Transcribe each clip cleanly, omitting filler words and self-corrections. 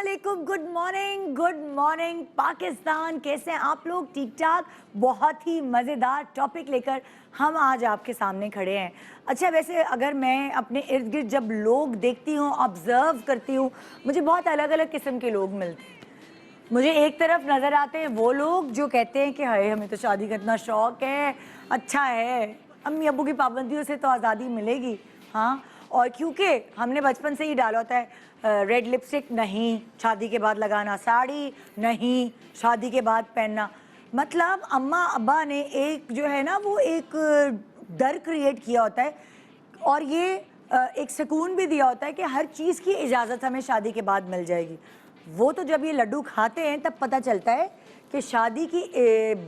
वालेकुम, good morning Pakistan. कैसे हैं आप लोग? ठीक ठाक। बहुत ही मज़ेदार टॉपिक लेकर हम आज आपके सामने खड़े हैं। अच्छा, वैसे अगर मैं अपने इर्द गिर्द जब लोग देखती हूँ, ऑब्ज़र्व करती हूँ, मुझे बहुत अलग अलग किस्म के लोग मिलते हैं। मुझे एक तरफ नज़र आते हैं वो लोग जो कहते हैं कि हाय हमें तो शादी का इतना शौक़ है, अच्छा है, अम्मी अब्बू की पाबंदियों से तो आज़ादी मिलेगी। हाँ, और क्योंकि हमने बचपन से ही डाला होता है रेड लिपस्टिक नहीं, शादी के बाद लगाना, साड़ी नहीं, शादी के बाद पहनना। मतलब अम्मा अब्बा ने एक जो है ना वो एक डर क्रिएट किया होता है और ये एक सुकून भी दिया होता है कि हर चीज़ की इजाज़त हमें शादी के बाद मिल जाएगी। वो तो जब ये लड्डू खाते हैं तब पता चलता है कि शादी की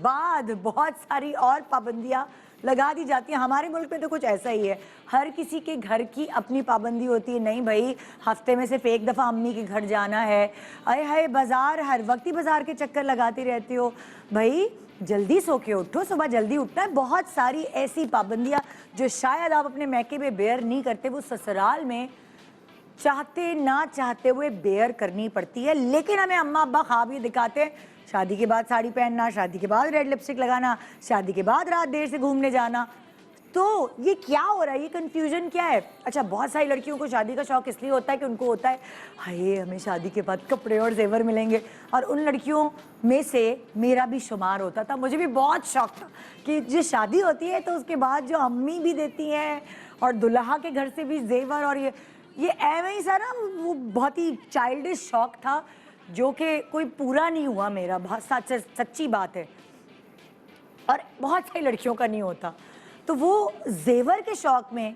बाद बहुत सारी और पाबंदियाँ लगा दी जाती हैं। हमारे मुल्क में तो कुछ ऐसा ही है, हर किसी के घर की अपनी पाबंदी होती है। नहीं भाई, हफ्ते में सिर्फ एक दफ़ा अम्मी के घर जाना है। अरे हाय, बाज़ार हर वक्त ही बाज़ार के चक्कर लगाती रहती हो। भाई जल्दी सो के उठो, सुबह जल्दी उठना है। बहुत सारी ऐसी पाबंदियाँ जो शायद आप अपने मैके में बेयर नहीं करते, वो ससुराल में चाहते ना चाहते हुए बेयर करनी पड़ती है। लेकिन हमें अम्मा अब्बा ख्वाब ये दिखाते हैं, शादी के बाद साड़ी पहनना, शादी के बाद रेड लिपस्टिक लगाना, शादी के बाद रात देर से घूमने जाना। तो ये क्या हो रहा है, ये कन्फ्यूजन क्या है? अच्छा, बहुत सारी लड़कियों को शादी का शौक़ इसलिए होता है कि उनको होता है हाय हमें शादी के बाद कपड़े और जेवर मिलेंगे, और उन लड़कियों में से मेरा भी शुमार होता था। मुझे भी बहुत शौक़ था कि जो शादी होती है तो उसके बाद जो अम्मी भी देती हैं और दुल्हा के घर से भी जेवर, और ये ऐਵੇਂ ही सा ना, वो बहुत ही चाइल्डिश शौक़ था जो कि कोई पूरा नहीं हुआ मेरा। बहुत सच्ची बात है, और बहुत सारी लड़कियों का नहीं होता। तो वो जेवर के शौक़ में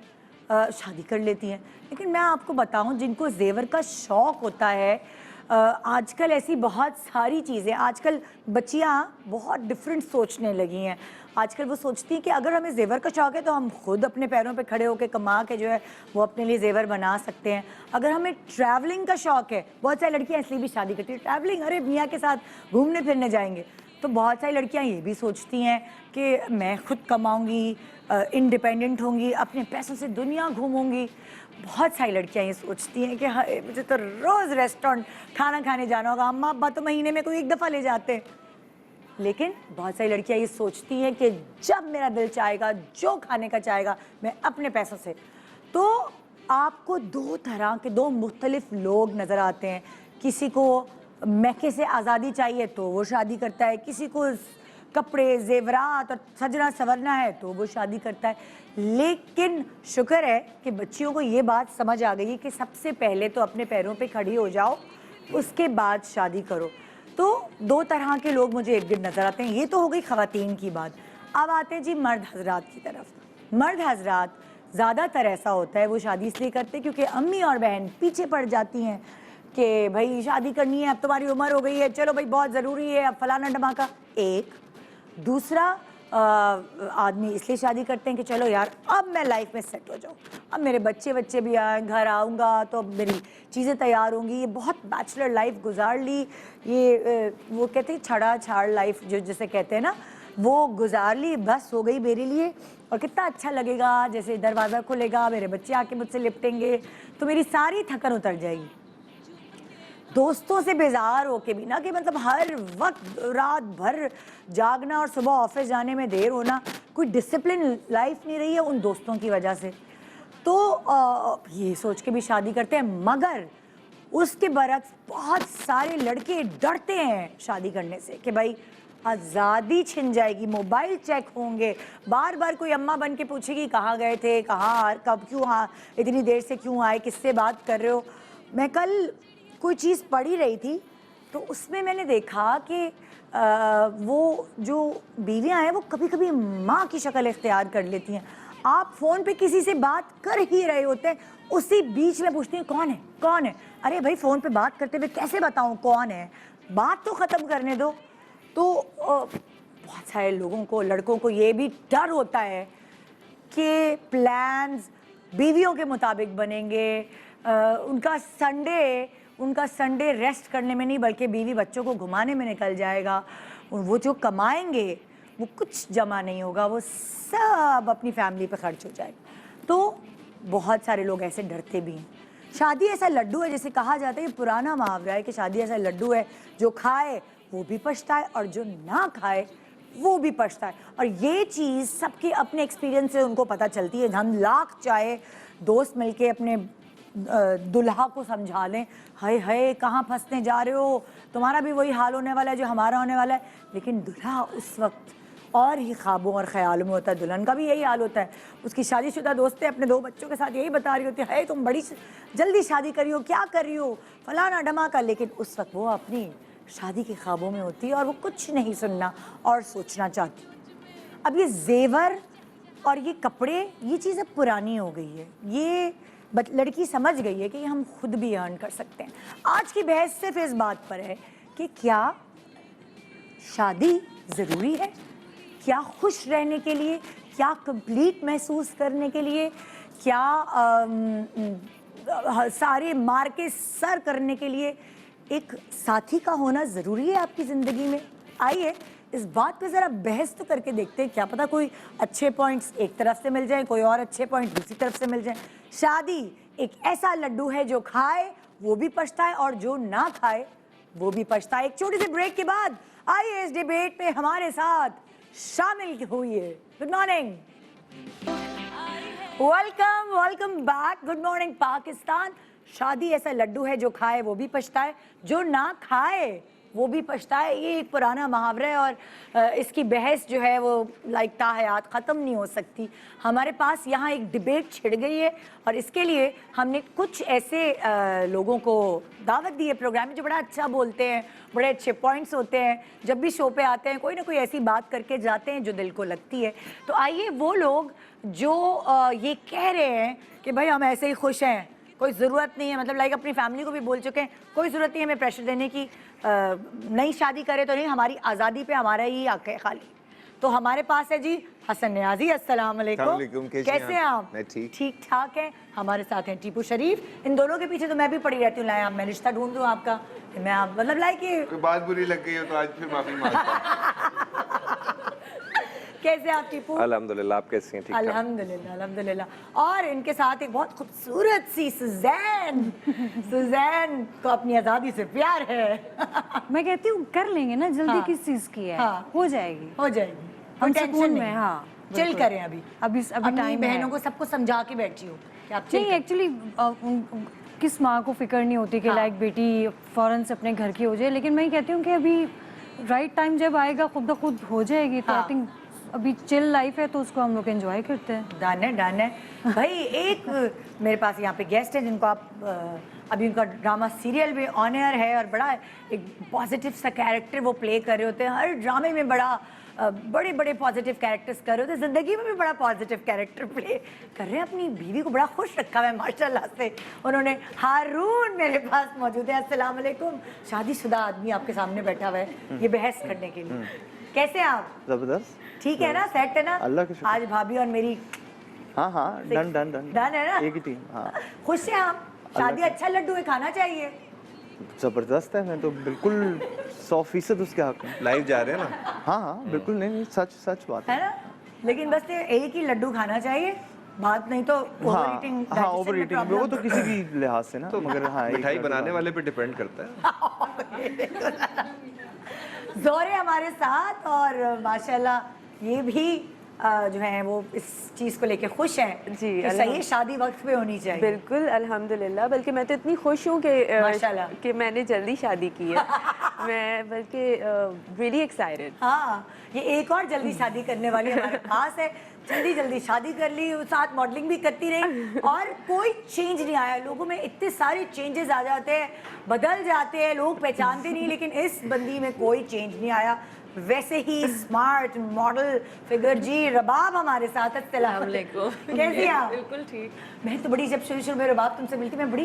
शादी कर लेती हैं। लेकिन मैं आपको बताऊं, जिनको जेवर का शौक़ होता है, आजकल ऐसी बहुत सारी चीज़ें, आजकल बच्चियां बहुत डिफरेंट सोचने लगी हैं। आजकल वो सोचती हैं कि अगर हमें जेवर का शौक़ है तो हम खुद अपने पैरों पे खड़े होकर कमा के जो है वो अपने लिए जेवर बना सकते हैं। अगर हमें ट्रैवलिंग का शौक़ है, बहुत सारी लड़कियां इसलिए भी शादी करती हैं, ट्रैवलिंग, अरे मियाँ के साथ घूमने फिरने जाएंगे। तो बहुत सारी लड़कियां ये भी सोचती हैं कि मैं खुद कमाऊंगी, इंडिपेंडेंट होंगी, अपने पैसों से दुनिया घूमूंगी। बहुत सारी लड़कियां ये सोचती हैं कि हाय मुझे तो रोज़ रेस्टोरेंट खाना खाने जाना होगा, अम्मा अब्बा तो महीने में कोई एक दफ़ा ले जाते हैं। लेकिन बहुत सारी लड़कियां ये सोचती हैं कि जब मेरा दिल चाहेगा, जो खाने का चाहेगा, मैं अपने पैसों से। तो आपको दो तरह के, दो मुख्तलिफ लोग नज़र आते हैं। किसी को मैके से आज़ादी चाहिए तो वो शादी करता है, किसी को कपड़े जेवरात और सजना संवरना है तो वो शादी करता है। लेकिन शुक्र है कि बच्चियों को ये बात समझ आ गई कि सबसे पहले तो अपने पैरों पे खड़ी हो जाओ, उसके बाद शादी करो। तो दो तरह के लोग मुझे एक दिन नज़र आते हैं। ये तो हो गई ख़वातीन की बात। अब आते हैं जी मर्द हजरात की तरफ। मर्द हजरात ज़्यादातर ऐसा होता है वो शादी इसलिए करते हैं क्योंकि अम्मी और बहन पीछे पड़ जाती हैं कि भाई शादी करनी है, अब तुम्हारी उम्र हो गई है, चलो भाई बहुत ज़रूरी है, अब फलाना धमाका। एक दूसरा आदमी इसलिए शादी करते हैं कि चलो यार अब मैं लाइफ में सेट हो जाऊँ, अब मेरे बच्चे भी आए, घर आऊँगा तो अब मेरी चीज़ें तैयार होंगी। ये बहुत बैचलर लाइफ गुजार ली, ये वो कहते हैं छड़ा छाड़ लाइफ जो जिसे कहते हैं ना, वो गुजार ली, बस हो गई मेरे लिए। और कितना अच्छा लगेगा, जैसे दरवाज़ा खुलेगा मेरे बच्चे आके मुझसे लिपटेंगे तो मेरी सारी थकन उतर जाएगी। दोस्तों से बेजार होके भी ना, कि मतलब हर वक्त रात भर जागना और सुबह ऑफिस जाने में देर होना, कोई डिसिप्लिन लाइफ नहीं रही है उन दोस्तों की वजह से। तो ये सोच के भी शादी करते हैं। मगर उसके बरक्स बहुत सारे लड़के डरते हैं शादी करने से कि भाई आज़ादी छिन जाएगी, मोबाइल चेक होंगे, बार बार कोई अम्मा बन के पूछेगी कहाँ गए थे, कहाँ, कब, क्यों, हाँ इतनी देर से क्यों आए, किससे बात कर रहे हो। मैं कल कोई चीज़ पढ़ी रही थी तो उसमें मैंने देखा कि वो जो बीवियां हैं वो कभी कभी माँ की शक्ल इख्तियार कर लेती हैं। आप फ़ोन पे किसी से बात कर ही रहे होते हैं, उसी बीच में पूछती हैं कौन है कौन है। अरे भाई फ़ोन पे बात करते हुए कैसे बताऊँ कौन है, बात तो ख़त्म करने दो। तो बहुत सारे लोगों को, लड़कों को ये भी डर होता है कि प्लान्स बीवियों के मुताबिक बनेंगे, उनका संडे रेस्ट करने में नहीं बल्कि बीवी बच्चों को घुमाने में निकल जाएगा। वो जो कमाएंगे वो कुछ जमा नहीं होगा, वो सब अपनी फैमिली पे खर्च हो जाएगा। तो बहुत सारे लोग ऐसे डरते भी हैं। शादी ऐसा लड्डू है, जैसे कहा जाता है, ये पुराना मुहावरा है कि शादी ऐसा लड्डू है जो खाए वो भी पछताए और जो ना खाए वो भी पछताए। और ये चीज़ सबके अपने एक्सपीरियंस से उनको पता चलती है। हम लाख चाहे दोस्त मिलके अपने दुल्हा को समझा लें, हाय हाय कहाँ फंसने जा रहे हो, तुम्हारा भी वही हाल होने वाला है जो हमारा होने वाला है, लेकिन दुल्हा उस वक्त और ही ख्वाबों और ख्यालों में होता है। दुल्हन का भी यही हाल होता है। उसकी शादीशुदा दोस्तें अपने 2 बच्चों के साथ यही बता रही होती है, हाय तुम बड़ी जल्दी शादी करी हो, क्या कर रही हो, फलाना धमाका, लेकिन उस वक्त वो अपनी शादी के ख्वाबों में होती है और वो कुछ नहीं सुनना और सोचना चाहती। अब ये जेवर और ये कपड़े, ये चीज़ अब पुरानी हो गई है। ये लड़की समझ गई है कि हम खुद भी अर्न कर सकते हैं। आज की बहस सिर्फ इस बात पर है कि क्या शादी ज़रूरी है, क्या खुश रहने के लिए, क्या कंप्लीट महसूस करने के लिए, क्या सारे मार के सर करने के लिए एक साथी का होना ज़रूरी है आपकी ज़िंदगी में। आइए इस बात पे ज़रा बहस तो करके देखते हैं, क्या पता कोई अच्छे पॉइंट्स एक तरफ से मिल जाए, कोई और अच्छे पॉइंट दूसरी तरफ से मिल जाए। शादी एक ऐसा लड्डू है जो खाए वो भी पछताए और जो ना खाए वो भी पछताए। एक छोटी सी ब्रेक के बाद आइए इस डिबेट में हमारे साथ शामिल हुई। Good morning, welcome welcome back. Good morning Pakistan. शादी ऐसा लड्डू है जो खाए वो भी पछताए, जो ना खाए वो भी पछताए। ये एक पुराना मुहावरा है और इसकी बहस जो है वो लाइक ताहयात ख़त्म नहीं हो सकती। हमारे पास यहाँ एक डिबेट छिड़ गई है और इसके लिए हमने कुछ ऐसे लोगों को दावत दी है प्रोग्राम में जो बड़ा अच्छा बोलते हैं, बड़े अच्छे पॉइंट्स होते हैं, जब भी शो पे आते हैं कोई ना कोई ऐसी बात करके जाते हैं जो दिल को लगती है। तो आइए वो लोग जो ये कह रहे हैं कि भाई हम ऐसे ही खुश हैं, कोई ज़रूरत नहीं है, मतलब लाइक अपनी फैमिली को भी बोल चुके हैं, कोई ज़रूरत नहीं है हमें प्रेशर देने की, नई शादी करे तो नहीं, हमारी आज़ादी पे हमारा ही हक है खाली। तो हमारे पास है जी हसन नियाजी। अस्सलाम वालेकुम, कैसे हैं आप? ठीक ठाक हैं। हमारे साथ हैं टीपू शरीफ। इन दोनों के पीछे तो मैं भी पड़ी रहती हूँ, लाए आप मैं रिश्ता ढूंढ दूँ आपका, मैं आप मतलब लाइक कोई बात बुरी लग गई हो तो आज फिर माफी मांगता हूं। कैसे आप टीपू? अल्हम्दुलिल्लाह, आप कैसी हैं? ठीक ठाक। अल्हम्दुलिल्लाह अल्हम्दुलिल्लाह। और इनके साथ एक बहुत खूबसूरत सी सुजैन। सुजैन को अपनी आज़ादी से प्यार है। मैं कहती हूँ कर लेंगे ना, जल्दी हाँ, किस चीज़ की है? हाँ, हो जाएगी, हो जाएगी, हम टेंशन सुकून नहीं। में। हाँ, चिल करें अभी अभी टाइम बहनों को सबको समझा के बैठी हो कि आप नहीं। एक्चुअली किस माँ को फिक्र नहीं होती कि हाँ, लाइक बेटी फ़ौरन से अपने घर की हो जाए, लेकिन मैं कहती हूँ कि अभी राइट टाइम जब आएगा खुद ब खुद हो जाएगी। तो आई हाँ, थिंक अभी चिल लाइफ है तो उसको हम लोग एंजॉय करते हैं। डन है भाई। एक मेरे पास यहाँ पे गेस्ट है जिनको आप अभी उनका ड्रामा सीरियल भी ऑन एयर है और बड़ा एक पॉजिटिव सा कैरेक्टर वो प्ले कर रहे होते हैं। हर ड्रामे में बड़ा बड़े बड़े पॉजिटिव कैरेक्टर्स कर रहे होते हैं, ज़िंदगी में भी बड़ा पॉजिटिव कैरेक्टर प्ले कर रहे हैं। अपनी बीवी को बड़ा खुश रखा हुआ है माशाल्लाह से उन्होंने। हारून मेरे पास मौजूद है। अस्सलाम वालेकुम। शादीशुदा आदमी आपके सामने बैठा हुआ है ये बहस करने के लिए। कैसे हैं आप? जबरदस्त, ठीक है ना, सेट है ना? अल्लाह के शुक्र। आज भाभी और मेरी हाँ डन है ना? एक ही टीम। हाँ, खुश हैं आप? शादी अच्छा लड्डू है, खाना चाहिए। जबरदस्त है। मैं तो बिल्कुल 100% उसके हक में। लाइव जा रहे हैं ना? हाँ बिल्कुल, नहीं सच बात है ना? लेकिन बस ये एक ही लड्डू खाना चाहिए, बात नहीं तो ओवर ईटिंग। हाँ ओवर ईटिंग वो तो किसी भी लिहाज से ना, तो मगर हाँ मिठाई बनाने वाले पे डिपेंड करता है। जोरे हमारे साथ और माशाल्लाह ये भी जो है वो इस चीज़ को लेके खुश हैं जी, कि सही शादी वक्त पे होनी चाहिए। बिल्कुल अल्हम्दुलिल्लाह। बल्कि मैं तो इतनी खुश हूँ कि माशाल्लाह कि मैंने जल्दी शादी की है। मैं बल्कि रियली एक्साइटेड। हाँ, ये एक और जल्दी शादी करने वाली हमारे पास है। जल्दी शादी कर ली, साथ मॉडलिंग भी करती रही और कोई चेंज नहीं आया। लोगों में इतने सारे चेंजेस आ जाते हैं, बदल जाते हैं, लोग पहचानते नहीं, लेकिन इस बंदी में कोई चेंज नहीं आया। वैसे ही स्मार्ट मॉडल फिगर जी रबाब हमारे साथ। अस्सलाम वालेकुम, कैसी आप? बिल्कुल ठीक। मैं तो बड़ी, जब शुरू में रबाब तुमसे मिलती मैं बड़ी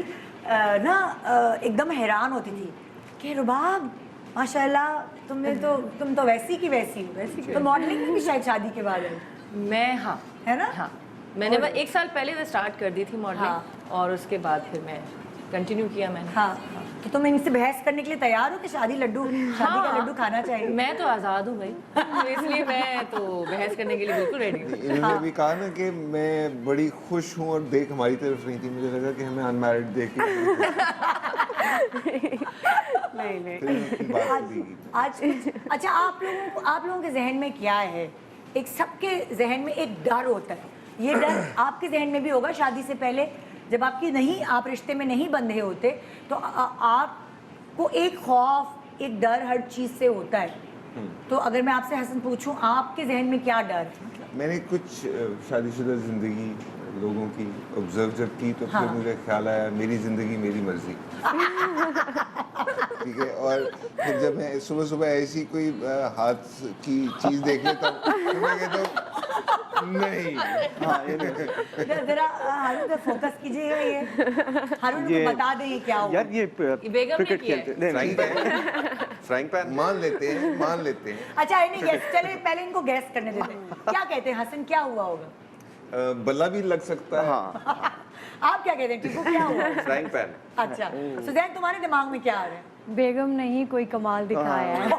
एकदम हैरान होती थी कि रबाब माशाल्लाह तुम तो वैसी की वैसी हो। तो मॉडलिंग में भी शायद शादी के बाद है? मैं हाँ, है ना? हाँ, मैंने बस 1 साल पहले वो स्टार्ट कर दी थी मॉडलिंग। हाँ, और उसके बाद फिर मैं कंटिन्यू किया मैंने। हाँ, तो तुम इनसे बहस करने के लिए तैयार हो कि शादी का लड्डू खाना चाहिए? मैं तो आज़ाद हूँ भाई, तो इसलिए मैं तो बहस करने के लिए बिल्कुल रेडी हूँ। इन्होंने भी कहा ना कि मैं बड़ी खुश हूँ और देख हमारी तरफ नहीं थी, मुझे लगा कि हमें अनमैरिड देख के नहीं फिर उनकी बात होगी। आज अच्छा, आप लोगों के जहन में क्या है? एक सबके जहन में एक डर होता है, ये डर आपके जहन में भी होगा। शादी से पहले जब आप रिश्ते में नहीं बंधे होते तो आपको एक खौफ, एक डर हर चीज़ से होता है। तो अगर मैं आपसे हसन पूछूं, आपके जहन में क्या डर है? मैंने कुछ शादीशुदा ज़िंदगी लोगों की ऑब्जर्व जब की तो हाँ। फिर मुझे ख्याल आया मेरी ज़िंदगी मेरी मर्जी। ठीक है, और फिर जब मैं सुबह सुबह ऐसी कोई हाथ की चीज़ देख लेता हूँ तो मैं कहता हूँ नहीं। जरा हारून पे फोकस कीजिएगा। ये हारून को बता दें ये क्या हुआ। यार ये बेगम ने क्रिकेट किया है। खेलते नहीं फ्राइंग पैन मान लेते हैं। अच्छा, इन्हें गैस, चले पहले इनको गैस करने देते हैं। क्या कहते हैं हसन, क्या हुआ होगा? बल्ला भी लग सकता है। हाँ आप क्या कहते हैं टीपू, क्या हुआ होगा? Frying pan. अच्छा, सुजैन तुम्हारे दिमाग में क्या आ रहा है? बेगम ने ही कोई कमाल दिखाया है।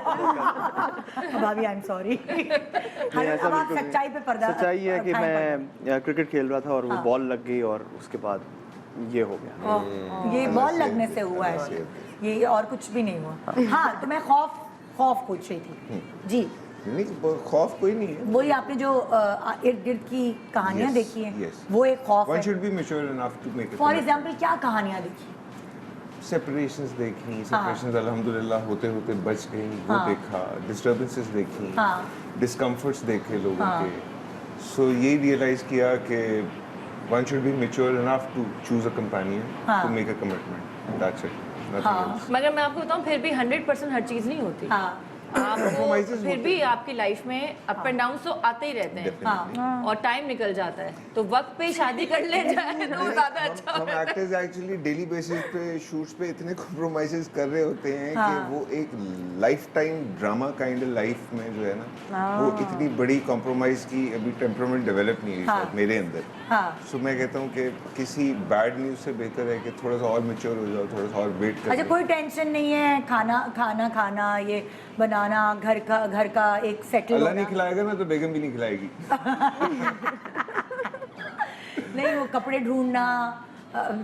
भाभी आई एम सॉरी। ऐसा अब आप बिल्कुल नहीं। सच्चाई पे पर्दा। सच्चाई है कि उठाएं मैं क्रिकेट खेल रहा था और वो हाँ। बॉल लग गई और उसके बाद ये हो गया। पर्दा। ये बॉल लगने से हुआ है, ये और कुछ भी नहीं हुआ। हाँ, तो मैं खौफ पूछ रही थी जी। नहीं, खौफ कोई नहीं है। वही आपने जो इर्द गिर्द की कहानियां Yes, देखी हैं, yes. वो एक खौफ One है। should be mature enough to make a for commitment. Example क्या कहानियां देखी? सेपरेशंस देखी, हाँ। सेपरेशंस अल्हम्दुलिल्लाह होते होते बच गई, वो हाँ। देखा, डिस्टर्बेंसेस देखी, हाँ। डिस्कम्फर्ट्स देखे लोगों हाँ। के। सो ये रियलाइज किया कि one should be mature enough to choose a companion हाँ। to make a commitment. That's it. Nothing हाँ। else. मगर मैं आपको बताऊं, फिर भी 100% हर चीज़ नहीं होती। हाँ आपको Compromises फिर होते भी आपकी लाइफ में अप एंड डाउन तो आते ही रहते हैं। Definitely. और टाइम निकल जाता है, तो वक्त पे शादी कर ले जाए तो ज़्यादा अच्छा हम होता है। एक्टर्स एक्चुअली डेली बेसिस पे शूट्स पे इतने कॉम्प्रोमाइजेस कर रहे होते हैं हाँ। कि वो एक life time drama kind life में जो है ना वो इतनी बड़ी कॉम्प्रोमाइज की अभी टेम्परामेंट डेवलप नहीं हुई हाँ। शायद मेरे अंदर। हाँ। सो मैं कहता हूँ कि किसी बैड न्यूज़ से बेहतर है कि थोड़ा सा और मैच्योर हो जाओ, थोड़ा सा और वेट अच्छा, कर कोई टेंशन नहीं है, खाना ये बनाना, घर का एक सेटल अल्लाह होना। नहीं खिलाएगा ना तो बेगम भी नहीं खिलाएगी। नहीं, वो कपड़े ढूंढना,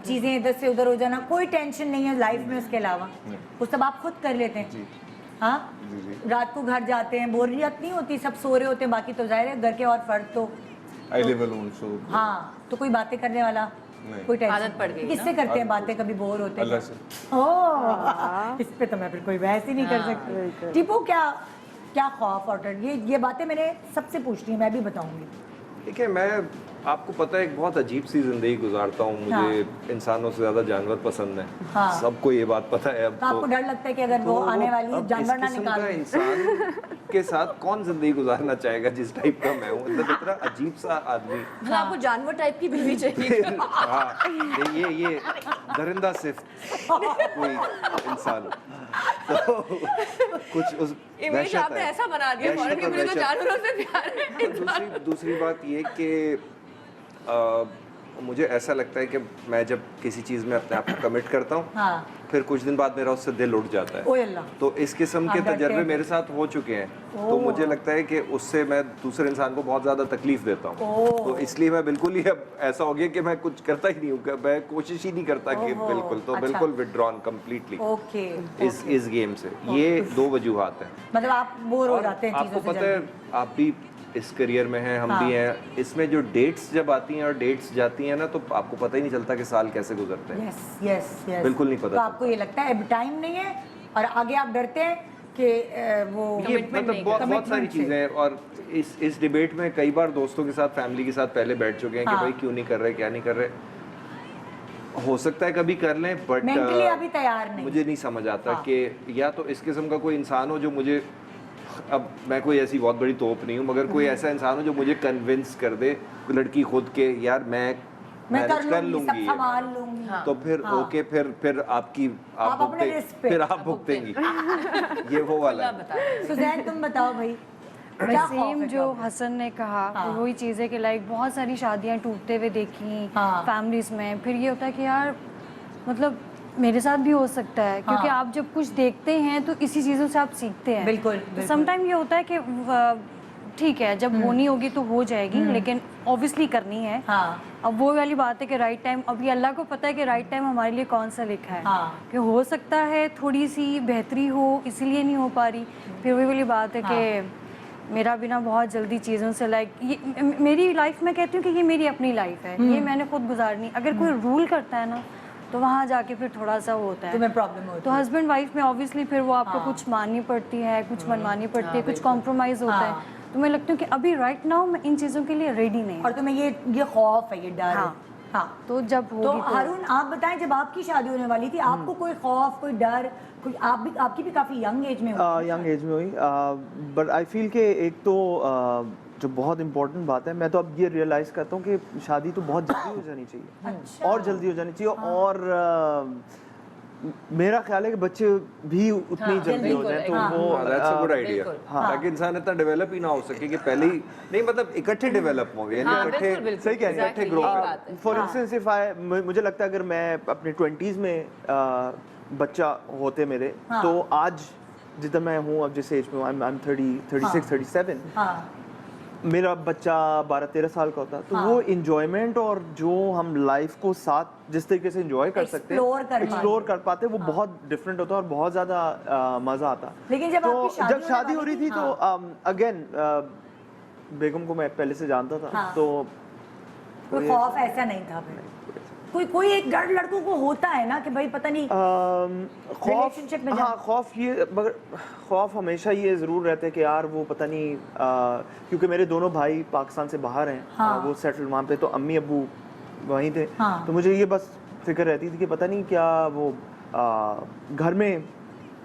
चीजें इधर से उधर हो जाना, कोई टेंशन नहीं है लाइफ में उसके अलावा। वो सब आप खुद कर लेते हैं। जी। हाँ, जी। रात को घर जाते हैं, बोरियत नहीं होती, सब सो रहे होते हैं, बाकी तो जाहिर है घर के और फर्द तो आई लिव अलोन सो हाँ, तो कोई बातें करने वाला नहीं। कोई टेंशन आदत पड़ गई किससे करते हैं बातें, कभी बोर होते हैं? अल्लाह से। ओह, इस पे तो मैं फिर कोई बहस ही नहीं कर सकती। टीपू, क्या खौफ और डर, ये बातें मैंने सबसे पूछनी है, मैं भी बताऊंगी। ठीक है, मैं आपको पता है एक बहुत अजीब सी ज़िंदगी गुजारता हूँ। मुझे इंसानों से ज़्यादा जानवर पसंद है। हाँ। सबको ये बात पता है। अब तो आपको डर लगता है कि अगर वो आने वाली अब जानवर इस ना किस्म निकाल का दे? इंसान के साथ कौन ज़िंदगी गुजारना चाहेगा जिस टाइप का मैं हूँ? मतलब इतना अजीब सा आदमी। मतलब आपको जानवर टाइप की बीवी चाहिए। हाँ, ये दरिंदा सिर्फ कोई इंसान तो कुछ उस इमेज वहशत आपने है। ऐसा बना दिया वहशत फौरन कि और मुझे तो वहशत। जानवरों से प्यार है। दूसरी बात ये कि मुझे ऐसा लगता है कि मैं जब किसी चीज़ में अपने आप को कमिट करता हूँ हाँ। फिर कुछ दिन बाद मेरा उससे दिल उठ जाता है। ओए अल्लाह। तो इस किस्म के आप डरते तजर्बे हैं? मेरे साथ हो चुके हैं। तो मुझे लगता है कि उससे मैं दूसरे इंसान को बहुत ज़्यादा तकलीफ देता हूँ। तो इसलिए मैं बिल्कुल ही अब ऐसा हो गया कि मैं कुछ करता ही नहीं हूँ, मैं कोशिश ही नहीं करता कि ओहो, बिल्कुल तो अच्छा। बिल्कुल विड्रॉन कम्प्लीटली ओके, इस गेम से। ये दो वजूहात हैं। मतलब आप बोर हो और जाते हैं आपको चीजों से पता है जल्दी। आप भी इस करियर में हैं, हम हाँ। भी हैं। इसमें जो डेट्स जब आती हैं और डेट्स जाती हैं ना तो आपको पता ही नहीं चलता कि साल कैसे गुजरते हैं। यस यस यस, बिल्कुल नहीं पता तो आपको ये लगता है अब टाइम नहीं है और आगे आप डरते हैं कि वो ये Commitment मतलब नहीं बहुत सारी commitment से। चीज़ें हैं। और इस डिबेट में कई बार दोस्तों के साथ, फैमिली के साथ पहले बैठ चुके हैं कि हाँ। भाई क्यों नहीं कर रहे, क्या नहीं कर रहे। हो सकता है कभी कर लें बट मेंटली अभी तैयार नहीं। मुझे नहीं समझ आता हाँ। कि या तो इस किस्म का कोई इंसान हो जो मुझे, अब मैं कोई ऐसी बहुत बड़ी तोप नहीं हूँ, मगर कोई ऐसा इंसान हो जो मुझे कन्विंस कर दे लड़की खुद के, यार मैं मैं मैनेज कर लूंगी, सब लूंगी ये। संभाल लूंगी। हाँ। तो फिर हाँ। ओके, फिर आपकी आप अपने रिस्क पे। फिर आप भुगतेंगी। ये वो वाला खुला है। बता रहे हैं। सुजैन तुम बताओ भाई, क्या खौफ सेम है जो क्या? हसन ने कहा हाँ। वही चीज़ें कि लाइक बहुत सारी शादियां टूटते हुए देखी हाँ। फैमिलीज में। फिर ये होता है कि यार मतलब मेरे साथ भी हो सकता है क्योंकि हाँ। आप जब कुछ देखते हैं तो इसी चीज़ों से आप सीखते हैं। बिल्कुल, तो बिल्कुल। समटाइम ये होता है कि ठीक है जब होनी होगी तो हो जाएगी, लेकिन ऑब्वियसली करनी है। हाँ। अब वो वाली बात है कि राइट टाइम, अभी अल्लाह को पता है कि राइट टाइम हमारे लिए कौन सा लिखा है। हाँ। कि हो सकता है थोड़ी सी बेहतरी हो इसीलिए नहीं हो पा रही, फिर वही वाली बात है कि मेरा भी ना बहुत जल्दी चीज़ों से लाइक ये मेरी लाइफ में कहती हूँ कि ये मेरी अपनी लाइफ है, ये मैंने खुद गुजारनी। अगर कोई रूल करता है ना तो वहाँ जाके फिर थोड़ा सा वो होता है, तुम्हें प्रॉब्लम होती तो है। हस्बैंड वाइफ में ऑब्वियसली फिर वो आपको कुछ माननी पड़ती है, कुछ मनवानी पड़ती है, कुछ कॉम्प्रोमाइज़ होता है। तो मैं लगती हूँ कि अभी राइट नाउ मैं इन चीज़ों के लिए रेडी नहीं और हूँ। तुम्हें ये खौफ है, ये डर है। हाँ। हाँ। तो जब तो होगी हारून आप बताएं, जब आपकी शादी होने वाली थी आपको कोई खौफ, कोई डर, कोई आपकी भी काफी यंग एज में हुई है यंग एज में हुई, बट आई फील कि एक तो जो बहुत इंपॉर्टेंट बात है, मैं तो अब ये रियलाइज़ करता हूँ कि शादी तो बहुत जल्दी हो जानी चाहिए। अच्छा। और जल्दी हो जानी चाहिए। और मेरा ख्याल है कि बच्चे भी उतनी जल्दी हो जाए तो वो दैट्स अ गुड आइडिया, बिल्कुल। ताकि इंसान इतना डेवलप ही ना हो सके कि पहले ही नहीं, मतलब इकट्ठे डेवलप हो, यानी हाँ, इकट्ठे बिल्कुल, बिल्कुल, सही कह रहे हैं, exactly, grow यही कर। बात है। फॉर इंस्टेंस इफ मुझे लगता है अगर मैं अपने 20s में बच्चा होते मेरे, तो आज जितना मैं हूँ, अब जिस एज में हूँ, आई एम 36 37, हाँ। मेरा बच्चा 12-13 साल का होता, तो वो इंजॉयमेंट और जो हम लाइफ को साथ जिस तरीके से इंजॉय कर सकते हैं, एक्सप्लोर कर पाते, वो बहुत डिफरेंट होता है और बहुत ज़्यादा मज़ा आता। लेकिन जब तो आपकी शादी जब शादी हो रही थी तो अगेन बेगम को मैं पहले से जानता था, तो कोई खौफ ऐसा नहीं था फिर? कोई एक डर लड़कों को होता है ना कि भाई पता नहीं खौफ, relationship में हाँ खौफ, ये मगर खौफ हमेशा ये ज़रूर रहता है कि यार वो पता नहीं, क्योंकि मेरे दोनों भाई पाकिस्तान से बाहर हैं, वो सेटल वहाँ पे, तो अम्मी अब्बू वहीं थे, तो मुझे ये बस फिक्र रहती थी कि पता नहीं क्या वो घर में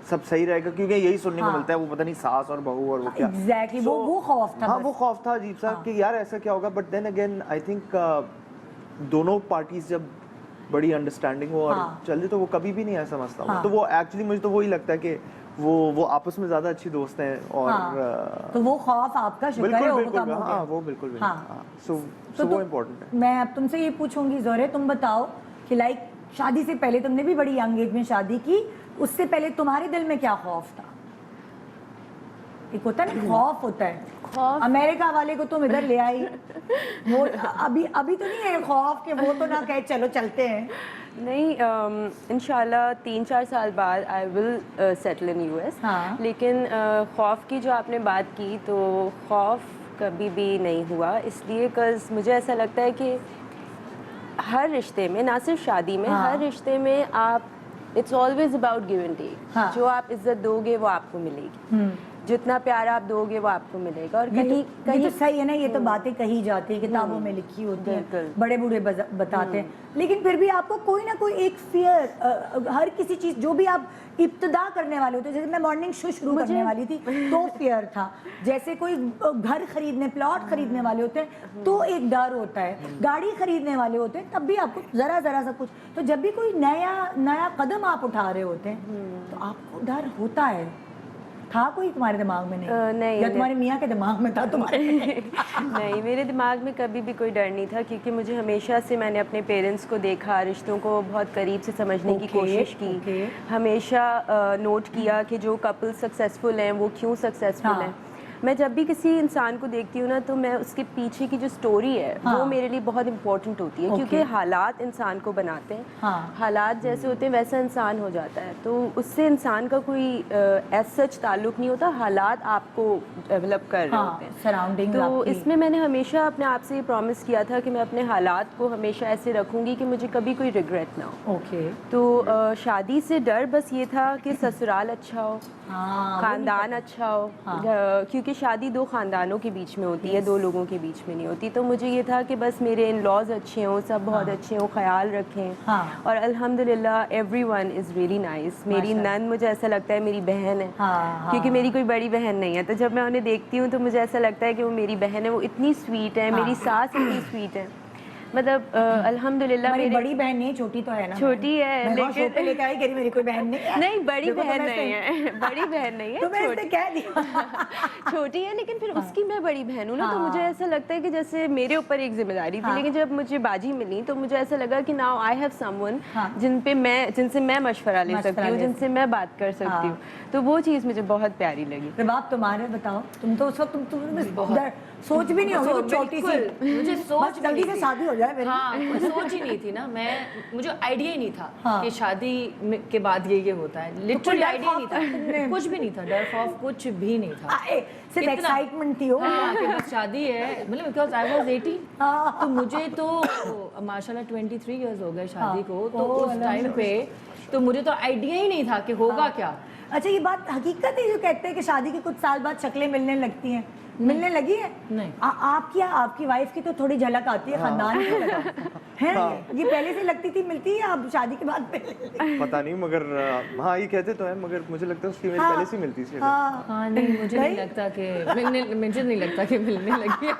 सब सही रहेगा, क्योंकि यही सुनने को मिलता है, वो पता नहीं सास और बहू और वो क्या। एग्जैक्टली वो खौफ था। हाँ वो खौफ था अजीब सा कि यार ऐसा क्या होगा, but then again I think दोनों पार्टीज जब बड़ी अंडरस्टैंडिंग हो और चले तो वो कभी भी नहीं ऐसा मसला हुआ। तो वो एक्चुअली मुझे तो वही लगता है कि वो आपस में ज़्यादा अच्छी दोस्त हैं और तो वो खौफ आपका शुक्र है बिल्कुल कम हो गया। हाँ वो बिल्कुल सो वो इम्पोर्टेंट है। मैं अब तुमसे ये पूछूंगी ज़ोहरे, तुम बताओ कि लाइक शादी से पहले तुमने भी बड़ी यंग एज में शादी की, उससे पहले तुम्हारे दिल में क्या खौफ था? एक होता है ना खौफ होता है, खौफ अमेरिका वाले को तुम इधर ले आई, वो अभी तो नहीं है खौफ कि वो तो ना कहे चलो चलते हैं। नहीं, इंशाल्लाह 3-4 साल बाद I will settle in US. हाँ। लेकिन खौफ की जो आपने बात की, तो खौफ कभी भी नहीं हुआ, इसलिए बिकॉज़ मुझे ऐसा लगता है कि हर रिश्ते में, ना सिर्फ शादी में, हर रिश्ते में आप it's always about give and take. जो आप इज्जत दोगे वो आपको मिलेगी, जितना प्यार आप दोगे वो आपको मिलेगा। और ये तो सही है ना, ये तो बातें कही जाती है, किताबों में लिखी होती है, बड़े बूढ़े बताते हैं, लेकिन फिर भी आपको कोई ना कोई एक फियर, हर किसी चीज़ जो भी आप इब्तदा करने वाले होते हैं, जैसे मैं मॉर्निंग शो शुरू करने वाली थी तो फियर था, जैसे कोई घर खरीदने, प्लॉट खरीदने वाले होते हैं तो एक डर होता है, गाड़ी खरीदने वाले होते हैं तब भी आपको ज़रा सा कुछ, तो जब भी कोई नया कदम आप उठा रहे होते हैं तो आपको डर होता है। था कोई तुम्हारे दिमाग में? नहीं, या तुम्हारे मियाँ के दिमाग में था तुम्हारे? नहीं, मेरे दिमाग में कभी भी कोई डर नहीं था, क्योंकि मुझे हमेशा से मैंने अपने पेरेंट्स को देखा, रिश्तों को बहुत करीब से समझने की कोशिश की, हमेशा नोट किया कि जो कपल सक्सेसफुल हैं वो क्यों सक्सेसफुल हैं। मैं जब भी किसी इंसान को देखती हूँ ना, तो मैं उसके पीछे की जो स्टोरी है वो मेरे लिए बहुत इंपॉर्टेंट होती है, क्योंकि हालात इंसान को बनाते हैं। हालात जैसे होते हैं वैसा इंसान हो जाता है, तो उससे इंसान का कोई एज सच ताल्लुक नहीं होता, हालात आपको डेवलप कर रहे होते हैं, सराउंडिंग। तो इसमें मैंने हमेशा अपने आप से ये प्रॉमिस किया था कि मैं अपने हालात को हमेशा ऐसे रखूँगी कि मुझे कभी कोई रिग्रेट ना हो। तो शादी से डर बस ये था कि ससुराल अच्छा हो, ख़ानदान अच्छा हो, क्योंकि शादी दो ख़ानदानों के बीच में होती है, दो लोगों के बीच में नहीं होती। तो मुझे ये था कि बस मेरे इन लॉज अच्छे हों, सब बहुत अच्छे हों, ख्याल रखें। और अल्हम्दुलिल्लाह एवरीवन इज़ रियली नाइस। मेरी नंद मुझे ऐसा लगता है मेरी बहन है, क्योंकि मेरी कोई बड़ी बहन नहीं है, तो जब मैं उन्हें देखती हूँ तो मुझे ऐसा लगता है कि वो मेरी बहन है। वो इतनी स्वीट है, मेरी सास इतनी स्वीट है। मतलब अल्हम्दुलिल्लाह मेरी मेरी बड़ी बहन नहीं है, छोटी तो है ना, छोटी है, मैं लेकिन- शो पे लेके आई, कह रही मेरी कोई बहन नहीं है। नहीं, बड़ी देखो तो बहन मैं नहीं है, बड़ी बहन नहीं है, तो मैं इससे छोटी कह दिया। छोटी है, लेकिन फिर उसकी मैं बड़ी बहन हूँ ना, तो हाँ। मुझे ऐसा लगता है कि जैसे मेरे ऊपर एक जिम्मेदारी थी, हाँ। लेकिन जब मुझे बाजी मिली तो मुझे ऐसा लगा कि नाउ आई हैव समवन हाँ। जिनसे मैं मशवरा ले मशवरा सकती हूँ, ले जिनसे मैं बात कर सकती हाँ। हूँ, तो वो चीज़ मुझे बहुत प्यारी लगी। प्रभाव तुम्हारे बताओ, तुम तो उस वक्त सोच भी नहीं होगी कुछ छोटी सी, मुझे सोच बस जल्दी से शादी हो जाए मेरी। हाँ, कोई सोच ही नहीं थी ना, मुझे आइडिया ही नहीं था हाँ। कि शादी के बाद ये होता है, लिटरली डर आइडिया नहीं खौफ तुमने- था, कुछ भी नहीं था, डर खौफ कुछ भी नहीं था। सिर्फ इतना- एक्साइटमेंट थी हो। हाँ, कि बस शादी है, मतलब बिकॉज आई वाज 18, हाँ। तो मुझे तो माशाल्लाह 23 इयर्स हो गए शादी को, तो ओह, उस टाइम पे तो मुझे तो आइडिया ही नहीं था कि होगा क्या। अच्छा, ये बात हकीकत है जो कहते हैं कि शादी के कुछ साल बाद शक्लें मिलने लगती हैं, मिलने लगी है? नहीं। आपकी वाइफ की तो थोड़ी झलक आती है, खानदान की लगा है। ये पहले से लगती थी, मिलती है अब शादी के बाद पहले? पता नहीं, मगर हाँ ये कहते तो है, मगर मुझे लगता है उसकी मेरी हाँ। पहले से मिलती थी। हाँ, हाँ नहीं, मुझे नहीं लगता कि मुझे नहीं लगता कि मिलने लगी है।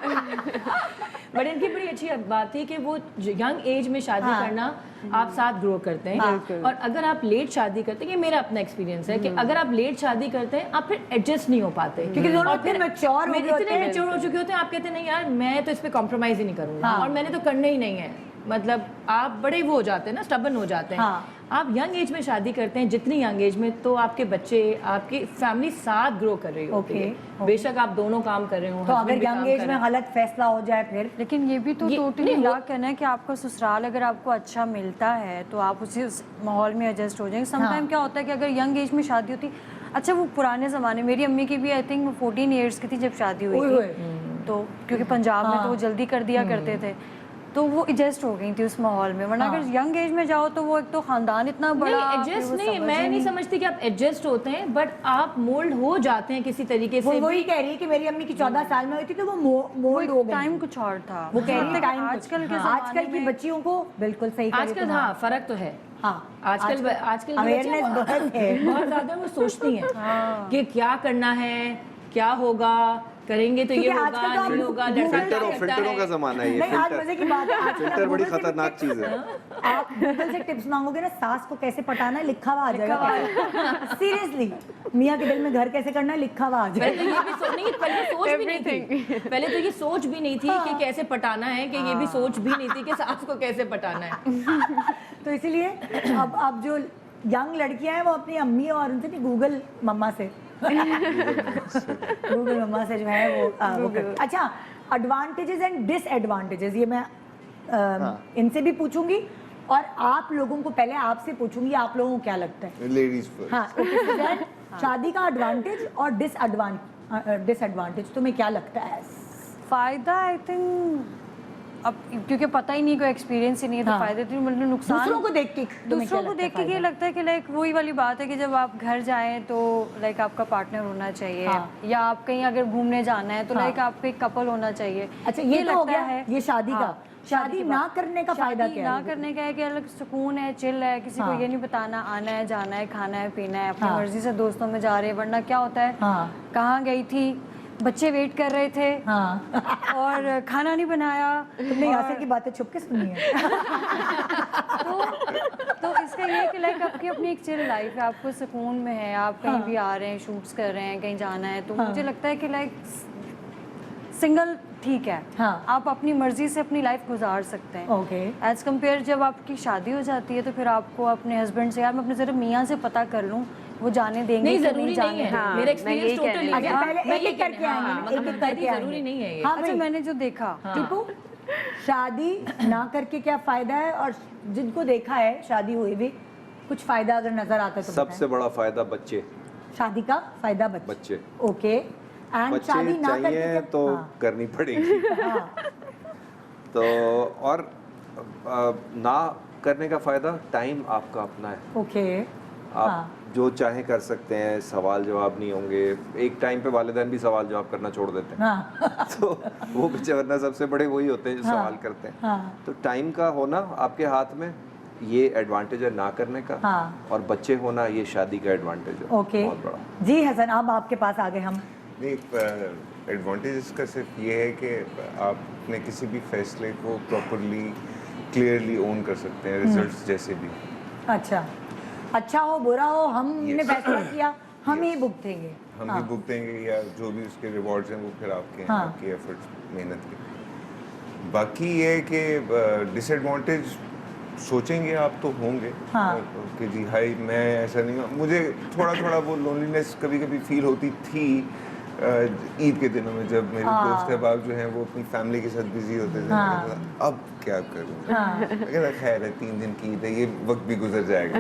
बट इनकी बड़ी अच्छी बात थी कि वो यंग एज में शादी हाँ। करना, आप साथ ग्रो करते हैं। और अगर आप लेट शादी करते हैं, ये मेरा अपना एक्सपीरियंस है कि अगर आप लेट शादी करते हैं, आप फिर एडजस्ट नहीं हो पाते, क्योंकि दोनों और फिर इतने mature हो गए होते इतने हैं। मेच्योर हो चुके होते हैं, आप कहते हैं नहीं यार मैं तो इस पे कॉम्प्रोमाइज ही नहीं करूंगा, हाँ। और मैंने तो करना ही नहीं है, मतलब आप बड़े वो हो जाते हैं ना, स्टबन हो जाते हैं। हाँ। आप यंग एज में शादी करते हैं, जितनी यंग एज में, तो आपके बच्चे, आपकी फैमिली साथ ग्रो कर रही होती है। ओके। बेशक आप दोनों काम कर रहे हो, तो husband अगर भी यंग काम एज कर में रहे हैं। गलत फैसला हो जाए फिर? लेकिन ये भी तो ये- टोटली नहीं, वो- लाख कहना है कि आपका ससुराल अगर आपको अच्छा मिलता है तो आप उस माहौल में एडजस्ट हो जाएंगे। समटाइम हाँ। क्या होता है कि अगर यंग एज में शादी होती, अच्छा वो पुराने ज़माने, मेरी अम्मी की भी आई थिंक 14 ईयर्स की थी जब शादी हुई ओए थी, तो क्योंकि पंजाब में तो वो जल्दी कर दिया करते थे, तो वो एडजस्ट हो गई थी उस माहौल में। वरना अगर यंग एज में जाओ तो वो एक तो खानदान इतना बड़ा, नहीं फिर एडजस्ट वो नहीं, समझ मैं ही नहीं समझती कि आप एडजस्ट होते हैं, बट आप मोल्ड हो जाते हैं किसी तरीके से। वही कह रही है कि मेरी अम्मी की 14 साल में हुई थी तो वो मोल्ड हो गई। टाइम कुछ और था। वो कह रही है टाइम आजकल के आजकल ज़माने की में बच्चियों को बिल्कुल सही कह रही आजकल तुम। हाँ फर्क तो है। हाँ, आजकल की awareness बच्चियां बहुत है। बहुत ज्यादा वो सोचती हैं कि क्या करना है, क्या होगा, करेंगे तो ये क्योंकि होगा, आजकल तो नहीं आप होगा, Google लड़का पे- क्या करता फिल्टरों का है। जमाना है ये। नहीं, आज मजे की बात है, आजकल फिल्टर बड़ी Google से खतरनाक चीज है। आप गूगल से टिप्स मांगोगे ना, सास को कैसे पटाना है लिखा हुआ आ जाएगा। सीरियसली, मियाँ के दिल में घर कैसे करना है लिखा हुआ आ पहले तो जाएगा। ये भी नहीं, पहले सोच भी नहीं थी, पहले तो ये सोच भी नहीं थी कि कैसे पटाना है, कि ये भी सोच भी नहीं थी कि सास को कैसे पटाना है। तो इसीलिए अब जो यंग लड़कियां हैं वो अपनी अम्मी और उनसे नहीं, गूगल मम्मा से गूगल मम्मा से जो है वो अच्छा, एडवांटेजेस एंड डिसएडवांटेजेस ये मैं इनसे भी पूछूंगी, और आप लोगों को पहले आपसे पूछूंगी, आप लोगों को क्या लगता है? Ladies first. हाँ, okay, सुजैन, शादी का एडवांटेज और डिसएडवांटेज तुम्हें क्या लगता है? फ़ायदा आई थिंक, अब क्योंकि पता ही नहीं, कोई एक्सपीरियंस ही नहीं है, तो हाँ। फ़ायदे तो मतलब नुकसान दूसरों को देख के तुम्हें दूसरों क्या को लगता है देख के ये फायदा? लगता है कि लाइक वही वाली बात है कि जब आप घर जाएं तो लाइक आपका पार्टनर होना चाहिए, हाँ। या आप कहीं अगर घूमने जाना है तो हाँ। लाइक आपको एक कपल होना चाहिए। अच्छा, ये तो हो लगता गया है ये शादी का। हाँ, शादी की ना बात। करने का फायदा शादी क्या ना है? करने का है कि अलग सुकून है, चिल है, किसी हाँ। को ये नहीं बताना आना है, जाना है, खाना है, पीना है, अपनी हाँ। मर्जी से दोस्तों में जा रहे हैं। वरना क्या होता है, हाँ। कहाँ गई थी, बच्चे वेट कर रहे थे हाँ। और खाना नहीं बनाया, तुमने यासर की बातें छुप के सुनी है। तो इसका ये है कि लाइक आपकी अपनी एक चिल लाइफ है, आपको सुकून में है, आप कहीं भी आ रहे हैं, शूट्स कर रहे हैं, कहीं जाना है, तो मुझे लगता है कि लाइक सिंगल ठीक है। हाँ। आप अपनी मर्जी से अपनी लाइफ गुजार सकते हैं। ओके। एज कम्पेयर जब आपकी शादी हो जाती है तो फिर आपको अपने हस्बैंड से, यार मैं अपने ज़रा मियाँ से पता कर लूँ वो जाने देंगे नहीं कि जरूरी जाने नहीं है, हाँ, मेरा मैं एक्सपीरियंस यही कहने टोटली लगी। अच्छा, पहले मैं एक ये एक करके कहने- आएंगे, हाँ, एक एक मतलब करके आएंगे। जरूरी नहीं है ये। हाँ अच्छा, भाई, मैंने जो देखा टीपू, शादी ना करके क्या फायदा है, और जिनको देखा है शादी हुई भी, कुछ फायदा अगर नजर आता है तो सबसे बड़ा फायदा बच्चे। बताएं। शादी का फायदा बच्चे। ओके। एंड बच्चे शादी ना करके चाहिए क्या? तो हाँ। करनी पड़ेगी। हाँ। तो और ना करने का फायदा, टाइम आपका अपना है, ओके। आप हाँ। जो चाहे कर सकते हैं, सवाल जवाब नहीं होंगे। एक टाइम पे वालिदैन भी सवाल जवाब करना छोड़ देते हैं। हाँ। तो वो पीछे, वरना सबसे बड़े वही होते हैं जो हाँ। सवाल करते हैं। हाँ। तो टाइम का होना आपके हाथ में, ये एडवांटेज है ना करने का। हाँ। और बच्चे होना, ये शादी का एडवांटेज है ओके बहुत बड़ा। जी हसन, अब आपके पास आ गए हम। नहीं, एडवांटेज इसका सिर्फ ये है कि आप अपने किसी भी फैसले को प्रॉपरली क्लियरली ओन कर सकते हैं, रिजल्ट्स जैसे भी। अच्छा, अच्छा हो बुरा हो, हमने Yes. फैसला किया, हम ही Yes. भुगतेंगे। हम हाँ। भी भुगतेंगे या जो भी उसके रिवॉर्ड्स हैं वो फिर आपके हैं, हाँ। आपकी एफर्ट्स, मेहनत के। बाकी ये है कि डिसएडवांटेज सोचेंगे आप तो होंगे हाँ। कि जी हाई मैं ऐसा नहीं हूँ। मुझे थोड़ा थोड़ा वो लोनलीनेस कभी कभी फील होती थी ईद के दिनों में, जब मेरे हाँ। दोस्त अहबाब जो हैं वो अपनी फैमिली के साथ बिजी होते थे। हाँ। मैं कहता, अब क्या करूँ? हाँ। मैं कहता, खैर है 3 दिन की ईद है, ये वक्त भी गुजर जाएगा।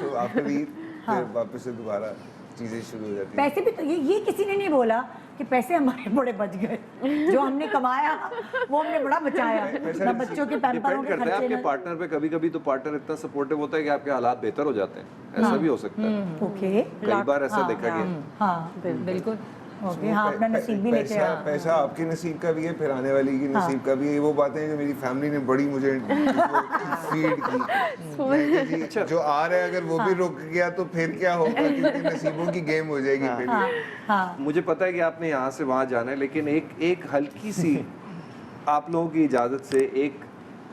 सो आफ्टर ईद फिर वापस से दोबारा चीज़ें शुरू हो जाती हैं। पैसे भी तो ये किसी ने नहीं बोला कि पैसे हमारे बड़े बच गए, जो हमने कमाया वो हमने बड़ा बचाया, ना बच्चों के पैम्परों डिपेंड के करता है खर्चे आपके पार्टनर पे। कभी कभी तो पार्टनर इतना सपोर्टिव होता है कि आपके हालात बेहतर हो जाते हैं, ऐसा भी हो सकता है। ओके, कई बार ऐसा देखा गया। हाँ बिल्कुल। ओके, हाँ अपना नसीब भी लेके पैसा आया। पैसा आपके नसीब का भी है, फिर आने वाली की नसीब का भी है। वो बातें जो मेरी फैमिली ने बड़ी मुझे फीड की। मैं कि जी, जो आ रहा है अगर वो भी रुक गया तो फिर क्या होगा, क्योंकि नसीबों की गेम हो जाएगी फिर। हाँ, मुझे पता है कि आपने यहाँ से वहाँ जाना है, लेकिन एक हल्की सी आप लोगों की इजाजत से एक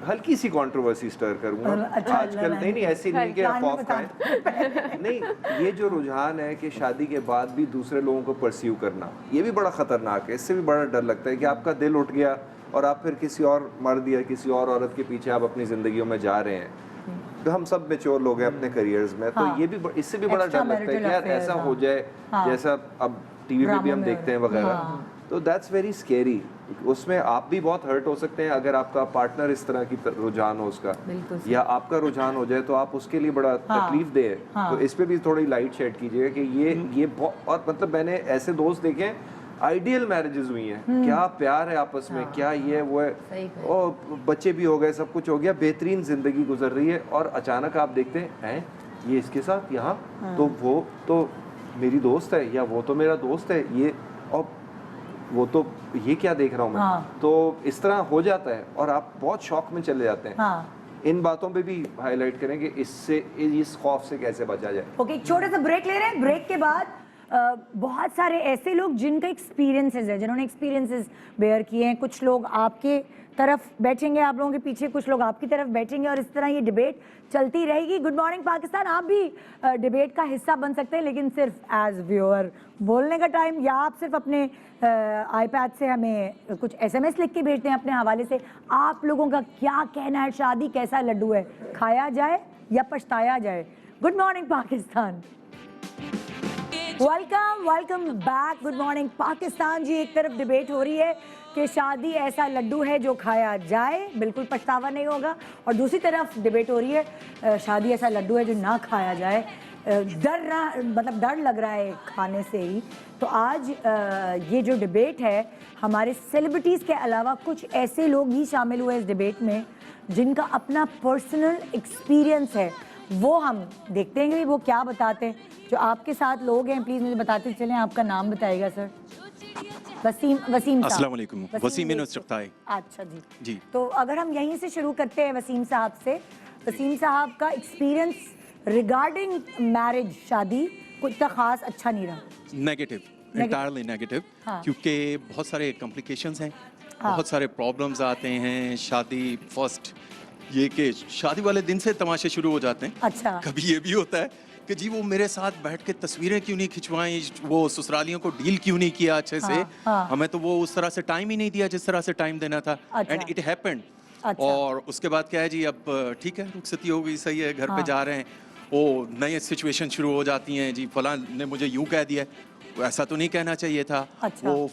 हल्की सी कंट्रोवर्सी स्टर करूंगा। अच्छा, आजकल नहीं ऐसी नहीं कि आप ऑफ बता। खाएं। नहीं, ये जो रुझान है कि शादी के बाद भी दूसरे लोगों को परस्यू करना, ये भी बड़ा खतरनाक है। इससे भी बड़ा डर लगता है कि आपका दिल उठ गया और आप फिर किसी और मर्द या किसी और औरत के पीछे आप अपनी जिंदगियों में जा रहे हैं। तो हम सब मैच्योर लोग हैं अपने करियर्स में, तो ये भी इससे भी बड़ा डर लगता है कि यार ऐसा हो जाए जैसा अब टीवी पे भी हम देखते हैं वगैरह। तो दैट्स वेरी स्केरी। उसमें आप भी बहुत हर्ट हो सकते हैं अगर आपका पार्टनर इस तरह की रुझान हो उसका, या आपका रुझान हो जाए तो आप उसके लिए बड़ा तकलीफ दे। तो इस पे भी थोड़ी लाइट शेड कीजिएगा कि ये बहुत। और मतलब मैंने ऐसे दोस्त देखे हैं, आइडियल मैरिजेस हुई हैं, क्या प्यार है आपस में, क्या ये वो है, और बच्चे भी हो गए, सब कुछ हो गया, बेहतरीन जिंदगी गुजर रही है, और अचानक आप देखते हैं ये इसके साथ यहाँ, तो वो तो मेरी दोस्त है, या वो तो मेरा दोस्त है, ये और वो तो ये क्या देख रहा हूँ मैं। तो इस तरह हो जाता है और आप बहुत शॉक में चले जाते हैं। इन बातों पे भी हाईलाइट करें कि इससे, इस खौफ से कैसे बचा जाए। ओके, एक छोटा सा ब्रेक ले रहे हैं। ब्रेक के बाद बहुत सारे ऐसे लोग जिनका एक्सपीरियंसेस है, जिन्होंने एक्सपीरियंसेस बेयर किए हैं, कुछ लोग आपके तरफ बैठेंगे, आप लोगों के पीछे कुछ लोग आपकी तरफ बैठेंगे, और इस तरह ये डिबेट चलती रहेगी। गुड मॉर्निंग पाकिस्तान, आप भी डिबेट का हिस्सा बन सकते हैं, लेकिन सिर्फ एज व्यूअर बोलने का टाइम, या आप सिर्फ अपने आईपैड से हमें कुछ SMS लिख के भेजते हैं अपने हवाले से। आप लोगों का क्या कहना है, शादी कैसा लड्डू है, खाया जाए या पछताया जाए? Good morning Pakistan, welcome back. Good morning Pakistan ji. एक तरफ डिबेट हो रही है कि शादी ऐसा लड्डू है जो खाया जाए, बिल्कुल पछतावा नहीं होगा, और दूसरी तरफ डिबेट हो रही है शादी ऐसा लड्डू है जो ना खाया जाए, डर लग रहा है खाने से ही। तो आज ये जो डिबेट है, हमारे सेलिब्रिटीज़ के अलावा कुछ ऐसे लोग भी शामिल हुए इस डिबेट में जिनका अपना पर्सनल एक्सपीरियंस है, वो हम देखते हैं कि वो क्या बताते हैं। जो आपके साथ लोग हैं, प्लीज़ मुझे बताते चलें। आपका नाम बताइएगा सर। वसीम अस्सलाम वालेकुम। वसीम नुसरत। अच्छा जी। जी। तो अगर हम यहीं से शुरू करते हैं वसीम साहब से। वसीम साहब का एक्सपीरियंस रिगार्डिंग मैरिज, शादी कुछ इतना खास अच्छा नहीं रहा। Negative, entirely negative. हाँ। क्योंकि बहुत सारे कॉम्प्लिकेशंस हैं, बहुत सारे प्रॉब्लम्स आते हैं। शादी फर्स्ट ये कि शादी वाले दिन से तमाशे शुरू हो जाते हैं। अच्छा। कभी ये भी होता है कि जी वो मेरे साथ बैठ के तस्वीरें क्यों नहीं खिंचवाई, वो ससुरालियों को डील क्यों नहीं किया अच्छे से। हाँ। हमें तो वो उस तरह से टाइम ही नहीं दिया जिस तरह से टाइम देना था। अच्छा। And it happened. अच्छा। और उसके बाद क्या है जी, अब ठीक है, रुखसती हो गई, सही है, घर पे जा रहे हैं, वो नई सिचुएशन शुरू हो जाती हैं जी। फलां ने मुझे यूं कह दिया, ऐसा तो नहीं कहना चाहिए था। अच्छा। वो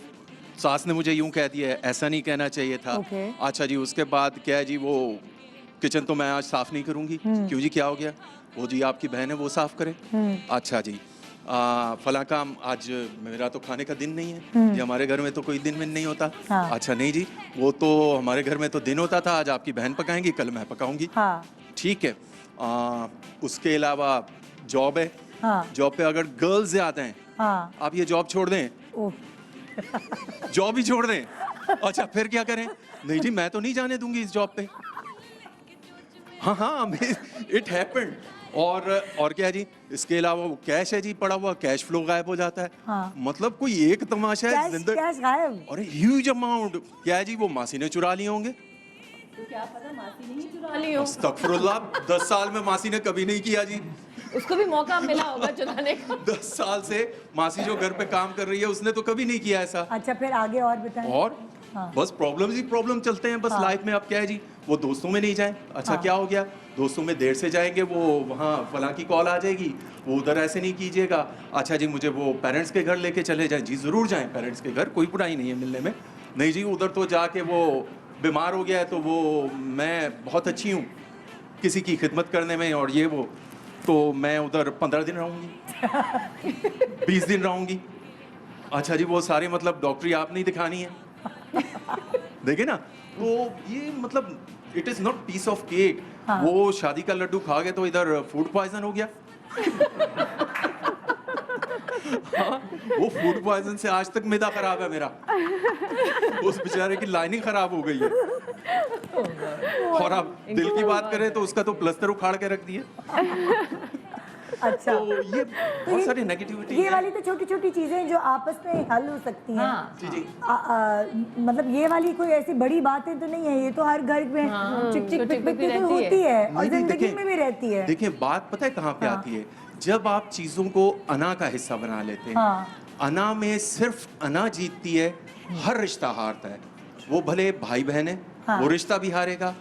सास ने मुझे यूं कह दिया है, ऐसा नहीं कहना चाहिए था। ओके। अच्छा जी, उसके बाद क्या है जी, वो किचन तो मैं आज साफ नहीं करूंगी। क्यों जी, क्या हो गया? वो जी आपकी बहन है, वो साफ करे। अच्छा जी, फला काम आज मेरा तो खाने का दिन नहीं है जी, हमारे घर में तो कोई दिन में नहीं होता। हाँ। अच्छा नहीं जी, वो तो हमारे घर में तो दिन होता था, आज आपकी बहन पकाएंगी, कल मैं पकाऊंगी। हाँ। ठीक है। उसके अलावा जॉब है। हाँ। जॉब पे अगर गर्ल्स ज्यादा हैं, हाँ। आप ये जॉब छोड़ दें, ओह। जॉब ही छोड़ दें। अच्छा फिर क्या करें? नहीं जी, मैं तो नहीं जाने दूंगी इस जॉब पे। हाँ, इट हैपेंड। और क्या है जी, इसके अलावा वो कैश है जी पड़ा हुआ, कैश फ्लो गायब हो जाता है। हाँ। मतलब कोई एक तमाशा है जिंदगी। कैश गायब। अरे ह्यूज अमाउंट। क्या है जी, वो मासी ने चुरा लिए होंगे। क्या पता मासी ने ही चुरा ली हो। अस्तगफुरुल्लाह, 10 साल में मासी ने कभी नहीं किया जी। उसको भी मौका मिला होगा चुराने का। 10 साल से मासी जो घर पे काम कर रही है उसने तो कभी नहीं किया ऐसा। अच्छा, फिर आगे और बताएं। और बस प्रॉब्लम ही प्रॉब्लम चलते हैं बस लाइफ में। अब क्या है जी, वो दोस्तों में नहीं जाए। अच्छा क्या हो गया, दोस्तों में देर से जाएंगे, वो वहाँ फलां की कॉल आ जाएगी, वो उधर ऐसे नहीं कीजिएगा। अच्छा जी, मुझे वो पेरेंट्स के घर लेके चले जाएं। जी ज़रूर जाएं पेरेंट्स के घर, कोई बुराई नहीं है मिलने में। नहीं जी, उधर तो जाके वो बीमार हो गया है तो वो मैं बहुत अच्छी हूँ किसी की खिदमत करने में और ये वो, तो मैं उधर 15 दिन रहूँगी 20 दिन रहूँगी। अच्छा जी, वो सारे मतलब डॉक्टरी आप नहीं दिखानी है। देखे ना, तो ये मतलब it is not piece of cake. वो शादी का लड्डू खा गए तो इधर फूड पॉइजन हो गया। हाँ, वो फूड पॉइजन से आज तक मैदा खराब है मेरा। उस बेचारे की लाइनिंग खराब हो गई है। और आप दिल की बात करें तो उसका तो प्लस्तर उखाड़ के रख दिए। अच्छा, तो ये बहुत सारी नेगेटिविटी ये वाली तो छोटी छोटी चीजें जो आपस में हल हो सकती हैं। हाँ। जी जी। मतलब ये वाली कोई ऐसी बड़ी बातें तो नहीं है, ये तो हर घर में चिक चिक पिक पिक तो रहती होती है और नहीं, जिंदगी देखिए- में भी रहती है। देखिए बात पता है कहाँ पे आती है, जब आप चीजों को अना का हिस्सा बना लेते हैं। अना में सिर्फ अना जीतती है, हर रिश्ता हारता है। वो भले भाई बहन है, वो रिश्ता भी हारेगा,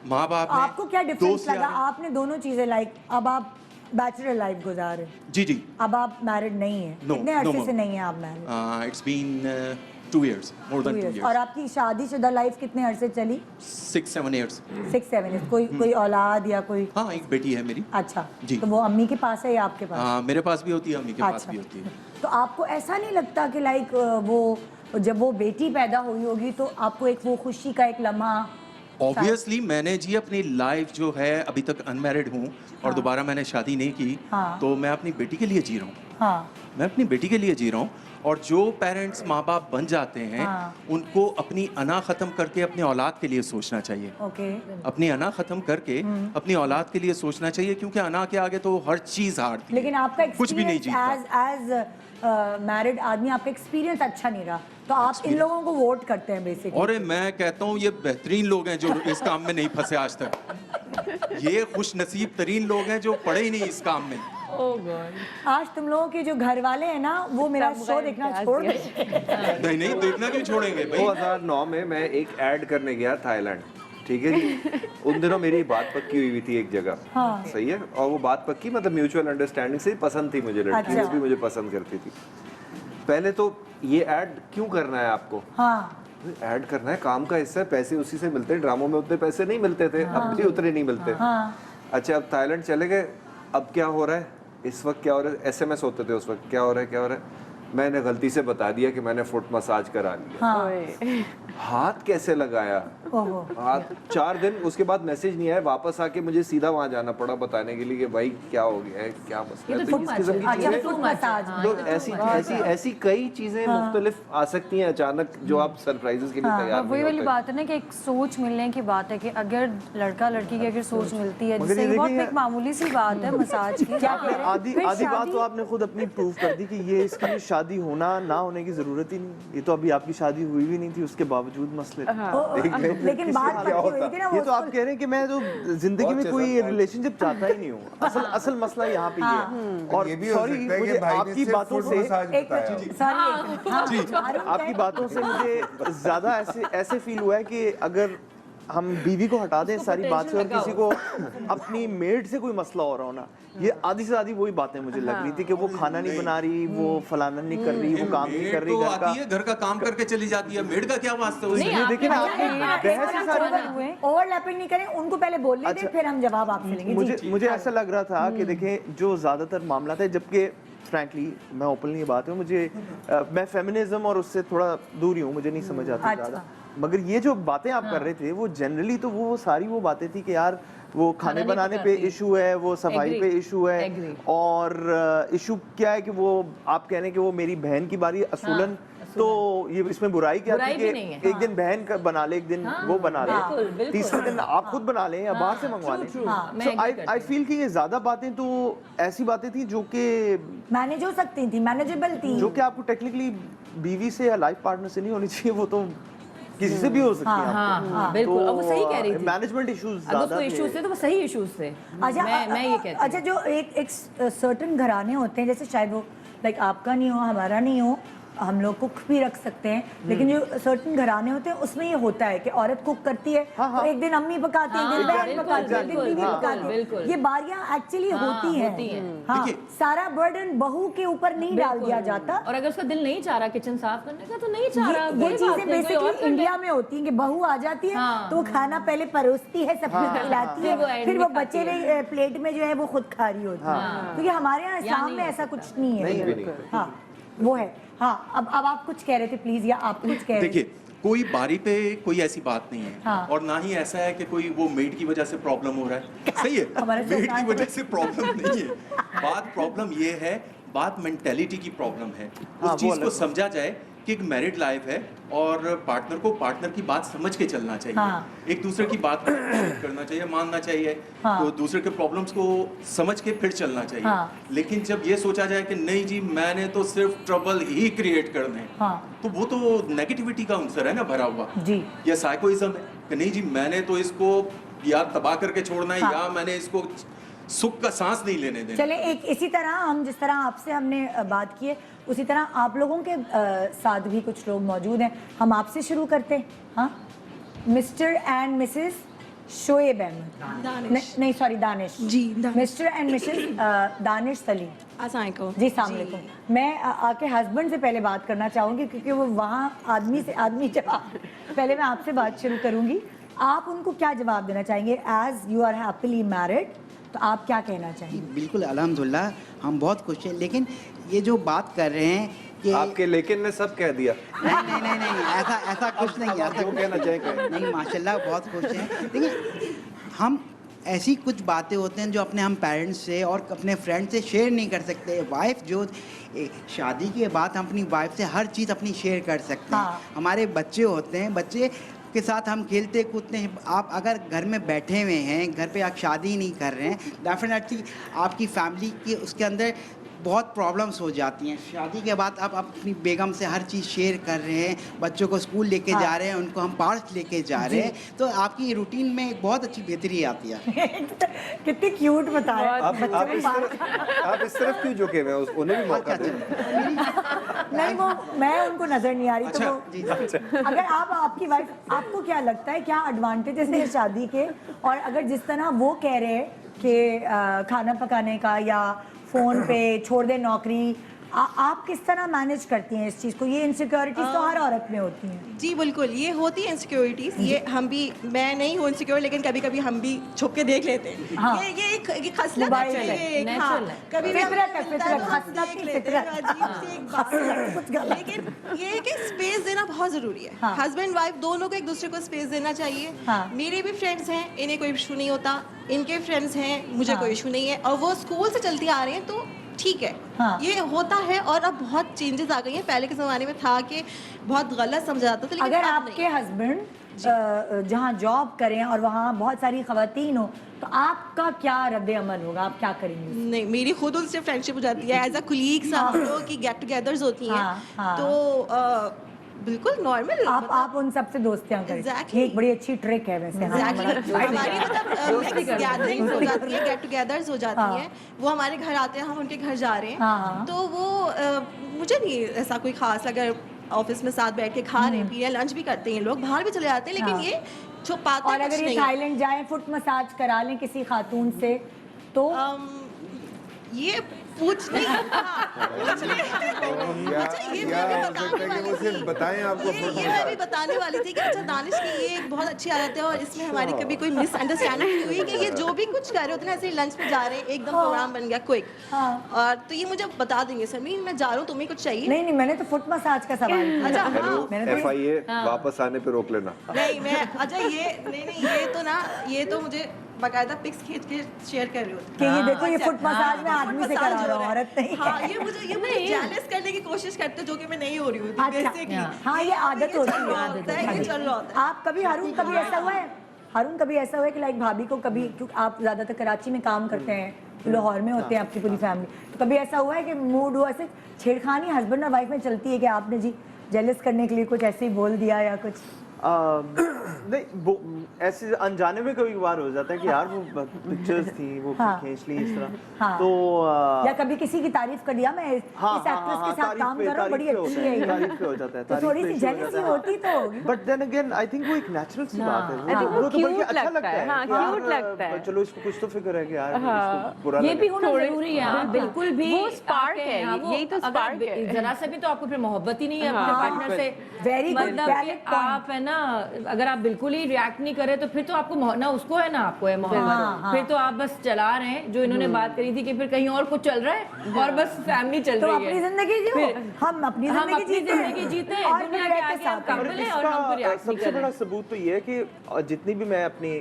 माँ बाप है, आपको क्या डिफरेंस दोस्त लगा? यार हैं। आपने दोनों चीजें लाइक, अब आप बैचलर लाइफ गुजार रहे हैं, जी जी। अब आप मैरिड नहीं है। No, कितने no, अरसे no. से नहीं है आप married? It's been 2 years, more than 2 years. और आपकी शादीशुदा लाइफ कितने अरसे चली? 6-7 years. 6-7 years। कोई औलाद या कोई? हाँ, एक बेटी है मेरी। अच्छा जी। तो वो अम्मी के पास है या आपके पास? मेरे पास भी होती है, अम्मी के पास अच्छा। भी होती है। तो आपको ऐसा नहीं लगता कि लाइक वो जब वो बेटी पैदा हुई होगी तो आपको एक वो खुशी का एक लम्हा? ऑब्वियसली मैंने जी अपनी लाइफ जो है, अभी तक अनमैरिड हूँ और दोबारा मैंने शादी नहीं की, तो मैं अपनी बेटी के लिए जी रहा हूँ। हाँ, मैं अपनी बेटी के लिए जी रहा हूँ। और जो पेरेंट्स माँ बाप बन जाते हैं, उनको अपनी अना ख़त्म करके अपने औलाद के लिए सोचना चाहिए। ओके। अपनी अना ख़त्म करके अपनी औलाद के लिए सोचना चाहिए, क्योंकि अना के आगे तो हर चीज़ हारती है। लेकिन आपका कुछ भी नहीं जीतता। एज मैरिड आदमी आपका एक्सपीरियंस अच्छा नहीं रहा, तो आप इन लोगों को वोट करते हैं बेसिकली। और मैं कहता हूँ ये बेहतरीन लोग हैं जो इस काम में नहीं फंसे आज तक। ये खुश नसीब तरीन लोग हैं जो पड़े ही नहीं इस काम में। आज तुम लोगों के जो घर वाले हैं ना, वो मेरा शो देखना छोड़ दें। नहीं नहीं, देखना क्यों छोड़ेंगे भाई। 2009 में मैं एक ऐड करने गया थाईलैंड, ठीक है जी। उन दिनों मेरी बात पक्की हुई थी एक जगह, सही है। और वो बात पक्की मतलब म्यूचुअल अंडरस्टैंडिंग से पसंद थी मुझे लड़की, अच्छा। वो भी मुझे पसंद करती थी। पहले तो ये ऐड क्यों करना है आपको? हाँ, ऐड करना है, काम का हिस्सा है, पैसे उसी से मिलते हैं। ड्रामों में उतने पैसे नहीं मिलते थे, अब भी उतने नहीं मिलते। अच्छा, अब थाईलैंड चले गए, अब क्या हो रहा है इस वक्त? क्या हो रहा है? SMS होते थे उस वक्त, क्या हो रहा है क्या हो रहा है? मैंने गलती से बता दिया कि मैंने फुट मसाज करा लिया। हाथ कैसे लगाया? हाथ 4 दिन, उसके बाद मैसेज नहीं आया। वापस आके मुझे सीधा वहां जाना पड़ा बताने के लिए कि भाई क्या हो गया है, क्या मसला है। तो इस किस्म की चीजें तो ऐसी कई चीजें मुख्तलिफ आ सकती हैं अचानक, जो आप सरप्राइजेस के लिए तैयार वही नहीं वाली होते। बात है ना कि एक सोच मिलने की बात है कि अगर लड़का लड़की की अगर सोच मिलती है, मगर जैसे ये बहुत देखिए- एक मामूली सी बात है मसाज की। आधी बात तो आपने खुद अपनी प्रूव कर दी कि ये इसकी शादी होना ना होने की जरूरत ही नहीं। ये तो अभी आपकी शादी हुई भी नहीं थी, उसके बावजूद मसले थे। लेकिन बात पक्की हुई थी ना, ये तो आप कह रहे हैं कि मैं तो जिंदगी में कोई रिलेशनशिप चाहता ही नहीं हूँ। असल मसला यहाँ पे ये है। और ये भी हो सॉरी, सकता है कि मुझे भाई ने आपकी सिर्फ बातों फुट से मसाज एक बताया। सॉरी, आपकी बातों से मुझे ज्यादा ऐसे फील हुआ है कि अगर हम बीवी को हटा दें सारी बात से और किसी को अपनी मेड से कोई मसला हो रहा हो ना, ये आधी से आधी वही बातें मुझे लग रही थी कि वो खाना नहीं बना रही, वो फलाना नहीं कर रही, वो काम नहीं कर रही तो घर का। आती है, घर का काम करके चली जाती है, मेड का क्या वास्ता है? ये देखिए ना, आपने बहस ही सारी ओवरलैपिंग नहीं करें, उनको पहले बोल लेते अच्छा। फिर हम जवाब आपसे लेंगे। मुझे ऐसा लग रहा था कि देखें जो ज्यादातर मामला था, जबकि फ्रैंकली मैं ओपनली ये बात है, मुझे मैं फेमिनिज्म और उससे थोड़ा दूर ही हूँ, मुझे नहीं समझ आती ज़्यादा। मगर ये जो बातें आप कर रहे थे वो जनरली तो वो सारी वो बातें थी कि यार वो खाने बनाने पे इशू है, वो सफाई पे इशू है, और इशू क्या है कि वो आप कह रहे हैं कि वो मेरी बहन की बारी असूलन सुना तो ये इसमें बुराई क्या बुराई थी भी कि नहीं है। एक दिन बहन का बना ले, एक दिन वो बना ले, बिल्कुल, बिल्कुल। तीसरे दिन आप खुद बना लें या बाहर से मंगवा लें। true, मैं So agree करती I feel कि ये ज्यादा बातें तो ऐसी बातें थी जो कि मैनेज हो सकती थी, मैनेजेबल थी। जो कि आपको टेक्निकली बीवी से या लाइफ पार्टनर से नहीं होनी चाहिए, वो तो किसी से भी हो सकती है। हाँ बिल्कुल, अब वो सही कह रही थी। मैनेजमेंट इश्यूज अगर ज्यादा उसको इश्यूज थे तो वो सही इश्यूज थे। अच्छा मैं ये कहती हूँ। अच्छा, जो एक सर्टन घराने होते हैं, जैसे शायद वो लाइक आपका नहीं हो, हमारा नहीं हो, हम लोग कुक भी रख सकते हैं, लेकिन जो सर्टन घराने होते हैं उसमें ये होता है कि औरत कुक करती है, तो एक दिन अम्मी पकाती है, एक दिन बहन पकाती है, एक दिन बीवी पकाती है। ये बारियां एक्चुअली होती हैं। हाँ, सारा बर्डन बहू के ऊपर नहीं डाल दिया जाता। और अगर उसका दिल नहीं चाह रहा किचन साफ करने का तो नहीं चाह रहा। ये चीजें बेसिकली इंडिया में होती हैं कि बहू आ जाती है तो वो खाना पहले परोसती है, सबको खिलाती है, फिर वो बचे हुए प्लेट में जो है वो खुद खा रही होती है। तो ये हमारे यहाँ इस्लाम में ऐसा कुछ नहीं है। हाँ वो है। हाँ, अब आप कुछ कह रहे थे प्लीज, या आप कुछ कह रहे थे? देखिए, कोई बारी पे कोई ऐसी बात नहीं है। हाँ। और ना ही ऐसा है कि कोई वो मेड की वजह से प्रॉब्लम हो रहा है। सही है, हमारे मेड सरकार की वजह से प्रॉब्लम नहीं है। प्रॉब्लम ये है, बात मेंटेलिटी की प्रॉब्लम है। उस चीज को समझा जाए कि एक मैरिड लाइफ है और पार्टनर को पार्टनर की बात समझ के चलना चाहिए। हाँ। एक दूसरे की बात को करना चाहिए, मानना चाहिए, हाँ। तो दूसरे के प्रॉब्लम्स को समझ के फिर चलना चाहिए। हाँ। लेकिन जब ये सोचा जाए कि नहीं जी मैंने तो सिर्फ ट्रबल ही क्रिएट करने हैं, हाँ। तो वो तो नेगेटिविटी का आंसर है ना भरा हुआ। जी। या साइकोइज्म है कि नहीं जी मैंने तो इसको या तबाह करके छोड़ना है, हाँ। या मैंने इसको सुख का सांस नहीं लेने देना। चले, एक इसी तरह हम जिस तरह आपसे हमने बात की है, उसी तरह आप लोगों के साथ भी कुछ लोग मौजूद हैं। हम आपसे शुरू करते हैं। हाँ, mister and missus Shoaib Ahmed, नहीं sorry Danish ji, mister and missus Danish Saleem. अस्सलाम जी अस्सलाम वालेकुम। मैं आपके हस्बैंड से पहले बात करना चाहूँगी क्योंकि वो वहाँ आदमी से आदमी जवाब, पहले मैं आपसे बात शुरू करूँगी। आप उनको क्या जवाब देना चाहेंगे as you are happily married, तो आप क्या कहना चाहेंगे? बिल्कुल अल्हम्दुलिल्लाह हम बहुत खुश हैं, लेकिन ये जो बात कर रहे हैं कि आपके लेकिन ने सब कह दिया। नहीं ऐसा कुछ नहीं है, ऐसा जो कहना चाहें नहीं, माशाल्लाह बहुत खुश हैं। देखिए, हम ऐसी कुछ बातें होते हैं जो अपने हम पेरेंट्स से और अपने फ्रेंड से शेयर नहीं कर सकते। वाइफ जो शादी के बाद हम अपनी वाइफ से हर चीज़ अपनी शेयर कर सकते हैं। हाँ। हमारे बच्चे होते हैं, बच्चे के साथ हम खेलते कूदते हैं। आप अगर घर में बैठे हुए हैं, घर पे आप शादी नहीं कर रहे हैं, डेफिनेटली आपकी फैमिली की उसके अंदर बहुत प्रॉब्लम्स हो जाती हैं। शादी के बाद आप अपनी बेगम से हर चीज़ शेयर कर रहे हैं, बच्चों को स्कूल लेके जा रहे हैं, उनको हम पार्क लेके जा रहे हैं, तो आपकी रूटीन में एक बहुत अच्छी बेहतरी आती है। कितनी क्यूट बताया। आप इस तरफ क्यों झुके हुए हैं? उन्हें भी मौका दें। नहीं, वो मैं उनको नजर नहीं आ रही। तो वो अगर आप आपकी वाइफ, आपको क्या लगता है क्या एडवांटेजेस है शादी के, और अगर जिस तरह वो कह रहे हैं कि खाना पकाने का या फोन पे छोड़ दे नौकरी, आप किस तरह मैनेज करती हैं इस चीज़ को? ये इनसिक्योरिटीज तो हर औरत में होती हैं। जी बिल्कुल, ये होती है इनसिक्योरिटीज। ये हम भी, मैं नहीं हूँ इनसिक्योर, लेकिन कभी कभी हम भी छुप के देख लेते हैं। हाँ। ये एक खसलत है, हाँ, कभी भी फितरत है, हम फितरत, हम खसलत देख नहीं, लेते हैं, फितरत। अजीब सी एक बात है। कुछ गलत। लेकिन ये है कि स्पेस देना बहुत जरूरी है। हाँ। हस्बैंड वाइफ दोनों को एक दूसरे को स्पेस देना चाहिए। हाँ। मेरे भी फ्रेंड्स हैं, इन्हें कोई इशू नहीं होता, इनके फ्रेंड्स हैं, मुझे कोई इशू नहीं है, और वो स्कूल से चलती आ रहे हैं, तो ठीक है। हाँ। ये होता है, और अब बहुत चेंजेस आ गई हैं। पहले के ज़माने में था कि बहुत गलत समझा जाता था, लेकिन अगर अब आपके हस्बैंड जहाँ जॉब करें और वहाँ बहुत सारी खवातीन हो, तो आपका क्या रद्द अमल होगा? आप क्या करेंगे? नहीं, मेरी खुद उनसे फ्रेंडशिप हो जाती है एज अ कुलीग्स। हम लोग की गेट टुगेदर्स होती हैं। हाँ, हाँ। तो बिल्कुल नॉर्मल। आप उन सबसे दोस्तियाँ करें। Exactly. ये एक बड़ी अच्छी ट्रिक है वैसे। हाँ, हमारी मतलब गैदरिंग्स हो जाती है, गेट टुगेदर्स हो जाती हैं। वो हमारे घर आते हैं, हम उनके घर जा रहे हैं, तो वो मुझे नहीं ऐसा कोई खास, अगर ऑफिस में साथ बैठ के खा रहे हैं, पी रहे हैं, लंच भी करते हैं, लोग बाहर भी चले जाते हैं, लेकिन ये छुपाते और अगर ये थाईलैंड जाए, फुट मसाज करा लें किसी खातून से, तो ये पूछ नहीं। बताएं आपको। ये मैं भी बताने वाली थी कि अच्छा, दानिश की ये एक बहुत अच्छी आदत है, और इसमें हमारी कभी कोई मिसअंडरस्टैंडिंग हुई कि ये जो भी कुछ कर रहे होते हैं ना, ऐसे ही लंच पे जा रहे हैं, एकदम प्रोग्राम बन गया क्विक, और तो ये मुझे बता देंगे, सरमीन मैं जा रहा हूँ, तुम्हें कुछ चाहिए? नहीं, मैंने तो फुट मसाज का सवाल किया। अच्छा, हेलो, मैंने तो FIA वापस आने पे रोक लेना। नहीं, मैं अच्छा ये नहीं, ये तो ना, ये तो मुझे बाकायदा पिक्स खींच के शेयर कर रहे हो कि ये देखो, ये फुट मसाज में आदमी से करा और रहा है। औरत नहीं है। हाँ, ये मुझे जेलस करने की कोशिश करते हैं, जो कि मैं नहीं हो रही हूँ अच्छा, basically। हाँ, ये आदत चल होती रहा है, होता है, ये चल रहा होता है। आप कभी हारून कभी ऐसा हुआ है, हारून कभी ऐसा हुआ है कि लाइक भाभी को कभी, क्योंकि आप ज्यादातर कराची में काम करते हैं, लाहौर में होते हैं आपकी पूरी फैमिली, तो कभी ऐसा हुआ है कि मूड हुआ ऐसे छेड़खानी हस्बैंड और वाइफ में चलती है कि आपने जी जेलस करने के लिए कुछ ऐसे ही बोल दिया या कुछ? नहीं, ऐसे अनजाने में कभी बार हो जाता है कि यार वो पिक्चर्स थी वो हाँ। खींच ली इस तरह, हाँ। तो या कभी किसी की तारीफ कर दिया, मैं इस एक्ट्रेस के साथ काम कर रहा हूँ, बड़ी अच्छी है ये। तारीफ पे हो जाता है, तो थोड़ी सी जेलसी होती तो होगी। But then again I think वो एक नेचुरल सी बात है, I think वो तो बल्कि cute अच्छा लगता है, हाँ, कि यार, cute लगता है। चलो इसको कुछ तो फिक्र है कि यार इसको बुरा ये भी लगे। होना जरूरी है। आप बिल्कुल भी वो spark आपके- है, हाँ, वो यही तो अगर spark है। जरा से भी तो आपको फिर मोहब्बत ही नहीं है अपने पार्टनर से। Very good, मतलब कि valid point. आप है ना, अगर आप बिल्कुल ही रिएक्ट नहीं करे तो फिर तो आपको ना उसको है ना आपको है मोहब्बत, फिर तो आप बस चला रहे हैं। जो इन्होंने बात करी थी कि फिर कहीं और कुछ चल रहा है और बस फैमिली चल तो रही अपनी है। जिंदगी जियो, हम अपनी हम जिंदगी अपनी जीते हैं। जिंदगी जीते हैं, और दुनिया फिर के रहते आगे हम साथ में। कपल हैं और हम पर रिएक्ट नहीं सबसे कर बड़ा रहे हैं। सबूत तो ये है कि जितनी भी मैं अपनी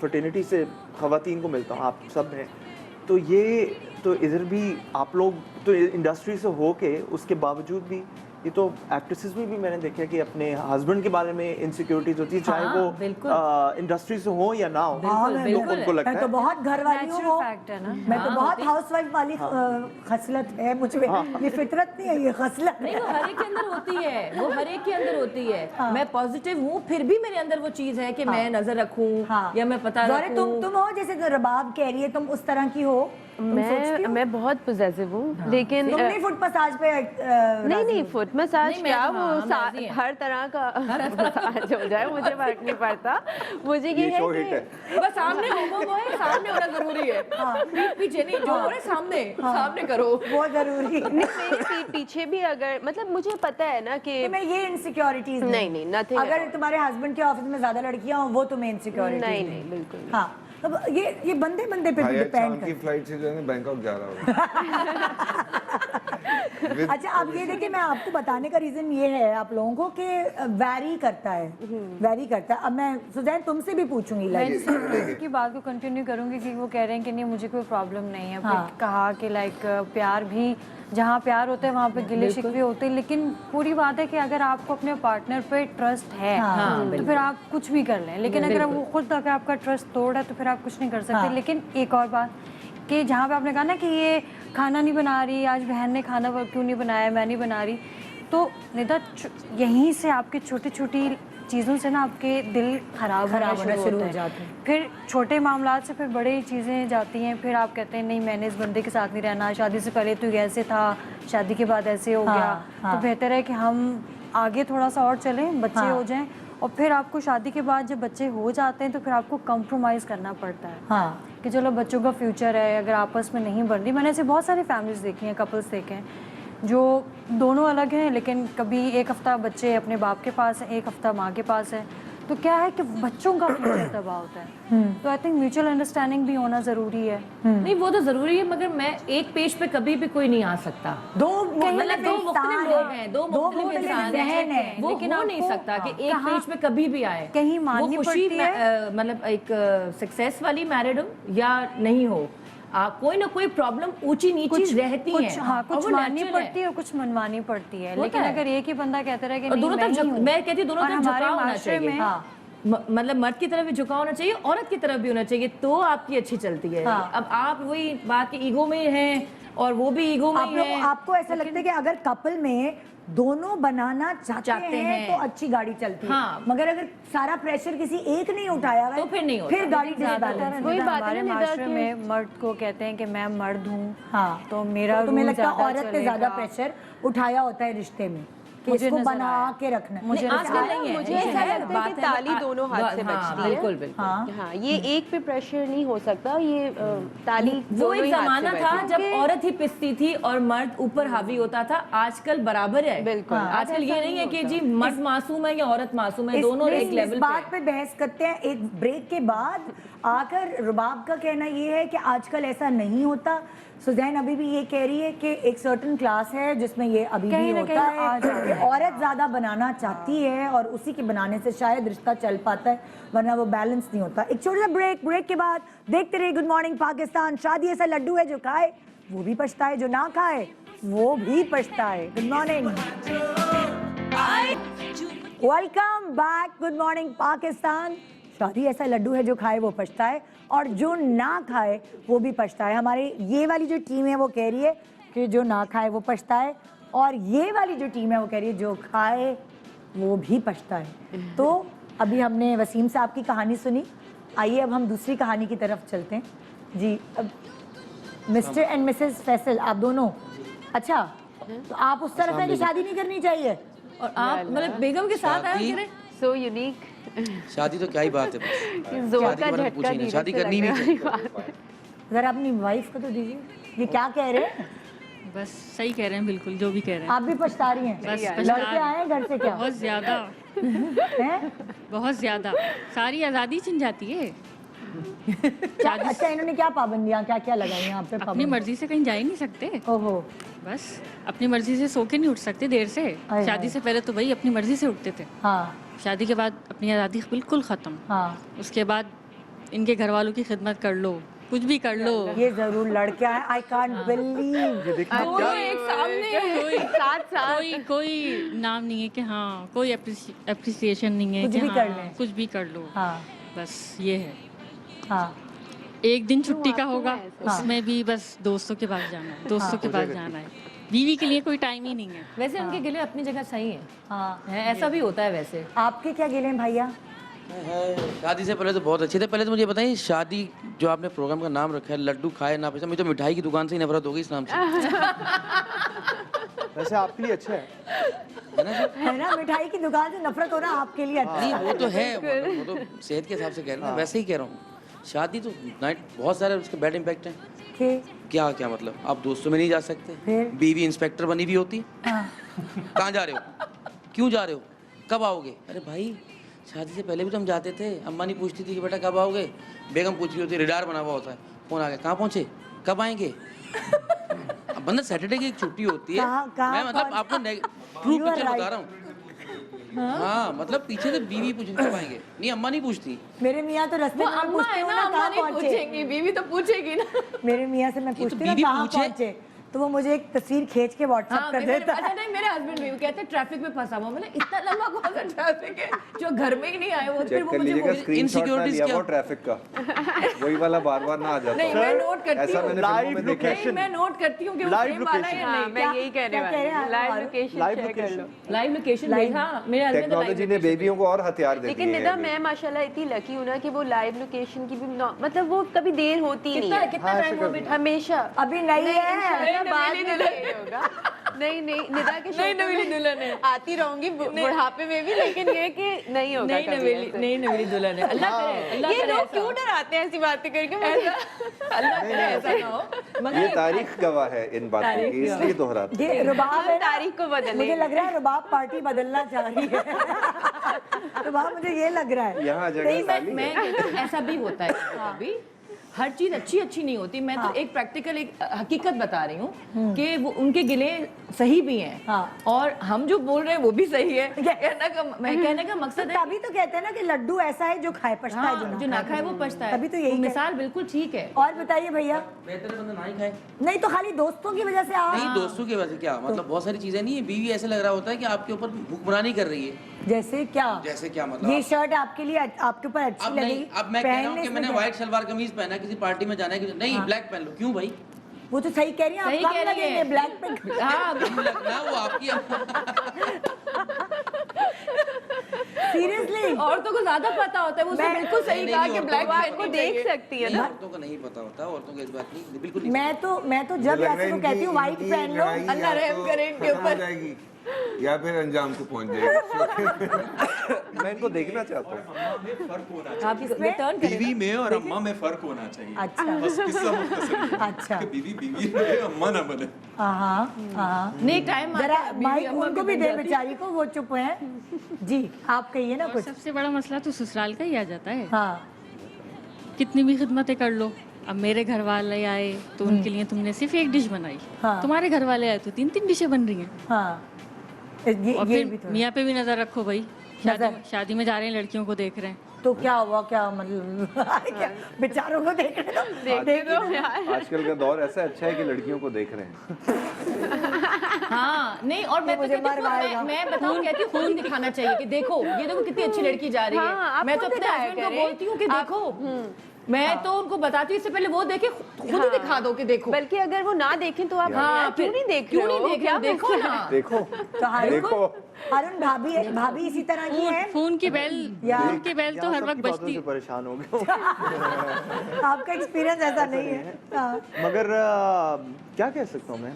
फर्टिनिटी से खवातीन को मिलता हूँ, आप सब हैं, तो ये तो इधर भी आप लोग तो इंडस्ट्री से हो के उसके बावजूद भी ये तो एक्ट्रेसेस में भी मैंने देखा कि अपने हस्बैंड के बारे में इनसिक्योरिटीज होती है, चाहे हाँ, वो बिल्कुल। इंडस्ट्री से हो या ना हो, हाँ, बिल्कुल, बिल्कुल। उनको लगता मैं तो है। बहुत घर वाली हूँ, Natural fact है ना। मैं तो हाँ, बहुत होती- हाउसवाइफ वाली खसलत है मुझ में, ये फितरत नहीं है, ये खसलत नहीं, है। वो हर एक के अंदर होती है, वो हर एक के अंदर होती है। मैं पॉजिटिव हूँ, फिर भी मेरे अंदर वो चीज है कि मैं नजर रखूं या मैं पता ज़ोहरे, रखूं। तुम हो जैसे तो रबाब कह रही है, तुम उस तरह की हो? तुम सोचती हो? मैं बहुत पोजेसिव हूँ, लेकिन तुम नहीं फुट मसाज पे नहीं फुट मसाज नहीं, मैं क्या, तो हाँ, वो हम राजी हैं। हर तरह का मसाज हो जाए, मुझे फर्क नहीं पड़ता। मुझे ये ये शो है हिट कि है। बस सामने वो है, सामने होना जरूरी है। पीठ पीछे नहीं, जो हो रहा है सामने सामने करो। वो जरूरी है। नहीं, मेरे पीठ पीछे भी अगर मतलब मुझे पता है ना कि तुम्हें ये इनसिक्योरिटीज नहीं, nothing at अगर all. तुम्हारे हस्बैंड के ऑफिस में ज्यादा लड़कियां हो, वो तुम्हें इनसिक्योरिटीज नहीं, बिल्कुल नहीं। हाँ, तो ये बंदे बंदे पे भाई भी अच्छा डिपेंड उनकी करता फ्लाइट से जो है ना बैंकॉक जा रहा है। अच्छा, अब ये देखिए, मैं आपको बताने का रीजन ये है आप लोगों को कि वैरी करता है, वैरी करता है। अब मैं सुजैन तुमसे भी पूछूंगी मैं लाइक जैसे की बात को कंटिन्यू करूंगी कि वो कह रहे हैं कि नहीं मुझे कोई प्रॉब्लम नहीं है। हाँ। फिर कहा कि लाइक प्यार भी, जहाँ प्यार होता है वहाँ पे गिले शिकवे होते हैं, लेकिन पूरी बात है कि अगर आपको अपने पार्टनर पे ट्रस्ट है तो फिर आप कुछ भी कर लें, लेकिन अगर वो खुद अगर आपका ट्रस्ट तोड़ा तो फिर आप कुछ नहीं कर सकते। लेकिन एक और बात कि जहाँ पे आपने कहा ना कि ये खाना नहीं बना रही, आज बहन ने खाना क्यों नहीं बनाया, मैं नहीं बना रही, तो निदा यहीं से आपकी छोटी छोटी चीज़ों से ना आपके दिल खराब होना शुरू हो जाते हैं। फिर छोटे मामलात से फिर बड़ी चीज़ें जाती हैं, फिर आप कहते हैं नहीं मैंने इस बंदे के साथ नहीं रहना, शादी से पहले तो ये ऐसे था, शादी के बाद ऐसे हो गया, तो बेहतर है कि हम आगे थोड़ा सा और चलें, बच्चे हो जाएं, और फिर आपको शादी के बाद जब बच्चे हो जाते हैं तो फिर आपको कंप्रोमाइज़ करना पड़ता है कि चलो बच्चों का फ्यूचर है, अगर आपस में नहीं बन रही। मैंने ऐसे बहुत सारी फैमिलीज देखी हैं, कपल्स देखे हैं जो दोनों अलग हैं, लेकिन कभी एक हफ्ता बच्चे अपने बाप के पास हैं, एक हफ्ता माँ के पास है, तो क्या है कि बच्चों का फ्यूचर तबाह होता है। तो आई थिंक म्यूचुअल अंडरस्टैंडिंग भी होना ज़रूरी है। नहीं, वो तो जरूरी है, मगर मैं एक पेज पे कभी भी कोई नहीं आ सकता। दो मतलब दो मुख्तलिफ लोग हैं, दो मुख्तलिफ इंसान जहन है, वो लेकिन हो नहीं आपको सकता कि एक पेज पे कभी भी आए। कहीं माननी वो खुशी पड़ती है। मतलब एक सक्सेस वाली मैरिड हो या नहीं हो, कोई ना कोई प्रॉब्लम ऊंची नीची रहती है। हाँ, और कुछ वो माननी natural पड़ती है और कुछ मनवानी पड़ती है, होता लेकिन है। अगर एक ही बंदा कहता रहे कि और नहीं दोनों मैं तरफ ही हूँ, मैं कहती हूँ दोनों और तरफ हमारे झुकाव होना माशरे चाहिए। में मतलब मर्द की तरफ भी झुकाव होना चाहिए, औरत की तरफ भी होना चाहिए, तो आपकी अच्छी चलती है। अब आप वही बात की ईगो में हैं और वो भी ईगो में है। आपको ऐसा लगता है कि अगर कपल में दोनों बनाना चाहते हैं तो अच्छी गाड़ी चलती है, मगर अगर सारा प्रेशर किसी एक नहीं उठाया हुआ है, तो फिर नहीं होता। फिर गाड़ी ज़्यादातर वही बात है हमारे ना, माशरे में मर्द को कहते हैं कि मैं मर्द हूँ, तो मेरा तो तुम्हें रूल लगता है ज़्यादा औरत पे ज्यादा चलेगा। प्रेशर उठाया होता है रिश्ते में कि मुझे इसको नजर बना आया। के रखना। मुझे नहीं, आजकल नहीं है। मुझे ऐसा लगता है कि ताली दोनों हाथ से बजती है। बिल्कुल बिल्कुल। हाँ, ये एक पे प्रेशर नहीं हो सकता, ये ताली वो दोनों एक ही हाथ से जमाना था बजती है। जब औरत ही पिसती थी और मर्द ऊपर हावी होता था। आजकल बराबर है। बिल्कुल। आजकल ये नहीं है कि जी मर्द मासूम है या औरत मासूम है, दोनों एक लेवल इस बात पे बहस करते हैं एक ब्रेक के बाद आकर। रुबाब का कहना ये है कि आजकल ऐसा नहीं होता। सुजैन अभी भी ये कह रही है कि एक सर्टन क्लास है जिसमें ये अभी भी कहीं ना होता कहीं आ है जाता कि औरत ज्यादा बनाना चाहती है और उसी के बनाने से शायद रिश्ता चल पाता है, वरना वो बैलेंस नहीं होता। एक छोटा सा ब्रेक के बाद देखते रहिए गुड मॉर्निंग पाकिस्तान। शादी ऐसा लड्डू है जो खाए वो भी पछताए, जो ना खाए वो भी पछताए। Good morning, welcome back. Good morning Pakistan. शादी ऐसा लड्डू है जो खाए वो पछताए और जो ना खाए वो भी पछताए। हमारी ये वाली जो टीम है वो कह रही है कि जो ना खाए वो पछताए, और ये वाली जो टीम है वो कह रही है जो खाए वो भी पछताए। तो अभी हमने वसीम साहब की कहानी सुनी, आइए अब हम दूसरी कहानी की तरफ चलते हैं जी। अब मिस्टर एंड मिसेस फैसल, आप दोनों, अच्छा तो आप उस तरफ है कि शादी नहीं करनी चाहिए, और आप मतलब बेगम के साथ आए हो? So unique. शादी तो क्या ही बात है, बस जोर शादी का के बारे में झटका पूछिए नहीं, धीरे शादी से करनी नहीं लगने चाहिए। वाली बात है। जरा अपनी वाइफ को तो दीजिए, ये क्या कह रहे हैं? बस सही कह रहे हैं, बिल्कुल जो भी कह रहे हैं। आप भी पछता रही हैं? बस लड़के आए हैं घर से क्या? बहुत ज्यादा हैं? बहुत ज्यादा सारी आज़ादी छिन जाती है। अच्छा, इन्होंने क्या पाबंदियां क्या क्या लगाई हैं आप पे? अपनी मर्जी से कहीं जा ही नहीं सकते। ओहो, बस अपनी मर्जी से सो के नहीं उठ सकते देर से। हाय शादी हाय। से पहले तो वही अपनी मर्जी से उठते थे, हाँ शादी के बाद अपनी आज़ादी बिल्कुल ख़त्म। हाँ, उसके बाद इनके घर वालों की खिदमत कर लो, कुछ भी कर लो। ये जरूर लड़के आए। I can't believe. दोनों एक सामने कोई कोई नाम नहीं है कि हाँ, कोई अप्रिसिएशन नहीं है कुछ कि भी हाँ, कर लें। कुछ भी कर लो। हाँ बस ये है। हाँ, एक दिन छुट्टी का होगा, उसमें भी बस दोस्तों के पास जाना है, दोस्तों के पास जाना है। बीवी के लिए कोई टाइम ही नहीं है। वैसे उनके गिले अपनी जगह सही है, हाँ। ऐसा भी होता है वैसे। आपके क्या गिले हैं भैया? शादी से पहले तो बहुत अच्छे थे। पहले तो मुझे बताइए, शादी जो आपने प्रोग्राम का नाम रखा है लड्डू खाए ना पछताए, मुझे तो मिठाई की दुकान से ही नफरत हो गई इस नाम से। वैसे आपके लिए अच्छा है। है ना, मिठाई की दुकान से नफरत होना आपके लिए अच्छा नहीं है। वो तो है, वो तो सेहत के हिसाब से कह रहे हैं, वैसे ही कह रहा हूँ। शादी तो नाइट बहुत सारे उसके बैड इम्पैक्ट हैं। क्या क्या मतलब, आप दोस्तों में नहीं जा सकते, फिर? बीवी इंस्पेक्टर बनी भी होती, हाँ। कहाँ जा रहे हो, क्यों जा रहे हो, कब आओगे? अरे भाई शादी से पहले भी तो हम जाते थे, अम्मा नहीं पूछती थी कि बेटा कब आओगे, बेगम पूछ रही होती, रिडार बना हुआ होता है, फोन आ गया कहाँ पहुँचे, कब आएंगे। अब बंदा सैटरडे की एक छुट्टी होती है। कहाँ मैं मतलब आपको ट्रू पिक्चर बता रहा हूँ। हाँ मतलब पीछे से बीवी पूछ कब आएंगे, नहीं अम्मा नहीं पूछती। मेरे मियाँ तो रास्ते में अम्मा पूछते है हो ना, ना अम्मा कहाँ नहीं पहुँचे। पूछेंगी, बीवी तो पूछेगी ना। मेरे मियाँ से मैं तो पूछती हूँ बीवी कहाँ पूछे। पहुँचे, तो वो मुझे एक तस्वीर खींच के व्हाट्सएप हाँ, कर देता है। अच्छा नहीं, मेरे हस्बैंड भी कहते हैं ट्रैफिक में फंसा हुआ। मतलब इतना लंबा कौन सा ट्रैफिक है जो घर में ही नहीं आए वो, फिर चेक वो कर मुझे लीजिएगा, स्क्रीनशॉट ना insecurities लिया क्या? वो ट्रैफिक का, वही वाला बार बार ना आ जाता। नहीं, मैं नोट करती ऐसा हूँ। मैंने फिल्मों Live में देखा है। नहीं, मैं नोट करती हूँ कि वो Live फ्रेम वाला है location। या हाँ, नहीं। मैं यही कहने क्या कह वाली रहे हैं हूँ। लाइव आप? लोकेशन लाइव शेयर कर लो। लोकेशन। लाइव लोकेशन देखा मेरे हस्बैंड तो टेक्नोलॉजी ने बेबियों को और हथियार दे दिए लेकिन निदा हैं मैं माशाल्लाह इतनी लकी हूँ ना कि वो लाइव लोकेशन की भी मतलब वो कभी देर होती नहीं है। कितना टाइम हुआ बेटा? हमेशा अभी नहीं है। इंशाल्लाह बाद में ये होगा। नहीं नहीं निदा के नहीं, नवीली दुल्हन है। आती रहूंगी बुढ़ापे में भी, लेकिन ये कि नहीं होगा नहीं कभी नवेली, ऐसे। नहीं नवेली दुल्हन है। अल्लाह करे, अल्लाह ये करे लोग ऐसा क्यों हो। डराते हैं ऐसी बातें करके मुझे? अल्लाह करे ऐसा ना हो। ये तारीख गवाह है इन बातों की, इसलिए दोहराते हैं। ये रुबाब हम है ना, तारीख को बदलेंगे। मुझे लग रहा है रुबाब पार्टी बदलना चाह रही है। रुबाब मुझे ये लग रहा है। यहाँ जगह खाली है। मैं कहती हूँ, ऐसा भी होता है अभी हर चीज अच्छी नहीं होती। मैं तो एक प्रैक्टिकल एक हकीकत बता रही हूँ कि वो उनके गिले सही भी हैं। हाँ। और हम जो बोल रहे हैं वो भी सही है। कहने का मकसद है तभी तो कहते हैं ना कि लड्डू ऐसा है जो खाए पछताए, हाँ, जो ना खाए वो पछता है। तभी तो यही मिसाल बिल्कुल ठीक है। और बताइए भैया। बेहतर बंदा ना ही खाए। नहीं तो खाली दोस्तों की वजह से आप नहीं दोस्तों की वजह से क्या मतलब, बहुत सारी चीजें नहीं है। बीवी ऐसे लग रहा होता है कि आपके ऊपर हुक्मरानी कर रही है। जैसे क्या? जैसे क्या मतलब, ये शर्ट आपके लिए आपके ऊपर अच्छी अब नहीं, लगेगी। अब मैं कह रहा हूँ पहनने कि से मैंने क्या? व्हाइट सलवार कमीज पहना है, किसी पार्टी में जाना है, नहीं ब्लैक पहन लो, क्यों भाई? वो तो सही कह रही हैं आप, सही कम कह रही लगेंगे हैं। ब्लैक पे। हाँ, क्यों लगना, वो आपकी सीरियसली औरतों को ज्यादा पता होता है। वो उसने बिल्कुल सही नहीं, कहा नहीं, कि औरतों ब्लैक को पहन को के देख देख सकती है नहीं, ना। औरतों को नहीं पता होता, औरतों को इस बात नहीं, बिल्कुल नहीं। मैं तो जब मुझे लग रहा ऐसे है को कहती हूँ इनकी- व्हाइट इनकी पहन लो। लड़ाई अल्लाह या रहम तो करे इनके खत्म हो ऊपर। जाएगी या फिर अंजाम को पहुंच जाएगी। मैं इनको देखना चाहता हूँ। आप रिटर्न करें। बीवी में और अम्मा में फर्क होना चाहिए। अच्छा। बस किस्सा मुख्तसर है। अच्छा। कि बीवी रहे, अम्मा ना बने। हाँ नहीं टाइम जरा माइक उनको भी दे बेचारी को, वो चुप हैं। जी आप कहिए ना और कुछ। सबसे बड़ा मसला तो ससुराल का ही आ जाता है। हाँ कितनी भी खिदमतें कर लो, अब मेरे घर वाले आए तो उनके लिए तुमने सिर्फ एक डिश बनाई, हाँ। तुम्हारे घर वाले आए तो 3-3 डिशें बन रही हैं। हाँ और ये भी फिर थोड़ा। मियाँ पे भी नजर रखो भाई, शादी में जा रहे हैं, लड़कियों को देख रहे हैं। तो क्या हुआ, क्या मतलब क्या बेचारों को देख रहे हो? देख दो यार। आजकल का दौर ऐसा अच्छा है कि लड़कियों को देख रहे हैं। हाँ नहीं, और मैं तो कहती हूँ, मैं बताऊँ कहती हूँ खून दिखाना चाहिए कि देखो ये देखो कितनी अच्छी लड़की जा रही है। मैं तो अपने हस्बैंड को बोलती हूँ कि देखो, मैं तो उनको बताती हूँ इससे पहले वो देखे, खुद ही दिखा दो कि देखो। बल्कि अगर वो ना देखें तो आप क्यों नहीं देख क्यों नहीं देख रहे हो? देखो ना, देखो तो अरुण भाभी इसी तरह की है। फोन की बेल तो हर वक्त बजती है। परेशान हो गए। आपका एक्सपीरियंस ऐसा नहीं है। मगर क्या कह सकता हूँ मैं,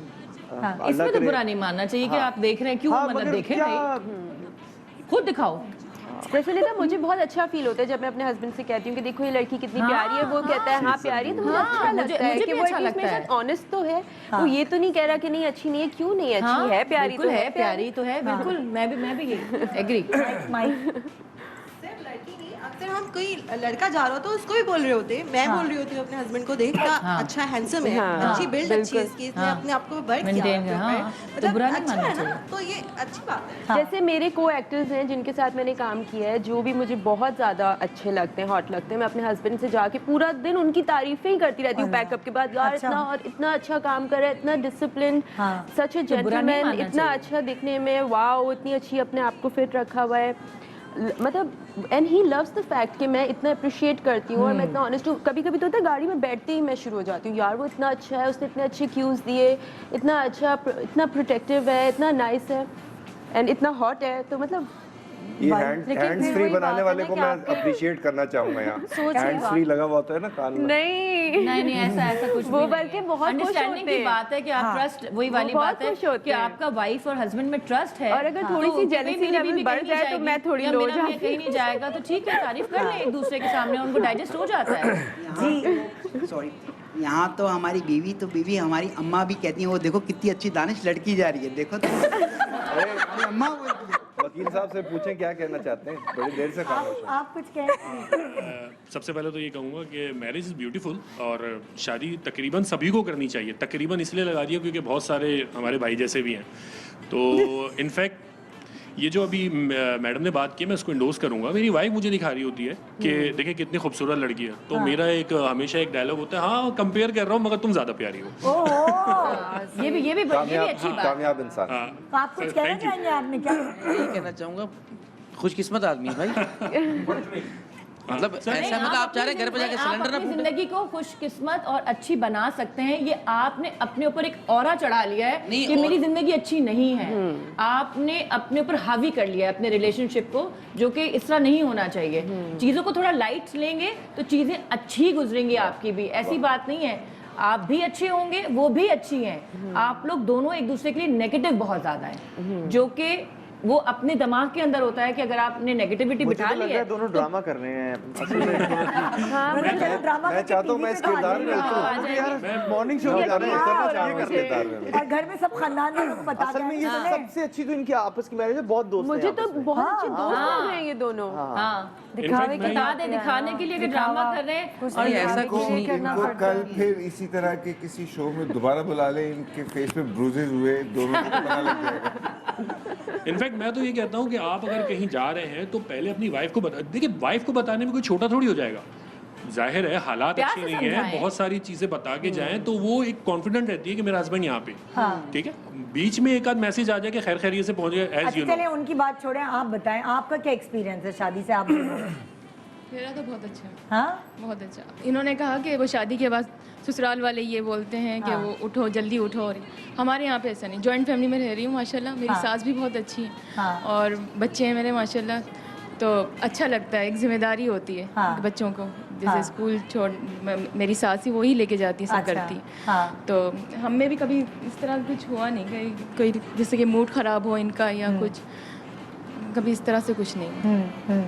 इसमें तो बुरा नहीं मानना चाहिए कि आप देख रहे हैं, क्यों मतलब देखें नहीं, खुद दिखाओ। वैसे लेता मुझे बहुत अच्छा फील होता है जब मैं अपने हस्बैंड से कहती हूँ कि देखो ये लड़की कितनी प्यारी है, वो कहता है हाँ प्यारी है, तो मुझे अच्छा लगता है कि वो एटलीस्ट मेरे साथ ऑनेस्ट तो है। वो ये तो नहीं कह रहा कि नहीं अच्छी नहीं है, क्यों नहीं अच्छी है, प्यारी तो है, प्यारी तो है, बिल्कुल। मैं भी एग्री। अक्सर हम कोई लड़का जा रहा हो तो उसको भी बोल रहे होते, मैं बोल रही होती हूँ अपने हस्बैंड को, देख अच्छा हैंडसम है, अच्छी बिल्ड अच्छी है इसकी, इसने अपने आप को वर्क किया, मतलब अच्छा है ना, तो ये अच्छी बात है। जैसे मेरे को एक्टर्स हैं जिनके साथ मैंने काम किया है, जो भी मुझे बहुत ज़्यादा अच्छे लगते हैं, हॉट लगते हैं, मैं अपने हस्बैंड से जाके पूरा दिन उनकी तारीफें ही करती रहती हूँ पैकअप के बाद। यार इतना अच्छा काम कर रहा है, इतना डिसिप्लिन, सच ए जेंटलमैन, इतना अच्छा दिखने में, वाओ, इतनी अच्छी अपने आप को फिट रखा हुआ है, मतलब and he loves the fact कि मैं इतना अप्रिशिएट करती हूँ और मैं इतना ऑनेस्ट हूँ। कभी कभी तो होता है गाड़ी में बैठते ही मैं शुरू हो जाती हूँ, यार वो इतना अच्छा है, उसने इतने अच्छे क्यूज दिए, इतना अच्छा, इतना प्रोटेक्टिव है, इतना नाइस है एंड इतना हॉट है, तो मतलब ये हैंड्स फ्री बनाने वाले को मैं अप्रिशिएट करना चाहूंगा यहाँ। हैंड्स फ्री लगा हुआ होता है ना कान में। नहीं ऐसा कुछ वो बल्कि बहुत अंडरस्टैंडिंग की बात है कि आप ट्रस्ट, वही वाली बात है कि आपका वाइफ और हस्बैंड में ट्रस्ट है, और अगर थोड़ी सी जेलसी लेवल बढ़ जाए तो मैं थोड़ी लो जाऊंगी, कहीं नहीं जाएगा तो ठीक है, तारीफ कर ले एक दूसरे के सामने, उनको डाइजेस्ट हो जाता है। जी सॉरी, यहाँ तो हमारी बीवी हमारी अम्मा भी कहती हैं, वो देखो कितनी अच्छी दानिश लड़की जा रही है, देखो तो अम्मा बोलती है। वकील साहब से पूछें क्या कहना चाहते हैं, बड़ी देर से खामोश हैं। आप कुछ कहें? सबसे पहले तो ये कहूँगा कि मैरिज इज़ ब्यूटीफुल और शादी तकरीबन सभी को करनी चाहिए। तकरीबन इसलिए लगा दिया क्योंकि बहुत सारे हमारे भाई जैसे भी हैं, तो इनफैक्ट ये जो अभी मैडम ने बात की मैं उसको इंडोर्स करूंगा। मेरी वाइफ मुझे दिखा रही होती है कि देखिए कितनी खूबसूरत लड़की है, तो मेरा एक हमेशा एक डायलॉग होता है, हाँ कंपेयर कर रहा हूँ मगर तुम ज्यादा प्यारी हो। ये भी अच्छी बात, कामयाब इंसान। तो आप कुछ कहना चाहेंगे? आपने क्या यही कहना चाहूँगा, खुशकिस्मत आदमी है भाई। मतलब ऐसा मतलब आप चाह रहे घर पे जाके सिलेंडर ना अपनी जिंदगी को खुशकिस्मत और अच्छी बना सकते हैं। ये आपने अपने ऊपर एक ऑरा चढ़ा लिया है कि मेरी जिंदगी अच्छी नहीं है, आपने अपने ऊपर हावी कर लिया है अपने रिलेशनशिप को, जो कि इस तरह नहीं होना चाहिए। चीजों को थोड़ा लाइट लेंगे तो चीजें अच्छी गुजरेंगी आपकी भी, ऐसी बात नहीं है। आप भी अच्छे होंगे, वो भी अच्छी हैं, आप लोग दोनों एक दूसरे के लिए नेगेटिव बहुत ज्यादा है, जो कि वो अपने दिमाग के अंदर होता है कि अगर आपने नेगेटिविटी बिठा ली है, दोनों ड्रामा कर रहे हैं असल में। मैं चाहता हूँ मैं इस किरदार में यार मॉर्निंग शो में और घर में सब खानदान वालों को पता असल में ये सबसे अच्छी तो इनकी आपस की मैरिज है, बहुत दोस्त हैं मुझे तो बहुत अच्छे दोस्त लग रहे हैं ये दोनों। दिखावे के दिखाने के लिए अगर ड्रामा कर रहे हैं, और ऐसा कुछ नहीं इनको कल फिर इसी तरह के किसी शो में दोबारा बुला ले, इनके फेस पे ब्रूजेस हुए दोनों को पता लग जाएगा। इनफैक्ट मैं तो ये कहता हूँ कि आप अगर कहीं जा रहे हैं तो पहले अपनी वाइफ को बता, देखिए वाइफ को बताने में कोई छोटा थोड़ी हो जाएगा, जाहिर है हालात अच्छे नहीं है, बहुत सारी चीजें बता के जाएं तो वो एक कॉन्फिडेंट रहती है कि मेरा हस्बैंड यहाँ पे, ठीक है। बीच में एक आध मैसेज आ जाए कि खैर खैरियत से पहुंच गए, एज यू नो। चलिए उनकी बात छोड़ें, आप बताएं आपका क्या एक्सपीरियंस है शादी से? आप मेरा तो बहुत अच्छा, हाँ बहुत अच्छा। इन्होंने कहा कि वो शादी के बाद ससुराल वाले ये बोलते हैं कि वो उठो जल्दी उठो, और हमारे यहाँ पे ऐसा नहीं। जॉइंट फैमिली में रह रही हूँ माशाल्लाह, मेरी सास भी बहुत अच्छी है और बच्चे हैं मेरे माशाल्लाह, तो अच्छा लगता है, एक जिम्मेदारी होती है बच्चों को, जैसे स्कूल छोड़ मेरी सास ही वो ही लेके जाती है, सब करती है। तो हम में भी कभी इस तरह कुछ हुआ नहीं, कोई जैसे कि मूड ख़राब हो इनका या कुछ, कभी इस तरह से कुछ नहीं।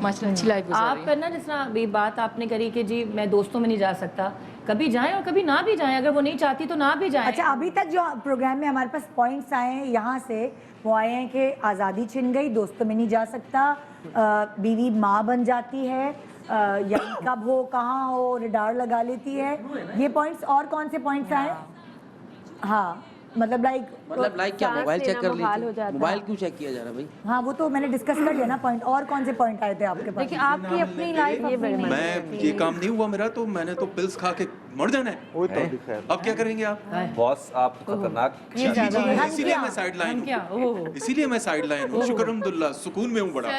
माशाल्लाह अच्छी लाइफ गुजार रही है। आप करना जिस तरह अभी बात आपने करी कि जी मैं दोस्तों में नहीं जा सकता, कभी जाएं और कभी ना भी जाएं, अगर वो नहीं चाहती तो ना भी जाएं। अच्छा, अभी तक जो प्रोग्राम में हमारे पास पॉइंट्स आए हैं यहाँ से, वो आए हैं कि आज़ादी छिन गई, दोस्तों में नहीं जा सकता, बीवी माँ बन जाती है, या कब हो कहाँ हो रिडार लगा लेती है, ये पॉइंट्स। और कौन से पॉइंट्स आए? हाँ मतलब लाइक क्या मोबाइल चेक कर मुहाल हो लीजिए, जाता मोबाइल क्यों चेक किया जा रहा है भाई? हाँ वो तो मैंने डिस्कस कर लिया ना पॉइंट। और कौन से पॉइंट आए थे आपके पास? देखिए आपकी अपनी लाइफ मैं ये काम नहीं हुआ मेरा, तो मैंने तो पिल्स खा के मर जाना है। वो तो अभी खैर अब क्या करेंगे आप? बॉस आप खतरनाक इसीलिए मैं साइड लाइन हूँ, इसीलिए मैं साइड लाइन हूँ। शुक्र अल्हम्दुलिल्लाह, सुकून में हूँ बड़ा।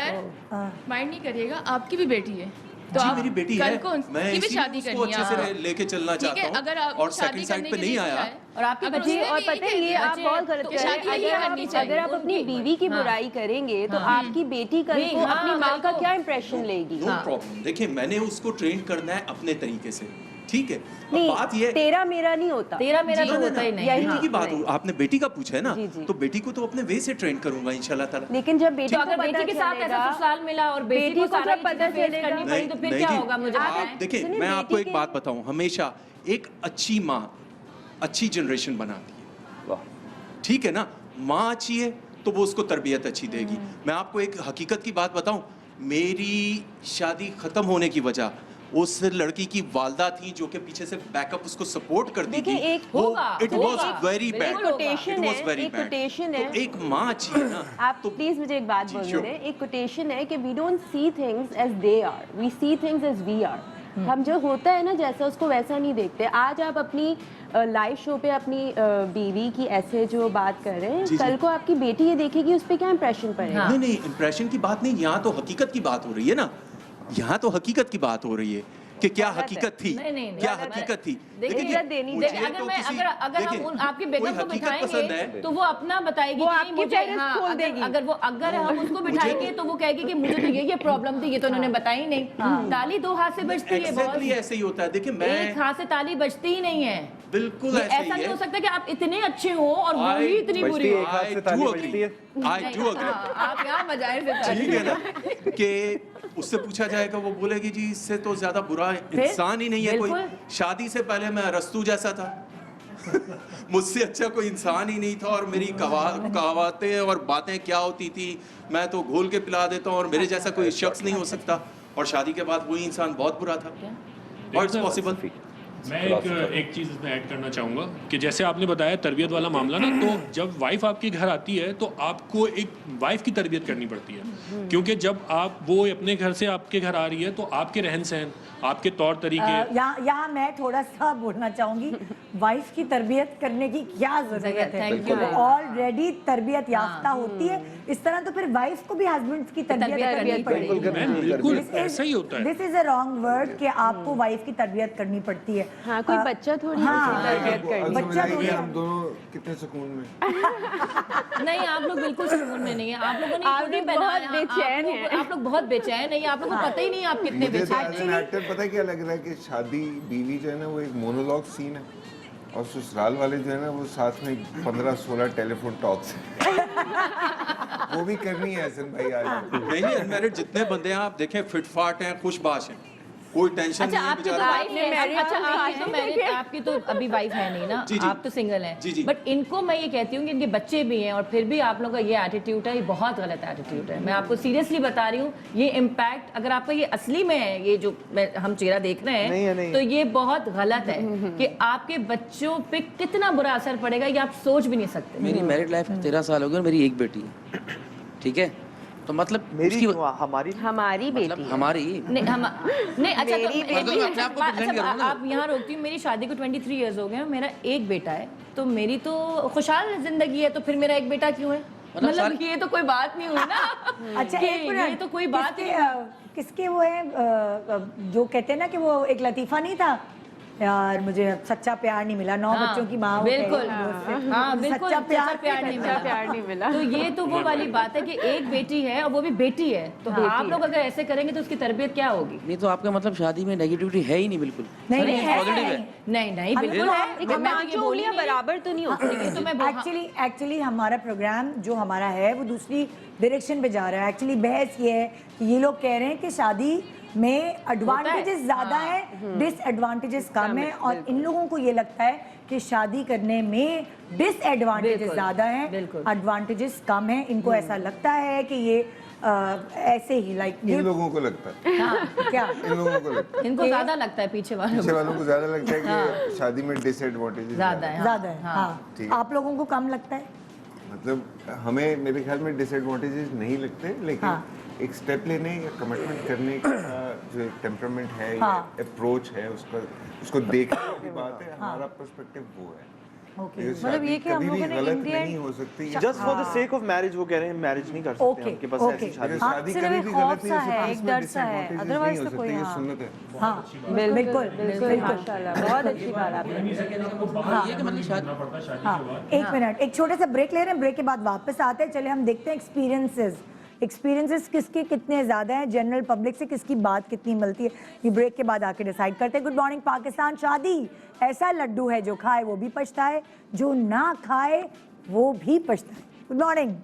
माइंड नहीं करिएगा, आपकी भी बेटी है तो जी आप मेरी बेटी कल है, को मैं उनकी भी इसीलिए शादी उसको करनी है अच्छे से आपको। लेके चलना ठीक है, चाहता अगर हूँ आप और शादी सेकंड साइड करने पे के नहीं लिए आया। चाहे, और आपकी अगर बच्ची उसने और भी पता है यही ये कहना आप बहुत गलत तो कह रहे शादी हैं। यही अगर करनी आप चाहिए। अपनी बीवी की बुराई करेंगे तो आपकी बेटी कल नहीं, को हाँ, अपनी माँ का बिल्कुल। क्या इंप्रेशन लेगी? No problem. देखिए मैंने उसको ट्रेन करना है अपने तरीके से, ठीक है। अब नहीं, बात ये तेरा मेरा नहीं होता। तेरा मेरा तो होता ही नहीं। बेटी की बात हो, आपने बेटी का पूछा है ना, जी, जी। तो बेटी को तो अपने वे से ट्रेन करूंगा इंशाल्लाह ताला। लेकिन जब बेटी तो को अगर पता बेटी के साथ ऐसा चलेगा, ससुराल मिला और बेटी बेटी को को सारा जब पता फेस चलेगा- करनी पड़ी तो फिर क्या जी, होगा मुझे आप बताएं। देखिए सुनिए, मैं आपको बेटी एक के- बात बताऊं, हमेशा एक अच्छी माँ अच्छी जनरेशन बनाती है, ठीक है ना। माँ अच्छी है तो वो उसको तरबियत अच्छी देगी। मैं आपको एक हकीकत की बात बताऊं, मेरी शादी खत्म होने की वजह उस लड़की की वालदा थी जो कि पीछे से बैकअप उसको सपोर्ट करती थी। देखिए, एक होगा, इट वाज होगा, वेरी बैड, बिल्कुल होगा। कोटेशन इट वाज है, वेरी एक बैड। कोटेशन तो है। एक माँ अच्छी है ना, आप प्लीज मुझे एक बात जी, बोलने sure. दें। एक कोटेशन है कि we don't see things as they are, we see things as we are. हम जो होता है ना जैसा उसको वैसा नहीं देखते। आज आप अपनी लाइव शो पे अपनी बीवी की ऐसे जो बात कर रहे हैं, जी, जी। कल को आपकी बेटी ये देखेगी, उस पर क्या इंप्रेशन पड़ेगा? नहीं नहीं, इंप्रेशन की बात नहीं, यहाँ तो हकीकत की बात हो रही है ना, यहाँ तो हकीकत की बात हो रही है कि क्या गलत है। हकीकत थी, नहीं, नहीं, क्या गलत है। हकीकत थी। देखिए, देखिए, इज्जत देनी मुझे चाहिए। अगर तो मैं किसी- अगर हम देखिए, आपकी कोई बेगम को हकीकत पसंद बिठाएंगे है तो वो अपना बताएगी वो कि नहीं आपकी मुझे पेरेंट्स खोल देगी। अगर हम उसको बिठाएंगे तो वो कहेगी कि मुझे तो ये प्रॉब्लम थी, ये तो उन्होंने बताई ही नहीं। ताली दो हाथ से बजती है एग्जैक्टली बहुत, ऐसे ही होता है। देखिए मैं एक हाथ से ताली बजती ही नहीं है। बिल्कुल ये ऐसे ऐसा ही नहीं है। हो सकता कि आप इतने अच्छे हो और वो ही इतनी बुरी हो। एक हाथ से ताली बजती है। I do agree। हाँ, आप यहाँ बजाए फिर ठीक है ना कि उससे पूछा जाएगा, वो बोलेगी जी इससे तो ज्यादा बुरा इंसान ही नहीं है कोई। बिल्कुल। शादी से पहले मैं अरस्तू जैसा था मुझसे अच्छा कोई इंसान ही नहीं था, और मेरी कहावतें और बातें क्या होती थी, मैं तो घोल के पिला देता हूँ और मेरे जैसा कोई शख्स नहीं हो सकता। और शादी के बाद वही इंसान बहुत बुरा था। और इट्स पॉसिबल। मैं एक चीज़ इसमें ऐड करना चाहूँगा कि जैसे आपने बताया तरबियत वाला मामला ना, तो जब वाइफ आपके घर आती है तो आपको एक वाइफ की तरबियत करनी पड़ती है, क्योंकि जब आप वो अपने घर से आपके घर आ रही है तो आपके रहन सहन, आपके तौर तरीके। यहाँ मैं थोड़ा सा बोलना चाहूंगी, वाइफ की तरबियत करने की क्या जरूरत है? Thank you. ऑलरेडी तरबियत याफ्ता होती है, इस तरह तो फिर वाइफ को भी हस्बैंड की तरबियत करनी पड़ेगी। मैम बिल्कुल ऐसा ही होता है। This is a wrong word कि आपको वाइफ की तरबियत करनी पड़ती है। हाँ, कोई बच्चा थोड़ी हाँ, उसकी तरबियत करनी। अब बच्चा समझ आई थोड़ी कि है। हम दोनों कितने सुकून में। नहीं, आप लोग बिल्कुल सुकून में नहीं है। आप लोगों ने आप खुद ही लोग पहना बहुत है। बेचैन हैं। आप लोग बहुत बेचैन है, आप लोगों को पता ही नहीं आप कितने मुझे तो बेचैन एज एन एक्टर पता है क्या लग रहा है कि शादी बीवी जो है ना वो एक मोनोलॉग सीन है, और ससुराल वाले जो है ना वो साथ में 15-16 टेलीफोन टॉक्स वो भी करनी है हसन भाई आज। नहीं नहीं, अनमैरिड जितने बंदे हैं आप देखें फिटफाट हैं, खुशबाश हैं, कोई टेंशन अच्छा, नहीं है आपकी तो बेचारा। वाइफ है। अच्छा, आपकी तो मैरिज, आपकी तो अभी वाइफ है नहीं ना, जी, जी। आप तो सिंगल हैं। जी, जी। बट इनको मैं ये कहती हूँ कि इनके बच्चे भी हैं और फिर भी आप लोगों का ये एटीट्यूड है, ये बहुत गलत एटीट्यूड है। मैं आपको सीरियसली बता रही हूँ, ये इम्पैक्ट अगर आपका ये असली में है, ये जो हम चेहरा देख रहे नहीं है, हैं, नहीं तो ये बहुत गलत है कि आपके बच्चों पे कितना बुरा असर पड़ेगा, ये आप सोच भी नहीं सकते। मेरी मैरिड लाइफ 13 साल हो गए और मेरी एक बेटी है, ठीक है। तो मतलब मेरी उसकी क्यों? हमारी हमारी बेटी मतलब है। हमारी नहीं नहीं, अच्छा मेरी तो बेटी अपने आप को present कर रहा हूं ना। आप यहाँ रोकती हूँ। मेरी शादी को 23 इयर्स हो गए हैं, मेरा एक बेटा है, तो मेरी तो खुशहाल जिंदगी है, तो फिर मेरा एक बेटा क्यों है? मतलब ये तो कोई बात नहीं हुई ना। अच्छा, कि एक मिनट, ये तो कोई बात किसके, नहीं। किसके वो है जो कहते हैं ना कि वो एक लतीफा नहीं था यार, मुझे सच्चा प्यार नहीं मिला, 9 हाँ, बच्चों की माँ, वो बिल्कुल, कह रही है, हाँ बिल्कुल, सच्चा प्यार नहीं मिला। प्यार नहीं मिला। तो ये तो वो वाली बात है कि एक बेटी है और वो भी बेटी है, तो आप लोग अगर ऐसे करेंगे तो उसकी तरबियत क्या होगी? नहीं, तो आपका मतलब शादी में नेगेटिविटी है ही नहीं बिल्कुल। नहीं, सारी नहीं, चीज़ है, पॉजिटिव है। है। नहीं नहीं, बिल्कुल है। लेकिन मैं तो ये पांचों बोली उंगलियां नहीं। बराबर तो नहीं होती। ये तो मैं एक्चुअली हमारा प्रोग्राम जो हमारा है वो दूसरी डायरेक्शन पे जा रहा है। एक्चुअली बहस ये है कि ये लोग कह रहे हैं कि शादी में एडवांटेजेस ज़्यादा है, डिसएडवांटेजेस कम है, और इन लोगों को ये लगता है कि शादी करने में डिसएडवांटेजेस ज़्यादा हैं, एडवांटेजेस कम है। इनको ऐसा लगता है कि ये ऐसे ही लाइक इन लोगों को लगता है, हाँ क्या इन लोगों को लगता है, इनको ज्यादा लगता है पीछे वालों पीछे को। वालों को ज्यादा लगता है कि शादी में डिसएडवांटेजेस ज्यादा है। ज्यादा है हाँ ठीक है। आप लोगों को कम लगता है मतलब हमें मेरे ख्याल में डिसएडवांटेजेस नहीं लगते, लेकिन हाँ। एक स्टेप लेने या कमिटमेंट करने का जो एक टेम्परामेंट है या हाँ। अप्रोच है उसको देखने की बात है, हमारा पर्सपेक्टिव वो है। ओके मतलब ये कि हम कभी भी लोगों ने गलत इंडियन नहीं हो सकती। Just for the sake of marriage वो कह रहे हैं मैरिज नहीं कर सकते Okay, हम, कि बस okay. ऐसी शादी हाँ, शादी सिर्फ कभी एक भी खौफ गलत नहीं हो सा है, सकती, एक इसमें डर सा है, disadvantages otherwise नहीं हो तो कोई सकते, ये हाँ। सुन्नत है। हाँ बिल्कुल बिल्कुल माशाल्लाह, बहुत अच्छी बात आपने। ये कि मतलब शादी हाँ एक मिनट एक छोटे से ब्रेक ले रहे हैं, ब्रेक के बाद वापस आते हैं। चलिए हम देखते हैं एक्सपीरियंसेस किसके कितने ज़्यादा हैं, जनरल पब्लिक से किसकी बात कितनी मिलती है, ये ब्रेक के बाद आके डिसाइड करते हैं। Good morning Pakistan. शादी ऐसा लड्डू है जो खाए वो भी पछताए, जो ना खाए वो भी पछताए। Good morning,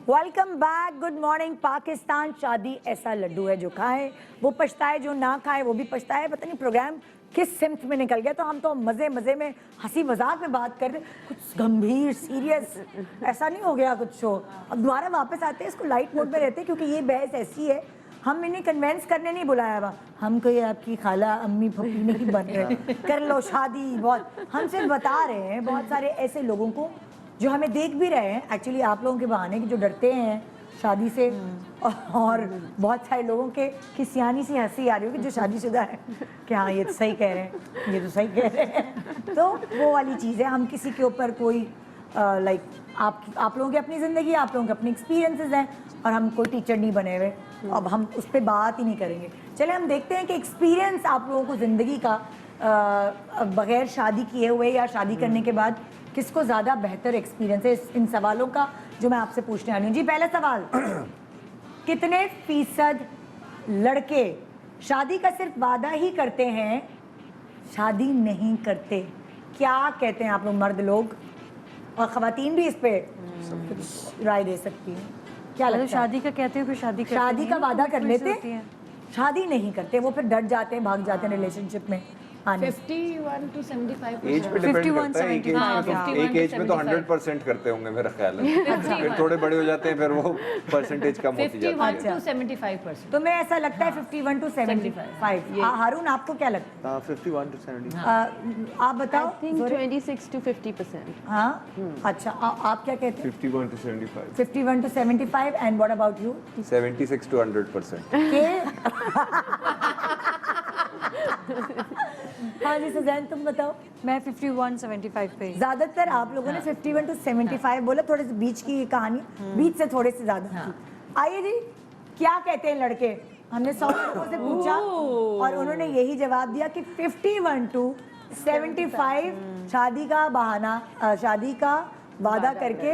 welcome back. Good morning Pakistan. शादी ऐसा लड्डू है जो खाए वो पछताए, जो ना खाए वो भी पछताए। पता नहीं प्रोग्राम किस सिमत में निकल गया, तो हम तो मज़े मज़े में हंसी मजाक में बात कर रहे, कुछ गंभीर सीरियस ऐसा नहीं हो गया कुछ शो। अब दोबारा वापस आते हैं, इसको लाइट मोड में रहते हैं, क्योंकि ये बहस ऐसी है, हम इन्हें कन्वेंस करने नहीं बुलाया हुआ, हम कोई आपकी खाला अम्मी पप्पी नहीं बन रहे, कर लो शादी। बहुत हम सिर्फ बता रहे हैं बहुत सारे ऐसे लोगों को जो हमें देख भी रहे हैं एक्चुअली, आप लोगों के बहाने, कि जो डरते हैं शादी से, और बहुत सारे लोगों के की सियानी सी हंसी आ रही होगी जो शादीशुदा है कि हाँ ये तो सही कह रहे हैं, ये तो सही कह रहे हैं। तो वो वाली चीज़ है, हम किसी के ऊपर कोई लाइक आप लोगों की अपनी ज़िंदगी, आप लोगों के अपने एक्सपीरियंसेस हैं, और हम कोई टीचर नहीं बने हुए, अब हम उस पर बात ही नहीं करेंगे। चले हम देखते हैं कि एक्सपीरियंस आप लोगों को ज़िंदगी का बगैर शादी किए हुए या शादी करने के बाद किसको ज़्यादा बेहतर एक्सपीरियंस है, इन सवालों का जो मैं आपसे पूछने वाली हूँ। जी पहला सवाल, कितने फीसद लड़के शादी का सिर्फ वादा ही करते हैं, शादी नहीं करते? क्या कहते हैं आप लोग मर्द लोग, और ख़वातीन भी इस पे कुछ राय दे सकती हैं, क्या लगता है? शादी का कहते हैं फिर शादी शादी का वादा कर लेते हैं, शादी नहीं करते, वो फिर डर जाते हैं, भाग जाते हैं रिलेशनशिप में आने से। 51 to 75%। एज पे डिपेंड करता है, एक एज में तो 100% करते होंगे मेरा ख्याल है, फिर थोड़े बड़े हो जाते हैं फिर वो परसेंटेज कम होती जाती 51 है। to 75%। तुम्हें ऐसा लगता है 51 to 75? हारून आपको क्या लगता है? 51 to 70। आप बताओ। I think 26 to 50%। हाँ अच्छा, आप क्या कहते हैं? 51 to 75, 51 to 75 and what about you? 76 to 100%। हाँ जी सुजैन तुम बताओ। मैं 51-75 पे। ज्यादातर आप लोगों ने 51 to 75 बोला, थोड़े से बीच की कहानी, बीच से थोड़े से ज्यादा। आइए जी, क्या कहते हैं लड़के? हमने 100 लड़कों से पूछा और उन्होंने यही जवाब दिया कि 51 to 75 शादी का बहाना, शादी का वादा करके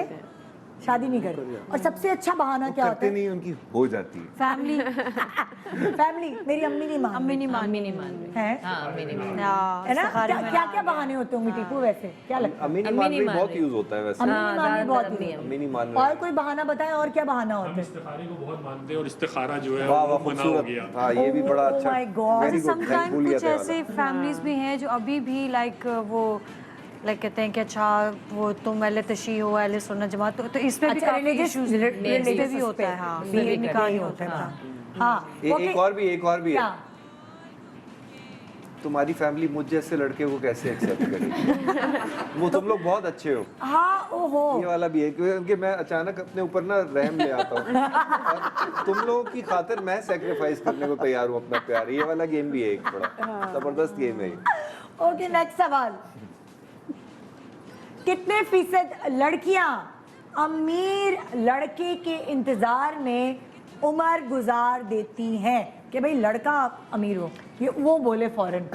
शादी नहीं करते। और सबसे अच्छा बहाना क्या होता करते है? नहीं, उनकी हो जाती है। फैमिली मेरी अम्मी नहीं मान अम्मी नहीं मान है, हाँ, अम्मी नहीं मान है ना? क्या क्या बहाने होते होंगे टीपू, वैसे क्या लगता है? अम्मी नहीं मान रही बहुत यूज होता है वैसे। अम्मी नहीं मान रही बहुत ही। अम्मी नहीं मान और रही। कोई बहाना बताएं, और क्या बहाना होता है? इस्तिखारे को बहुत मानते हैं और इस्तिखारा जो है वाह वो वाह मना हो खूबसूरत, गया। हाँ ये भी बड़ा Oh अच्छा, my God. Very good, sometime thankful कुछ ऐसे फैमिलीज भी हैं जो अभी भी लाइक वो लाइक कहते हैं कि अच्छा वो तुम अहले तशी हो, अहले सुन्नत जमात, तो इस पे भी अच्छा, काफी religious- इश्यूज religious इस पे भी होता है। हाँ, भी ये निकाह नहीं होता होता। है। हाँ एक और भी है, क्या? तुम्हारी फैमिली मुझ जैसे लड़के को कैसे एक्सेप्ट करेगी? वो तुम लोग बहुत अच्छे हो। हाँ ओहो, ये वाला भी है, क्योंकि मैं अचानक अपने ऊपर ना रहम ले आता हूँ और तुम लोगों की खातिर मैं सेक्रीफाइस करने को तैयार हूँ अपना प्यार। ये वाला गेम भी है, एक बड़ा जबरदस्त गेम है ये। ओके नेक्स्ट सवाल, कितने फीसद लड़कियां अमीर लड़के के इंतजार में उम्र गुजार देती हैं कि भाई लड़का अमीर हो? ये वो बोले फौरन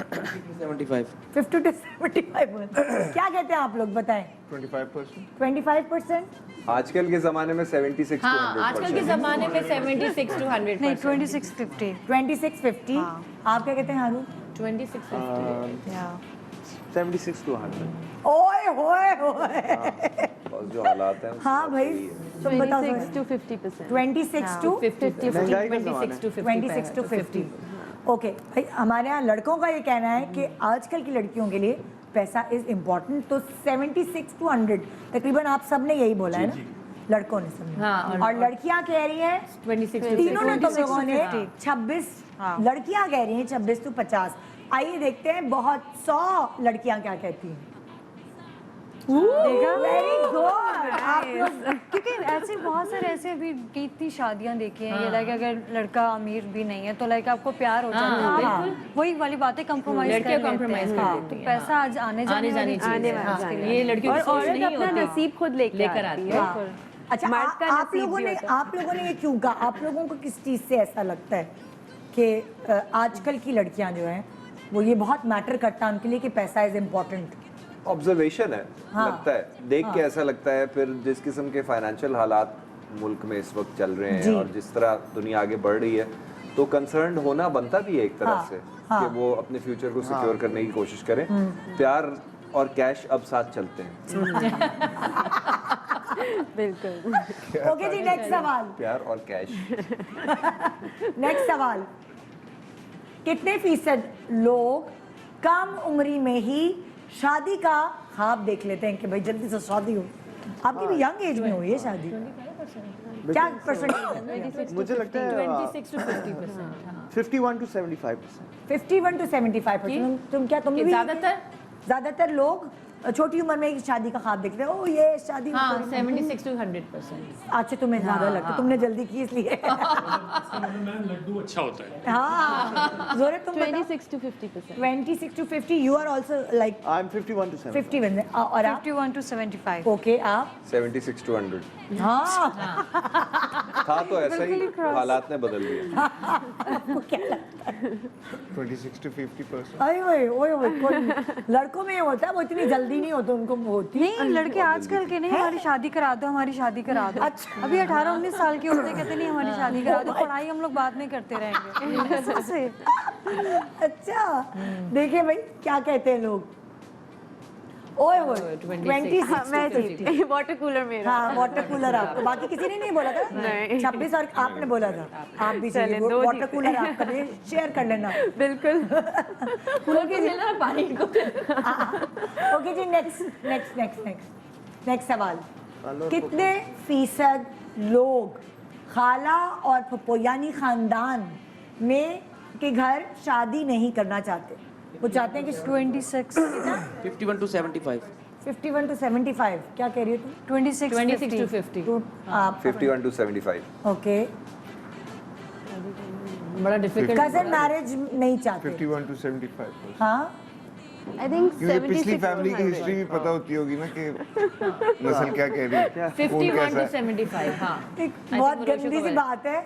75। 50 to 75। क्या कहते हैं आप लोग, बताएं? 25%। 25%? आजकल के जमाने में 76 to हाँ, आजकल के 100%। जमाने में 76 to 100%। नहीं 26-50। 26-50। आप क्या कहते हैं हारून? 26-50। 76 to 100। ओए होए होए। बस जो हालात हैं हाँ भाई तुम बताओ। 26 to 50%। 26 to 50, महंगाई का 26 to 50। 26 to 50। ओके भाई, हमारे यहाँ लड़कों का ये कहना है कि आजकल की लड़कियों के लिए पैसा इज इम्पोर्टेंट, तो 76 to 100 तकरीबन आप सब ने यही बोला है ना? लड़कों ने समझा। हाँ, और लड़कियां कह रही हैं 26 to तीनों ने, तुम 50. लोगों ने 26, लड़कियां कह रही हैं 26 to 50। आइए देखते हैं बहुत 100 लड़कियां क्या कहती हैं। Very good. आप लोग क्योंकि ऐसे बहुत सारे ऐसे भी कितनी शादियां देखी हैं ये, लाइक अगर लड़का अमीर भी नहीं है तो लाइक आपको प्यार हो जाता है, बिल्कुल वही वाली बातें कंप्रोमाइज लड़कियां compromise कर लेती हैं, पैसा आज आने जाने वाली चीज़ है। ये लड़कियों की सोच नहीं अपना होती, नसीब खुद लेकर आती है। अच्छा, मर्द का आप नसीब लोगों भी ने होता है। आप लोगों ने ये क्यों कहा? आप लोगों को किस चीज़ से ऐसा लगता है कि आजकल की लड़कियां जो हैं वो ये बहुत मैटर करता है उनके लिए कि पैसा इज इम्पोर्टेंट? ऑब्जर्वेशन है, हाँ। लगता है देख के ऐसा लगता है। फिर जिस किस्म के फाइनेंशियल हालात मुल्क में इस वक्त चल रहे हैं और जिस तरह दुनिया आगे बढ़ रही है, तो कंसर्न होना बनता भी है एक तरह से कि वो अपने फ्यूचर को सिक्योर करने की कोशिश करें। प्यार और कैश अब साथ चलते हैं। बिल्कुल। ओके जी, नेक्स्ट सवाल। प्यार और कैश। नेक्स्ट सवाल, कितने फीसद लोग कम उम्री में ही शादी का ख्वाब देख लेते हैं कि भाई जल्दी से शादी हो? आपकी भी यंग एज में हुई है शादी, क्या परसेंटेज? मुझे लगता है 26 to 50%। 51 to 75%। 51 to 75%। तुम क्या, तुम भी ज्यादातर लोग छोटी उम्र में ही शादी का ख्वाब देखते हैं? ओ ये शादी। हाँ, 76 to 100%। अच्छा, तुम्हें ज्यादा लगता है, तुमने जल्दी की इसलिए। लड्डू अच्छा होता है। हाँ, जोरे तुम 26 to 50%। 26 to 50। You are also like I am 51 to 75। 51 और आप? 51 to 75। ओके, आप? 76 to 100। हाँ। था तो ऐसा ही, हालात ने बदल दिया। आपको क्या लगता है? 26 to 50%। ओए ओए ओए, कोई लड़कों में होता है, वो इतनी जल्दी नहीं होता, उनको होती नहीं, लड़के आजकल के नहीं, हमारी शादी करा दो, हमारी शादी करा दो। अच्छा। अभी 18-19 साल के होते हैं, कहते नहीं हमारी शादी करा दो, पढ़ाई हम लोग बाद में करते रहेंगे। ऐसे से। अच्छा, देखिए भाई क्या कहते हैं लोग। ओए ओए, 26 वाटर कूलर मेरा। हाँ, वाटर कूलर आपको, बाकी किसी ने नहीं बोला था? नहीं। 26 और आपने बोला था। आप भी चलें, चाहिए दो वाटर जीते। कूलर आपका भी शेयर कर लेना। बिल्कुल। खोल के लेना पानी को। ओके जी, नेक्स्ट सवाल, कितने फीसद लोग खाला और फुप्पो यानी खानदान में के घर शादी नहीं करना चाहते? वो चाहते हैं कि 26। 51 to 75। 51 to 75। क्या कह रही हो तुम? 26 to 50। आप? 51 to 75। ओके। बड़ा डिफिकल्ट। कजन मैरिज नहीं चाहते? 51 to 75%। हाँ, आई थिंक क्योंकि पिछली फैमिली की हिस्ट्री भी पता होती होगी ना कि नस्ल क्या कह रही है, खून 51 कैसा to है। 75। हाँ, एक बहुत गंदी सी बात है,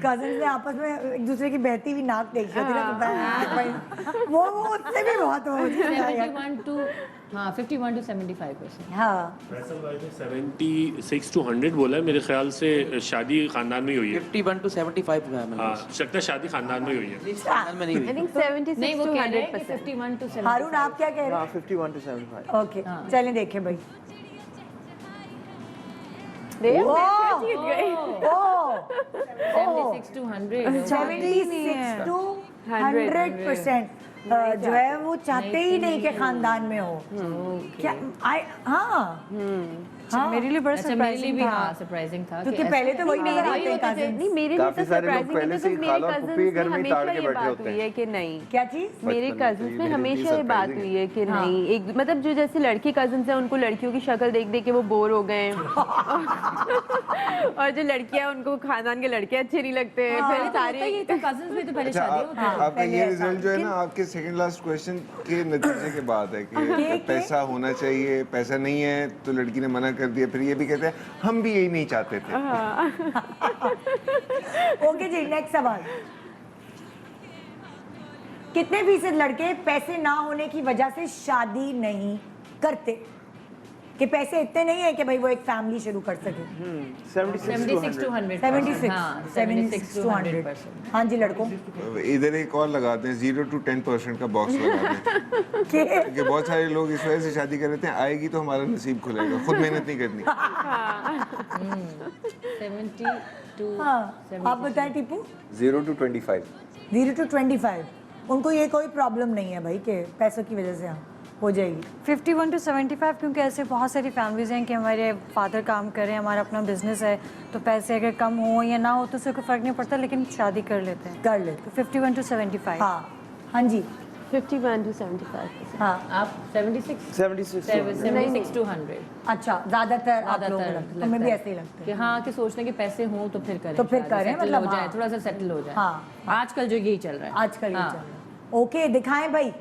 कजन ने आपस में एक दूसरे की बहती हुई नाक देखी होती है ना, वो उससे भी बहुत हो 71 to 51 to 75%। हाँ। 76 to 100 बोला है, मेरे ख्याल से शादी खानदान में ही हुई है। 51 to 75 है मैंने। हाँ, सकता है शादी खानदान में ही हुई है। खानदान में नहीं आई हुई। थिंक 76 नहीं, वो to कह रहे हैं कि 100%। 51 to 75। हारून, आप क्या कह रहे हैं? 51 to 75। ओके, चलें देखें भाई। देखो, ओह! जीत गए। 76 to 100। 76 to 100% जो है वो चाहते ही नहीं कि खानदान में हो। क्या? हाँ, मेरे लिए बड़ा अच्छा, मेरे लिए भी सरप्राइजिंग हाँ था। सरप्राइजिंग था क्योंकि कि पहले तो वही ऐसा- नजर हाँ, आते हैं होते थे। cousins। नहीं, मेरे लिए काफी तो सारे लोग सरप्राइजिंग पहले से ही मेरे खाला और cousins फूफी के घर में ही हमेशा ताड़ के ये बैठे बात होते हुई हैं। है कि नहीं। क्या चीज? मेरे बचपन में, तो कजिन्स ये में मेरे लिए हमेशा ये बात surprising हुई है कि नहीं, एक मतलब जो जैसे लड़की कजिन्स हैं उनको लड़कियों की शक्ल देख देख के वो बोर हो गए हैं। और जो लड़कियां उनको खानदान के लड़के अच्छे नहीं लगते हैं, फिर सारे ये तो कजिन्स में तो पहले अच्छा, शादी होती है। आपका पहले ये ऐसा। रिजल्ट जो है ना आपके सेकंड लास्ट क्वेश्चन के नतीजे के बाद है कि पैसा होना चाहिए, पैसा नहीं है तो लड़की ने मना कर दिया, फिर ये भी कहते हैं हम भी यही नहीं चाहते थे। ओके जी, नेक्स्ट सवाल, कितने फीसद लड़के पैसे ना होने की वजह से शादी नहीं करते? कि पैसे इतने नहीं है कि भाई वो एक फैमिली शुरू कर सके। 76 to 100। 76 हाँ, 76 to 100। हाँ जी लड़कों, इधर एक और लगाते हैं 0 to 10% का बॉक्स लगाते हैं कि क्योंकि बहुत सारे लोग इस वजह से शादी कर रहे थे, आएगी तो हमारा नसीब खुलेगा, खुद मेहनत नहीं करनी। 70 to हाँ, आप बताएं टीपू। 0 to 25। 0 to 25, उनको ये कोई प्रॉब्लम नहीं है भाई कि पैसों की वजह से। हाँ, हो जाएगी 51 to 75, क्योंकि ऐसे बहुत सारी फैमिलीज हैं कि हमारे फादर काम कर रहे हैं, हमारा अपना बिजनेस है, तो पैसे अगर कम हो या ना हो तो उससे कोई फ़र्क नहीं पड़ता, लेकिन शादी कर लेते हैं। कर लेते। तो 51 to 75। हाँ जी 51 to 75%। हाँ आप 76 76 to 100। अच्छा, ज़्यादातर आप लोगों को लगता है, तो मैं भी ऐसे ही लगता है कि हाँ कि सोचने के पैसे हों तो फिर करें, तो फिर शादी, करें, settle मतलब हो जाए, हाँ। थोड़ा सा सेटल हो जाए। हाँ, आजकल जो यही चल रहा है आजकल ये हाँ। चल रहा है। ओके, दिखाएं भाई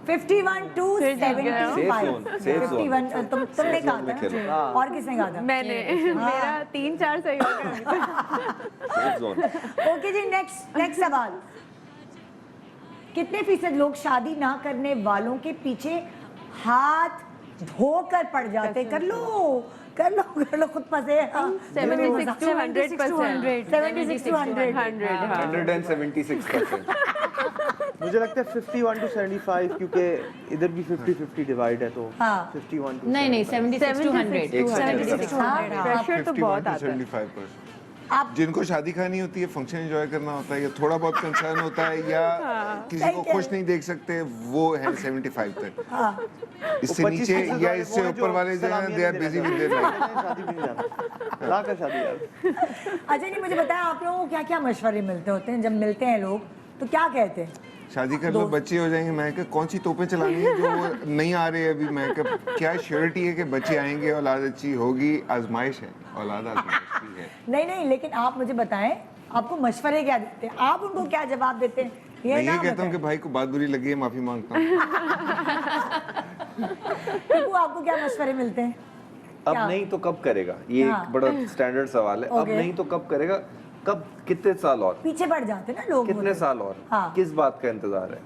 51 to 75। Safe zone। 51 तुमने कहा था ना? और किसने कहा था? मैंने मेरा 3-4 सही हो गया। Safe zone. ओके जी, नेक्स्ट सवाल। कितने फीसद लोग शादी ना करने वालों के पीछे हाथ धोकर पड़ जाते? कर लो खुद फंसे। 76 to 100%। 76 to 100। 176%। मुझे लगता है 51 to 75, क्योंकि इधर भी 50-50 डिवाइड है, तो हाँ। 51 to नहीं 76 to 100। 76 to 100। प्रेशर तो बहुत आता है। 75%। आप जिनको शादी खानी होती है, फंक्शन एंजॉय करना होता है, या थोड़ा बहुत कंसर्न होता है, या किसी को खुश नहीं देख सकते, वो है 75 तक। इससे वो नीचे 25% या वाले इससे वो हैं ऊपर जो वाले जो हैं, सलामियाँ दे आर नहीं बिजी देना विद देयर लाइफ। चाहते। शादी भी नहीं जाना, ला कर शादी यार। अच्छा नहीं, मुझे बताया आप लोगों को क्या क्या मशवरे मिलते होते हैं जब मिलते हैं लोग, तो क्या कहते हैं? शादी कर लो, बच्चे हो जाएंगे। मैं कहा कौन सी तोपें चलानी है जो नहीं आ रही है अभी? मैं कहा क्या श्योरिटी है कि बच्चे आएंगे, औलाद अच्छी होगी? आजमाइश है, औलाद आजमाइश है। नहीं, लेकिन आप मुझे बताएं, आपको मशवरे क्या देते हैं? आप उनको क्या जवाब देते हैं? मैं ये ना कहता हूँ कि भाई को बात बुरी लगी है, माफी मांगता हूँ। टिप्पू, आपको क्या मशवरे मिलते हैं? अब क्या? नहीं तो कब करेगा? ये हाँ। एक बड़ा स्टैंडर्ड सवाल है। अब Okay। नहीं तो कब करेगा? कब? कितने साल और? पीछे पड़ जाते हैं ना लोग। कितने साल और? हाँ। किस बात का इंतजार है?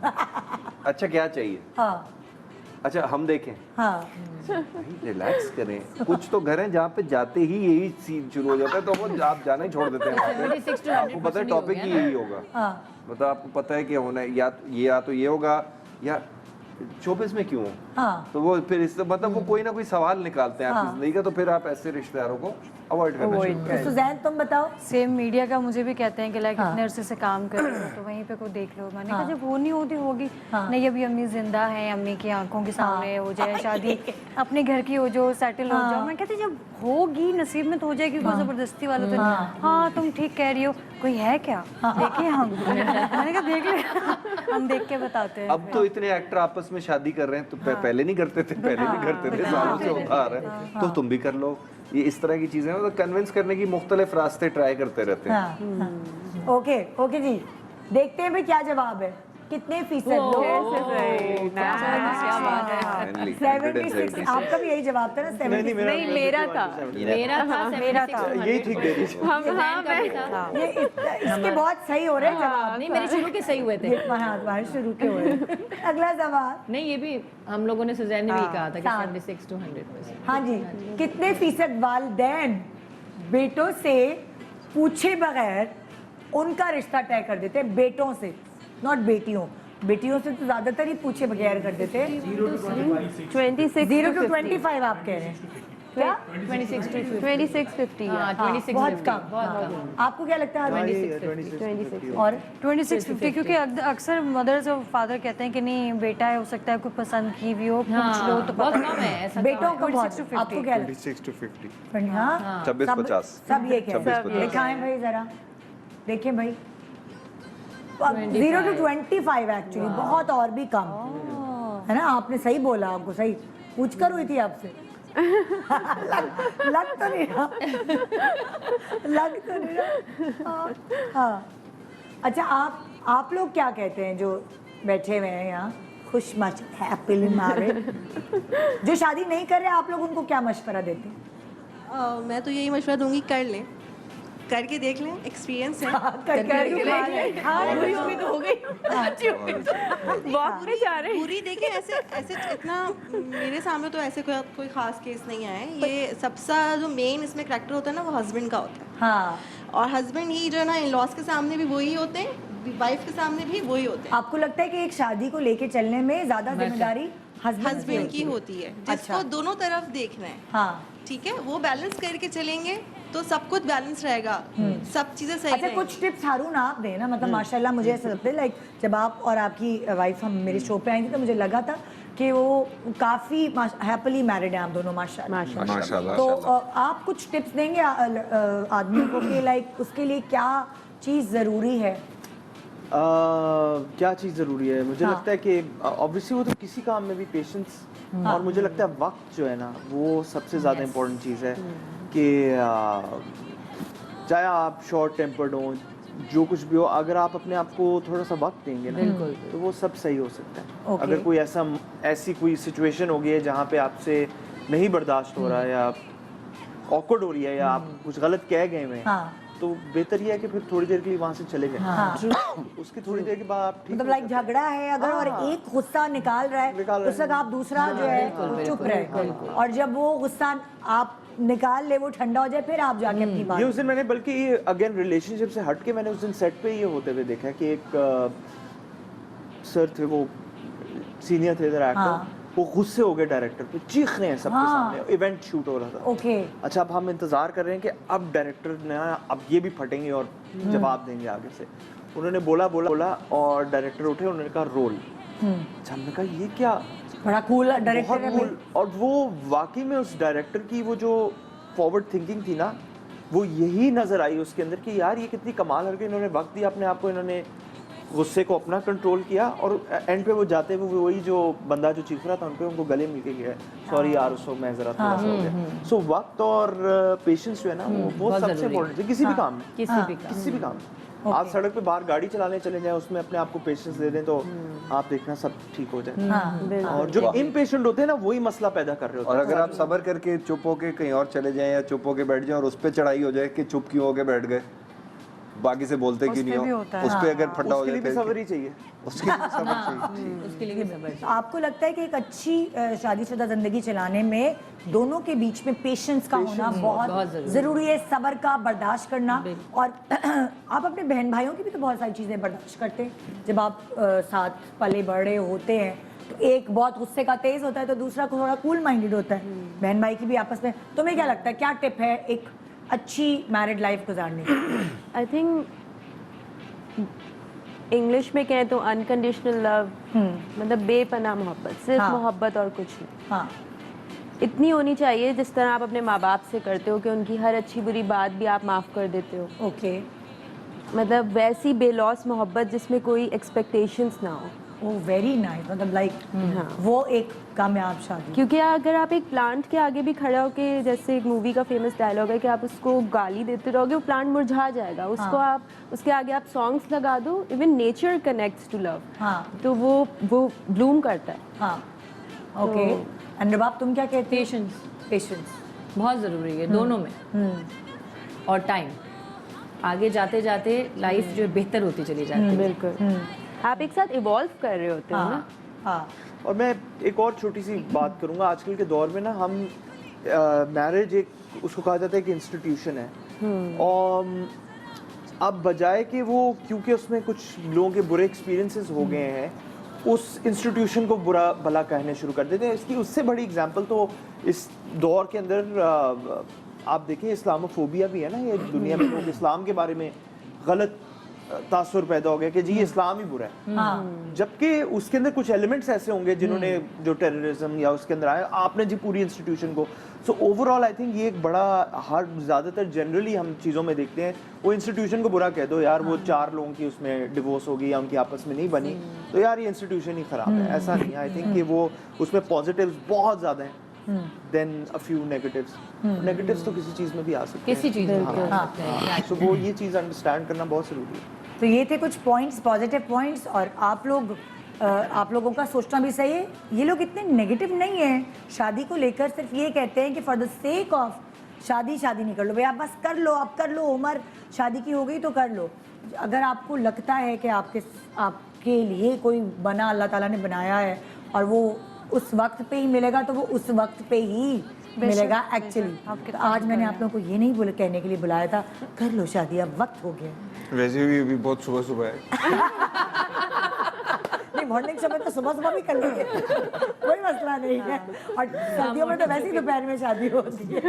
अच्छा क्या चाहिए? हाँ अच्छा हम देखें। हाँ रिलैक्स करें। कुछ तो घर हैं जहाँ पे जाते ही यही सीन शुरू हो जाता है, तो वो आप जाना ही छोड़ देते हैं वहाँ पे। 76 to 100% आपको पता है टॉपिक ही यही होगा। हाँ मतलब आपको पता है कि होना है, या तो ये होगा, या शोबिज़ में क्यों? हाँ तो वो फिर इससे मतलब वो कोई ना कोई सवाल निकालते हैं आपकी जिंदगी का, तो फिर आप ऐसे रिश्तेदारों को अवॉइड करना चाहिए। तो सुजैन तुम बताओ। सेम मीडिया का मुझे भी कहते हैं कि लाइक इतने अरसे से काम कर रहे हो तो वहीं पे कोई देख लो। मैंने कहा जब होनी होती होगी। नहीं, अभी अम्मी जिंदा हैं, अम्मी की आंखों के सामने हो जाए शादी, अपने घर की हो जो सेटल हो जाओ। मैं कहती जब होगी नसीब में तो हो जाएगी, कोई जबरदस्ती वाला तो हाँ तुम ठीक कह रही हो। कोई है क्या? देखिए हम मैंने कहा देख ले, हम देख के बताते हैं। अब तो इतने एक्टर आपस में शादी कर रहे हैं, तो पहले नहीं करते थे, पहले भी करते थे, सालों से होता आ रहा है, तो तुम भी कर लो। ये इस तरह की चीजें मतलब कन्विंस करने की मुख्तलिफ रास्ते ट्राई करते रहते हैं। हाँ। ओके जी, देखते हैं भाई क्या जवाब है। कितने फीसद लोग? 76। आपका भी यही जवाब था ना? 76। नहीं मेरा था। यही ठीक दे दी। ये इसके बहुत सही हो रहे हैं जवाब। नहीं, मेरे शुरू के सही हुए थे। तुम्हारे शुरू के हो रहे हैं। अगला सवाल। नहीं, ये भी हम लोगों ने, सुजैन ने भी कहा था कि 76 to 100%। हाँ जी, कितने फीसद वालिदैन बेटों से पूछे बगैर उनका रिश्ता तय कर देते हैं? बेटों से, नॉट बेटियों। बेटियों से तो ज्यादातर ही पूछे बगैर कर देते हैं। 0 to 25 आप कह रहे हैं क्या? 26 to 26-50। हाँ, 26 बहुत 50, कम। बहुत कम। आपको क्या लगता है? 26-50। और 26-50, क्योंकि अक्सर मदर्स और फादर कहते हैं कि नहीं बेटा है, हो सकता है कोई पसंद की भी हो, पूछ लो तो बहुत पता कम है ऐसा। बेटों को 26 to 50। आपको क्या लगता 26 to 50। है? हाँ 26-50। सब ये कह रहे हैं। दिखाएं भाई जरा, देखें भाई। 0 to 25 एक्चुअली बहुत और भी कम है ना? आपने सही बोला, आपको सही पूछ कर हुई थी आपसे। लग तो नहीं रहा, लग तो नहीं रहा। हाँ अच्छा, आप लोग क्या कहते हैं जो बैठे हुए हैं यहाँ खुश मच हैप्पीली मैरिड, जो शादी नहीं कर रहे, आप लोग उनको क्या मशवरा देते हैं? मैं तो यही मशवरा दूंगी, कर लें, करके देख लें, एक्सपीरियंस है। बुरी जा रहे हैं। बुरी देखें, ऐसे इतना मेरे सामने तो ऐसे कोई खास केस नहीं आए। ये सबसे जो मेन इसमें करैक्टर होता है ना, वो हस्बैंड का होता है। हाँ, और हस्बैंड ही जो है ना, इन लॉस के सामने भी वही होते हैं, वाइफ के सामने भी वही होते हैं। आपको लगता है कि एक शादी को लेके चलने में ज्यादा जिम्मेदारी हस्बैंड की होती है, जिसको दोनों तरफ देखना है। हाँ ठीक है, वो बैलेंस करके चलेंगे तो सब कुछ बैलेंस रहेगा, सब चीजें सही अच्छा, रहेंगी। कुछ टिप्स हारून आप दें ना, मतलब माशाल्लाह मुझे ऐसा लगता है लाइक जब आप और आपकी वाइफ हम मेरे शो पे आई थी तो मुझे लगा था कि वो काफ़ी हैप्पीली मैरिड हैं आप दोनों माशाल्लाह। माशाल्लाह। तो आप कुछ टिप्स देंगे आदमियों को कि लाइक उसके लिए क्या चीज़ ज़रूरी है? क्या चीज़ ज़रूरी है? मुझे लगता है कि ऑब्वियसली वो तो किसी काम में भी पेशेंस, और मुझे लगता है वक्त जो है ना वो सबसे ज़्यादा इम्पोर्टेंट चीज़ है कि चाहे आप शॉर्ट टेम्पर्ड हो, जो कुछ भी हो, अगर आप अपने आप को थोड़ा सा वक्त देंगे ना तो वो सब सही हो सकता है। अगर कोई ऐसी कोई सिचुएशन हो गई है जहाँ पे आपसे नहीं बर्दाश्त हो रहा है या ऑकवर्ड हो रही है या आप कुछ गलत कह गए हुए हैं, तो बेहतर ये है कि फिर थोड़ी देर के लिए वहाँ से चले जाएं। उसकी थोड़ी देर के बाद आप ठीक मतलब लाइक झगड़ा है अगर और एक गुस्सा निकाल रहा है उस वक्त आप दूसरा जो है चुप रहे, और जब वो गुस्सा आप निकाल ले, वो ठंडा हो जाए, फिर आप जाके अपनी बात। ये उस दिन मैंने, बल्कि अगेन रिलेशनशिप से हट के मैंने उस दिन सेट पे ये होते हुए देखा कि एक सर थे, वो सीनियर थे इधर एक्टर, वो गुस्से हो गए डायरेक्टर पे, चीख रहे हैं सबके सामने, इवेंट शूट हो रहा था। ओके। अच्छा, अब हम इंतजार कर रहे हैं कि अब डायरेक्टर ने अब ये भी फटेंगे और जवाब देंगे आगे से। उन्होंने बोला और डायरेक्टर उठे, उन्होंने कहा रोल। अच्छा, हमने कहा ये क्या, बड़ा कूल डायरेक्टर है कूल। और वो वाकई में उस डायरेक्टर की वो जो फॉरवर्ड थिंकिंग थी ना, वो यही नजर आई उसके अंदर कि यार ये कितनी कमाल करके इन्होंने वक्त दिया अपने आप को, इन्होंने गुस्से को अपना कंट्रोल किया, और एंड पे वो जाते हुए वही जो बंदा जो चीख रहा था उन पे उनको गले मिल के गया, सॉरी यार उसको मैं जरा थोड़ा सा हो गया। सो वक्त और पेशेंस जो है ना वो सबसे इम्पोर्टेंट है किसी भी काम में, किसी भी काम में। आप सड़क पे बाहर गाड़ी चलाने चले जाएं, उसमें अपने आप को पेशेंस दे दें तो आप देखना सब ठीक हो जाए। और जो इम्पेशेंट होते हैं ना वही मसला पैदा कर रहे होते और हैं। अगर आप सब्र करके चुप होके कहीं और चले जाएं या चुप होके बैठ जाएं और उस पे चढ़ाई हो जाए कि चुप क्यों होके बैठ गए, बाकी से बोलते क्यों नहीं हो, उस पे अगर फटा हो जाए, उसके लिए भी सब्र ही चाहिए, उसके लिए सब्र चाहिए। उसके लिए भी सब्र। आपको लगता है कि एक अच्छी शादीशुदा जिंदगी चलाने में दोनों के बीच में पेशेंस का होना बहुत जरूरी है, सब्र का, बर्दाश्त करना। और आप अपने बहन भाइयों की भी तो बहुत सारी चीजें बर्दाश्त करते हैं जब आप साथ पले बड़े होते हैं, तो एक बहुत गुस्से का तेज होता है तो दूसरा को थोड़ा कूल माइंडेड होता है। बहन भाई की भी आपस में, तुम्हें क्या लगता है क्या टिप है एक अच्छी मैरिड लाइफ गुजारने की? आई थिंक इंग्लिश में कहें तो अनकंडीशनल लव, मतलब बेपनाह मोहब्बत, सिर्फ मोहब्बत और कुछ नहीं। इतनी होनी चाहिए जिस तरह आप अपने माँ बाप से करते हो कि उनकी हर अच्छी बुरी बात भी आप माफ़ कर देते हो। ओके। मतलब वैसी बेलॉस मोहब्बत जिसमें कोई एक्सपेक्टेशंस ना हो। ओह वेरी नाइस, मतलब लाइक वो एक कामयाब शादी। क्योंकि अगर आप एक प्लांट के आगे भी खड़े होके, जैसे एक मूवी का फेमस डायलॉग है कि आप उसको गाली देते रहोगे वो प्लांट मुरझा जाएगा, उसको आप उसके आगे आप सॉन्ग्स लगा दो, even nature connects to love, तो वो ब्लूम करता है। हाँ ओके। एंड रबाब तुम क्या कहते? पेशेंस बहुत ज़रूरी है दोनों में, और टाइम। आगे जाते जाते लाइफ जो बेहतर होती चली जाती है। बिल्कुल, आप एक साथ इवॉल्व कर रहे होते हो ना। हाँ। और मैं एक और छोटी सी बात करूंगा, आजकल के दौर में ना हम मैरिज एक उसको कहा जाता है कि इंस्टीट्यूशन है, और अब बजाय कि वो क्योंकि उसमें कुछ लोगों के बुरे एक्सपीरियंसेस हो गए हैं उस इंस्टीट्यूशन को बुरा भला कहने शुरू कर देते हैं। इसकी उससे बड़ी एग्जांपल तो इस दौर के अंदर आप देखें इस्लामोफोबिया भी है ना, ये दुनिया में लोग इस्लाम के बारे में गलत तासुर पैदा हो गया कि जी इस्लाम ही बुरा है, जबकि उसके अंदर कुछ एलिमेंट्स ऐसे होंगे जिन्होंने जो टेररिज्म या उसके अंदर आया, आपने जी पूरी इंस्टीट्यूशन को। सो ओवरऑल आई थिंक ये एक बड़ा हर ज़्यादातर जनरली हम चीज़ों में देखते हैं वो इंस्टीट्यूशन को बुरा कह दो, यार वो 4 लोगों की उसमें डिवोर्स हो गई या उनकी आपस में नहीं बनी तो यार ये इंस्टीट्यूशन ही ख़राब है। ऐसा नहीं है, आई थिंक कि वो उसमें पॉजिटिव्स बहुत ज़्यादा हैं than a few negatives. Negatives तो किसी चीज़ में भी आ सकते हैं, किसी चीज़ में आ सकते हैं। सो वो ये चीज़ अंडरस्टैंड करना बहुत ज़रूरी है। तो ये थे कुछ पॉइंट्स, पॉजिटिव पॉइंट्स, और आप लोगों का सोचना भी सही है। ये लोग इतने नेगेटिव नहीं हैं शादी को लेकर, सिर्फ ये कहते हैं कि फॉर द सेक ऑफ शादी नहीं कर लो भाई, आप बस कर लो, आप कर लो, उम्र शादी की हो गई तो कर लो। अगर आपको लगता है कि आपके लिए कोई बना अल्लाह ताला ने बनाया है और वो उस वक्त पे ही मिलेगा तो वो उस वक्त पे ही मिलेगा एक्चुअली। तो आज मैंने आप लोगों को ये नहीं कहने के लिए बुलाया था कर लो शादी, अब वक्त हो गया। वैसे भी अभी बहुत सुबह है। नहीं, मॉर्निंग शो में तो सुबह सुबह भी कर लेंगे, कोई मसला नहीं है। और सर्दियों में तो वैसे ही दोपहर में शादी होती है।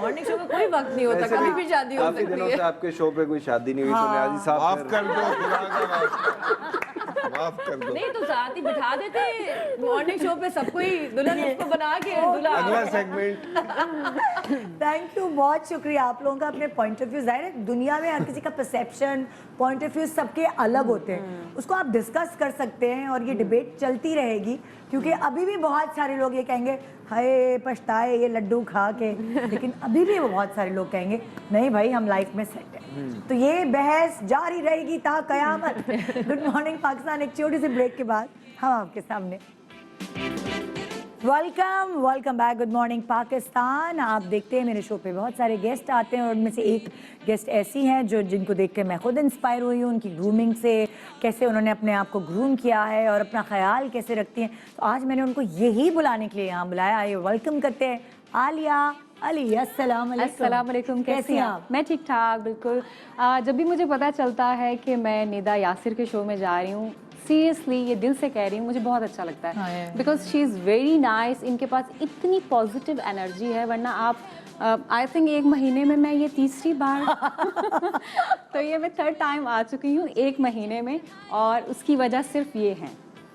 मॉर्निंग शो में कोई वक्त नहीं होता, कभी भी शादी हो काफी सकती दिनों है। से आपके शो पे कोई शादी नहीं हुई तो न्याजी साहब माफ फिर- कर दो, खुदा का माफ कर दो। नहीं तो साथ ही बिठा देते मॉर्निंग शो पे सबको ही, दुल्हन उसको बना के दूल्हा। अगला सेगमेंट। थैंक यू, बहुत शुक्रिया आप लोगों का। अपने पॉइंट ऑफ व्यू, जाहिर है दुनिया में हर किसी का परसेप्शन, पॉइंट ऑफ व्यू सबके अलग होते हैं, उसको आप डिस्कस कर सकते हैं और ये डिबेट चलती रहेगी, क्योंकि अभी भी बहुत सारे लोग ये कहेंगे हाय पछताए ये लड्डू खा के, लेकिन अभी भी वो बहुत सारे लोग कहेंगे नहीं भाई हम लाइफ में सेट है। तो ये बहस जारी रहेगी ता कयामत। गुड मॉर्निंग पाकिस्तान, एक छोटी सी ब्रेक के बाद हम आपके सामने। Welcome back, good morning Pakistan. आप देखते हैं मेरे शो पे बहुत सारे गेस्ट आते हैं और उनमें से एक गेस्ट ऐसी हैं जिनको देख के मैं खुद इंस्पायर हुई हूँ, उनकी ग्रूमिंग से, कैसे उन्होंने अपने आप को ग्रूम किया है और अपना ख्याल कैसे रखती हैं। तो आज मैंने उनको यही बुलाने के लिए यहाँ बुलाया। आइए वेलकम करते हैं आलिया अली। अस्सलाम वालेकुम, कैसी हैं आप? मैं ठीक ठाक बिल्कुल। जब भी मुझे पता चलता है कि मैं निदा यासिर के शो में जा रही हूँ, सीरियसली ये दिल से कह रही हूँ, मुझे बहुत अच्छा लगता है, because she is very nice. इनके पास इतनी पॉजिटिव एनर्जी है, वरना आप आई थिंक एक महीने में मैं ये तीसरी बार तो ये मैं थर्ड टाइम आ चुकी हूँ एक महीने में, और उसकी वजह सिर्फ ये है।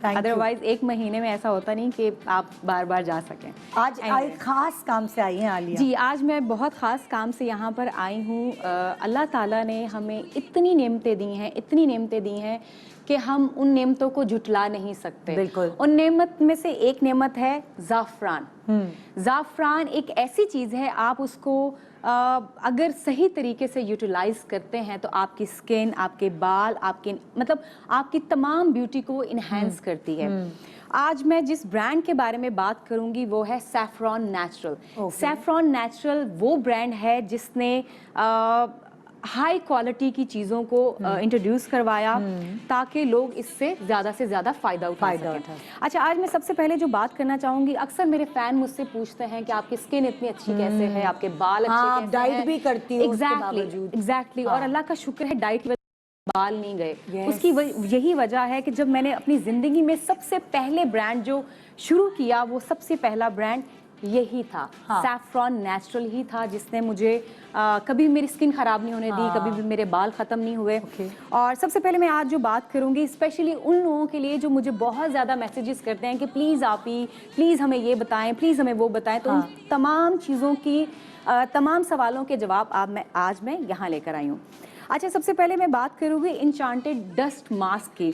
अदरवाइज एक महीने में ऐसा होता नहीं कि आप बार बार जा सकें। आज एक खास काम से आई हैं आलिया? जी, आज मैं बहुत ख़ास काम से यहाँ पर आई हूँ। अल्लाह ताला ने हमें इतनी नेमतें दी हैं, इतनी नेमतें दी हैं कि हम उन नेमतों को झुटला नहीं सकते। बिल्कुल। उन नेमत में से एक नेमत है ज़ाफ़रान। ज़ाफ़रान एक ऐसी चीज़ है, आप उसको अगर सही तरीके से यूटिलाइज करते हैं तो आपकी स्किन, आपके बाल, आपके मतलब आपकी तमाम ब्यूटी को इन्हेंस करती है। आज मैं जिस ब्रांड के बारे में बात करूंगी वो है सैफरॉन नेचुरल। सैफरॉन नेचुरल वो ब्रांड है जिसने हाई क्वालिटी की चीज़ों को इंट्रोड्यूस करवाया ताकि लोग इससे ज़्यादा से ज़्यादा फ़ायदा उठा सकें। अच्छा, आज मैं सबसे पहले जो बात करना चाहूँगी, अक्सर मेरे फ़ैन मुझसे पूछते हैं कि आपकी स्किन इतनी अच्छी कैसे है, आपके बाल अच्छे कैसे डाइट भी करती हूँ एग्जैक्टली। और अल्लाह का शुक्र है डाइट बाल नहीं गए। उसकी यही वजह है कि जब मैंने अपनी ज़िंदगी में सबसे पहले ब्रांड जो शुरू किया, वो सबसे पहला ब्रांड यही था, सैफरॉन नेचुरल ही था, जिसने मुझे कभी मेरी स्किन ख़राब नहीं होने दी, कभी भी मेरे बाल ख़त्म नहीं हुए। और सबसे पहले मैं आज जो बात करूँगी स्पेशली उन लोगों के लिए जो मुझे बहुत ज़्यादा मैसेजेस करते हैं कि प्लीज़ आप ही, प्लीज़ हमें ये बताएं, प्लीज़ हमें वो बताएं। तो उन तमाम चीज़ों की तमाम सवालों के जवाब आज मैं यहाँ लेकर आई हूँ। अच्छा, सबसे पहले मैं बात करूँगी इंचांटेड डस्ट मास्क की।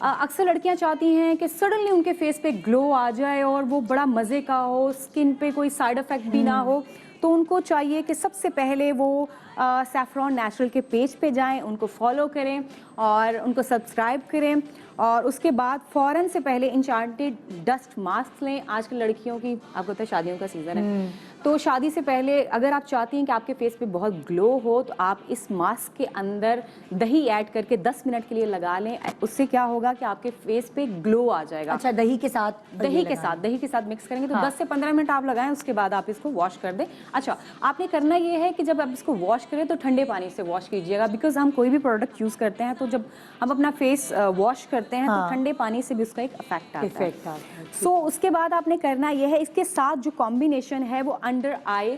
अक्सर लड़कियाँ चाहती हैं कि सडनली उनके फेस पे ग्लो आ जाए और वो बड़ा मज़े का हो, स्किन पे कोई साइड इफ़ेक्ट भी ना हो। तो उनको चाहिए कि सबसे पहले वो सैफरॉन नेचुरल के पेज पे जाएं, उनको फॉलो करें और उनको सब्सक्राइब करें, और उसके बाद फ़ौरन से पहले इंचांटेड डस्ट मास्क लें। आजकल लड़कियों की, आपको पता है शादियों का सीज़न है, तो शादी से पहले अगर आप चाहती हैं कि आपके फेस पे बहुत ग्लो हो तो आप इस मास्क के अंदर दही ऐड करके 10 मिनट के लिए लगा लें। उससे क्या होगा कि आपके फेस पे ग्लो आ जाएगा। अच्छा, दही के साथ मिक्स करेंगे तो 10 से 15 मिनट आप लगाएं, उसके बाद आप इसको वॉश कर दें। अच्छा, आपने करना ये है कि जब आप इसको वॉश करें तो ठंडे पानी से वॉश कीजिएगा, बिकॉज हम कोई भी प्रोडक्ट यूज़ करते हैं तो जब हम अपना फेस वॉश करते हैं तो ठंडे पानी से भी उसका एक इफेक्ट आता है। सो उसके बाद आपने करना ये है, इसके साथ जो कॉम्बिनेशन है वो अंडर आई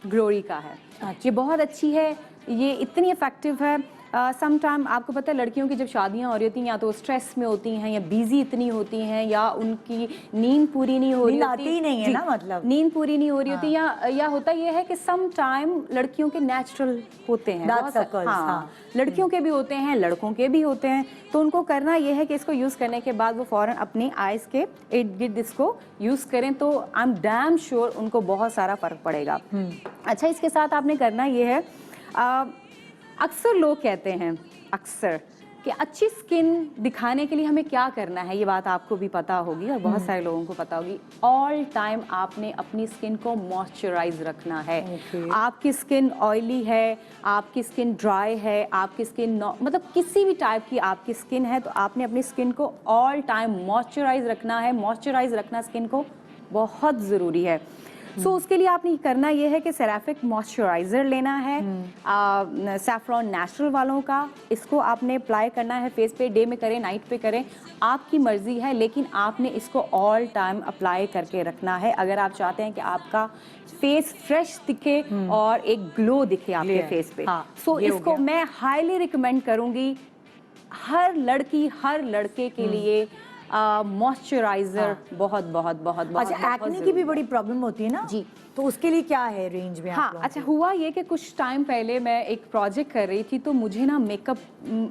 ग्लोरी का है। ये बहुत अच्छी है, ये इतनी इफेक्टिव है। सम टाइम आपको पता है लड़कियों की जब शादियां हो रही होती हैं, या तो स्ट्रेस में होती हैं, या बिजी इतनी होती हैं, या उनकी नींद पूरी नहीं हो रही होती, नहीं है ना, मतलब नींद पूरी नहीं हो रही होती, या होता ये है कि सम टाइम लड़कियों के नेचुरल होते हैं डार्क सर्कल्स, लड़कियों के भी होते हैं, लड़कों के भी होते हैं। तो उनको करना ये है कि इसको यूज़ करने के बाद वो फ़ौरन अपनी आइज़ के इर्द गिर्द इसको यूज़ करें, तो आई एम डैम श्योर उनको बहुत सारा फ़र्क पड़ेगा। अच्छा, इसके साथ आपने करना ये है, अक्सर लोग कहते हैं कि अच्छी स्किन दिखाने के लिए हमें क्या करना है, ये बात आपको भी पता होगी और बहुत सारे लोगों को पता होगी। ऑल टाइम आपने अपनी स्किन को मॉइस्चराइज रखना है। आपकी स्किन ऑयली है, आपकी स्किन ड्राई है, आपकी स्किन मतलब किसी भी टाइप की आपकी स्किन है, तो आपने अपनी स्किन को ऑल टाइम मॉइस्चराइज रखना है। मॉइस्चराइज रखना स्किन को बहुत ज़रूरी है। सो उसके लिए आपने करना ये है कि सेराफिक मॉइस्चराइजर लेना है, सैफरॉन नेचुरल वालों का, इसको आपने अप्लाई करना है फेस पे, डे में करें नाइट पे करें आपकी मर्जी है, लेकिन आपने इसको ऑल टाइम अप्लाई करके रखना है अगर आप चाहते हैं कि आपका फेस फ्रेश दिखे और एक ग्लो दिखे आपके फेस पे। सो इसको मैं हाईली रिकमेंड करूंगी हर लड़की हर लड़के के लिए। मॉइस्चराइजर बहुत बहुत बहुत बहुत अच्छा, एक्ने की भी बड़ी प्रॉब्लम होती है ना जी, तो उसके लिए क्या है रेंज में? हाँ, अच्छा हुआ ये कि कुछ टाइम पहले मैं एक प्रोजेक्ट कर रही थी, तो मुझे ना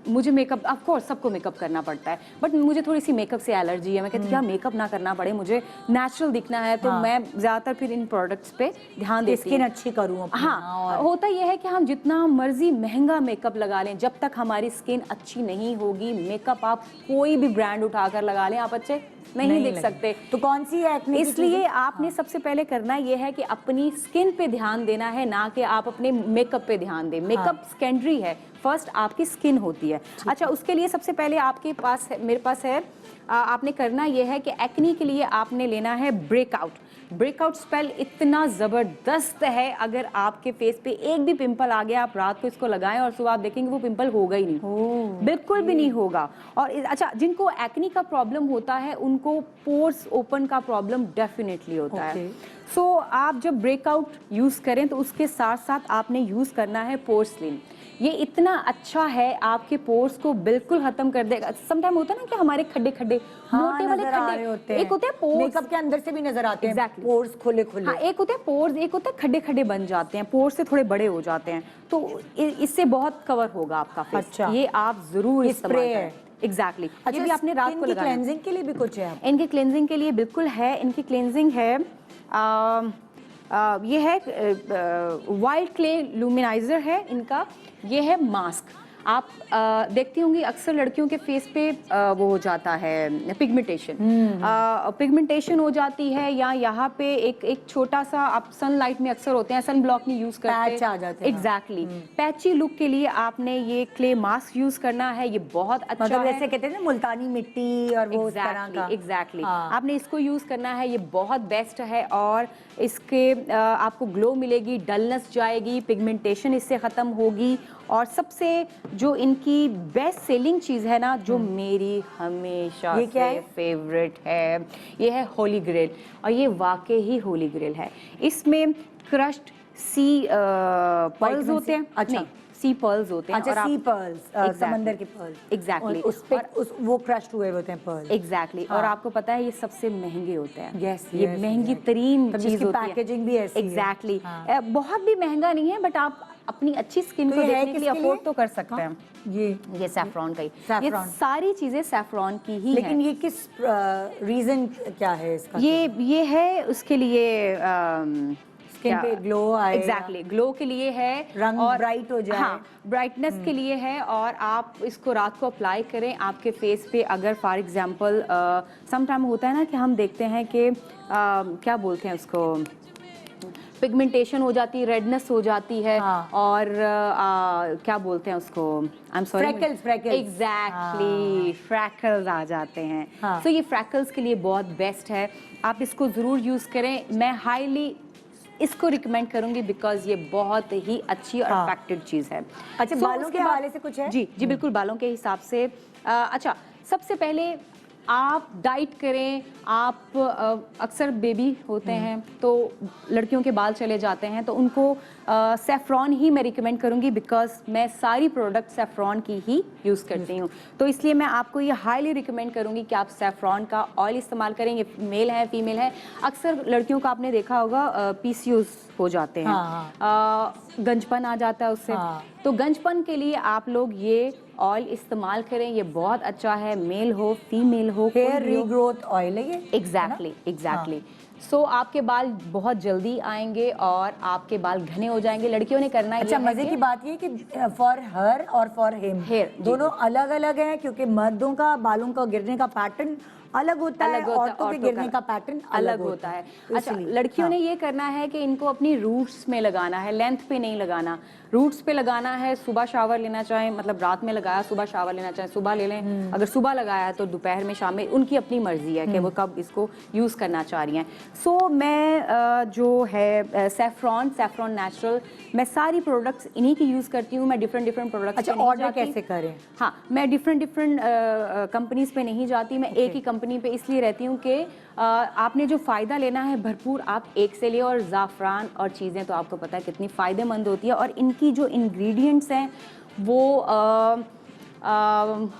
मुझे मेकअप ऑफ कोर्स सबको मेकअप करना पड़ता है, बट मुझे थोड़ी सी मेकअप से एलर्जी है। मैं कहती क्या मेकअप ना करना पड़े, मुझे नेचुरल दिखना है, तो मैं ज़्यादातर फिर इन प्रोडक्ट्स पे ध्यान देती हूँ, स्किन अच्छी करूँ। हाँ, होता यह है कि हम जितना मर्जी महंगा मेकअप लगा लें, जब तक हमारी स्किन अच्छी नहीं होगी, मेकअप आप कोई भी ब्रांड उठाकर लगा लें, आप अच्छे नहीं दिख सकते। तो कौन सी एक्ने? इसलिए आपने सबसे पहले करना ये है कि अपनी स्किन पे ध्यान देना है, ना कि आप अपने मेकअप पे ध्यान दें। मेकअप सेकेंडरी है, फर्स्ट आपकी स्किन होती है। अच्छा, उसके लिए सबसे पहले आपके पास है, मेरे पास है, आपने करना ये है कि एक्ने के लिए आपने लेना है ब्रेकआउट। ब्रेकआउट स्पेल इतना ज़बरदस्त है, अगर आपके फेस पे एक भी पिंपल आ गया, आप रात को इसको लगाएं और सुबह आप देखेंगे वो पिंपल होगा ही नहीं, बिल्कुल भी नहीं होगा। और अच्छा, जिनको एक्ने का प्रॉब्लम होता है उनको पोर्स ओपन का प्रॉब्लम डेफिनेटली होता है। सो आप जब ब्रेकआउट यूज़ करें तो उसके साथ साथ आपने यूज़ करना है पोर्सलिन। ये इतना अच्छा है, आपके पोर्स को बिल्कुल खत्म कर देगा। समटाइम होता है ना कि हमारे खड्डे खड्डे, मोटे वाले खड्डे होते हैं, एक होते हैं पोर्स, मेकअप के अंदर से भी नजर आते हैं। Exactly. पोर्स खुले खुले। हाँ, एक होते हैं पोर्स, एक होता है खड्डे खड्डे बन जाते हैं, पोर्स से थोड़े बड़े हो जाते हैं, तो इससे बहुत कवर होगा आपका फेस। अच्छा, ये आप जरूर इस्तेमाल करें। एग्जैक्टली। अच्छा, ये भी आपने रात को लगाना है। क्लेंजिंग के लिए भी कुछ है? इनके क्लेंजिंग के लिए बिल्कुल है, इनकी क्लेंजिंग है, ये है वाइल्ड क्ले लुमिनाइजर है इनका, ये है मास्क। आप देखती होंगी अक्सर लड़कियों के फेस पे वो हो जाता है पिगमेंटेशन, पिगमेंटेशन हो जाती है, या यहाँ पे एक छोटा सा, आप सनलाइट में अक्सर होते हैं, सन ब्लॉक नहीं यूज करते, पैच आ जाते हैं। एग्जैक्टली। पैची लुक के लिए आपने ये क्ले मास्क यूज करना है, ये बहुत अच्छा मतलब है। जैसे कहते हैं ना मुल्तानी मिट्टी और वो उस तरह का। एग्जैक्टली, आपने इसको यूज करना है, ये बहुत बेस्ट है, और इसके आपको ग्लो मिलेगी, डलनेस जाएगी, पिगमेंटेशन इससे खत्म होगी। और सबसे जो इनकी बेस्ट सेलिंग चीज़ है ना, जो मेरी हमेशा से फेवरेट है, ये है होली ग्रेल, और ये वाकई ही होली ग्रेल है। इसमें क्रश्ड सी पर्ल्स होते हैं, अच्छा सी पर्ल्स होते हैं, अच्छा, सी पर्ल्स, समंदर के पर्ल्स, एग्जैक्टली, उस पे वो क्रश्ड हुए होते हैं पर्ल, एग्जैक्टली। और आपको पता है ये सबसे महंगे होते हैं, यस, ये महंगी तरीन चीज होती है, पैकेजिंग भी ऐसी है। एग्जैक्टली, बहुत भी महंगा नहीं है, बट आप अपनी अच्छी स्किन को देखने के लिए अफोर्ड तो कर सकते हैं। ये सैफरॉन का ही, ये सारी चीजें सैफरॉन की ही लेकिन ये किस रीजन क्या है इसका? ये है उसके लिए स्किन पे ग्लो आए, एग्जैक्टली, ग्लो के लिए है, रंग और ब्राइट हो जाए, हाँ, ब्राइटनेस के लिए है। और आप इसको रात को अप्लाई करें आपके फेस पे। अगर फॉर एग्जांपल सम टाइम होता है ना कि हम देखते हैं कि क्या बोलते हैं उसको, पिगमेंटेशन हो जाती है, रेडनेस हो जाती है, और क्या बोलते हैं उसको, I am sorry, freckles, exactly, freckles आ जाते हैं। तो ये फ्रैकल्स के लिए बहुत बेस्ट है, आप इसको ज़रूर यूज़ करें। मैं हाईली इसको रिकमेंड करूंगी बिकॉज ये बहुत ही अच्छी और इफेक्टिव चीज़ है। अच्छा, बालों के हवाले से कुछ है? जी जी, बिल्कुल, बालों के हिसाब से अच्छा, सबसे पहले आप डाइट करें। आप अक्सर बेबी होते हैं तो लड़कियों के बाल चले जाते हैं, तो उनको सैफरॉन ही मैं रिकमेंड करूंगी, बिकॉज मैं सारी प्रोडक्ट सैफरॉन की ही यूज़ करती हूँ। तो इसलिए मैं आपको ये हाईली रिकमेंड करूंगी कि आप सैफरॉन का ऑयल इस्तेमाल करें। ये मेल है फीमेल है, अक्सर लड़कियों का आपने देखा होगा PCOS हो जाते हैं, गंजपन आ जाता है उससे। तो गंजपन के लिए आप लोग ये ऑयल इस्तेमाल करें, ये बहुत अच्छा है, मेल हो फीमेल हो। हेयर रीग्रोथ ऑयल है ये, एग्जैक्टली। सो आपके बाल बहुत जल्दी आएंगे और आपके बाल घने हो जाएंगे। लड़कियों ने करना है। अच्छा, मजे की बात ये कि फॉर हर और फॉर हिम हेयर दोनों अलग अलग हैं, क्योंकि मर्दों का बालों का गिरने का पैटर्न अलग होता है, औरतों के गिरने का पैटर्न अलग होता है। अच्छा, इसलिए, लड़कियों ने ये करना है कि इनको अपनी रूट्स में लगाना है, लेंथ पे नहीं लगाना। रूट्स पे लगाना है, सुबह शावर लेना चाहें, मतलब रात में लगाया, सुबह शावर लेना चाहें सुबह ले लें, अगर सुबह लगाया है तो दोपहर में, शाम में, उनकी अपनी मर्जी है कि वो कब इसको यूज़ करना चाह रही हैं। सो मैं जो है सैफ्रॉन नेचुरल, मैं सारी प्रोडक्ट्स इन्हीं की यूज़ करती हूँ। मैं डिफरेंट प्रोडक्ट्स। अच्छा, ऑर्डर कैसे करें? हाँ, मैं डिफरेंट कंपनीज पे नहीं जाती, मैं एक ही कंपनी पे इसलिए रहती हूँ कि आपने जो फ़ायदा लेना है भरपूर आप एक से लिए। और ज़ाफ़रान और चीज़ें तो आपको पता है कितनी फ़ायदेमंद होती है, और इनकी जो इंग्रेडिएंट्स हैं वो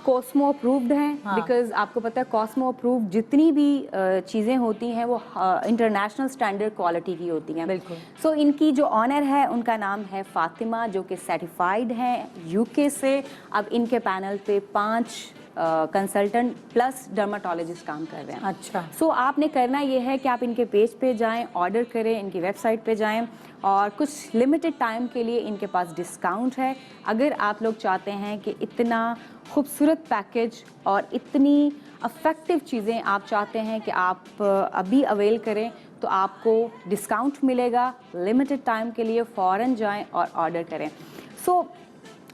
कॉस्मो अप्रूव्ड हैं। बिकॉज आपको पता है कॉस्मो अप्रूव्ड जितनी भी चीज़ें होती हैं वो इंटरनेशनल स्टैंडर्ड क्वालिटी की होती हैं। बिल्कुल। सो इनकी जो ऑनर है उनका नाम है फातिमा, जो कि सर्टिफाइड हैं यूके से। अब इनके पैनल पे 5 कंसल्टेंट प्लस डर्माटोलॉजिस्ट काम कर रहे हैं। अच्छा। सो आपने करना ये है कि आप इनके पेज पे जाएं, ऑर्डर करें, इनकी वेबसाइट पे जाएं, और कुछ लिमिटेड टाइम के लिए इनके पास डिस्काउंट है। अगर आप लोग चाहते हैं कि इतना खूबसूरत पैकेज और इतनी अफेक्टिव चीज़ें आप चाहते हैं कि आप अभी अवेल करें, तो आपको डिस्काउंट मिलेगा लिमिटेड टाइम के लिए। फ़ौरन जाएं और ऑर्डर करें। सो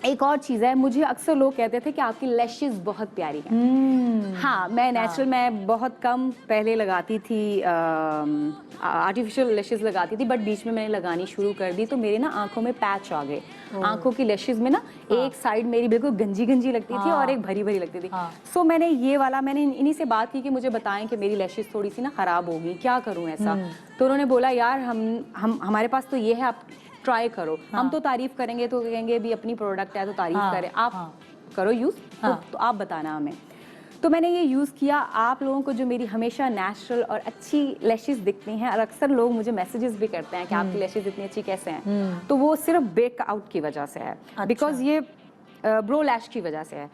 एक और चीज़ है, मुझे अक्सर लोग कहते थे कि आपकी लैशेस बहुत प्यारी हैं। हाँ, मैं नेचुरल मैं बहुत कम पहले लगाती थी, आर्टिफिशियल लैशेस लगाती थी, बट बीच में मैंने लगानी शुरू कर दी तो मेरे ना आंखों में पैच आ गए। आंखों की लैशेस में ना एक साइड मेरी बिल्कुल गंजी लगती थी और एक भरी लगती थी। सो मैंने ये वाला, मैंने इन्हीं से बात की कि मुझे बताएं कि मेरी लैशेस थोड़ी सी ना ख़राब होगी, क्या करूँ ऐसा। तो उन्होंने बोला यार हम हमारे पास तो ये है, आप ट्राई करो। हम तो तारीफ करेंगे तो कहेंगे भी अपनी प्रोडक्ट है तो तारीफ करें, आप करो यूज़, तो आप बताना हमें। तो मैंने ये यूज़ किया। आप लोगों को जो मेरी हमेशा नेचुरल और अच्छी लैशेस दिखती हैं, और अक्सर लोग मुझे मैसेजेस भी करते हैं कि आपकी लैशेस इतनी अच्छी कैसे हैं, तो वो सिर्फ ब्रेकआउट की वजह से है। बिकॉज ये ब्रो लैश की वजह से है।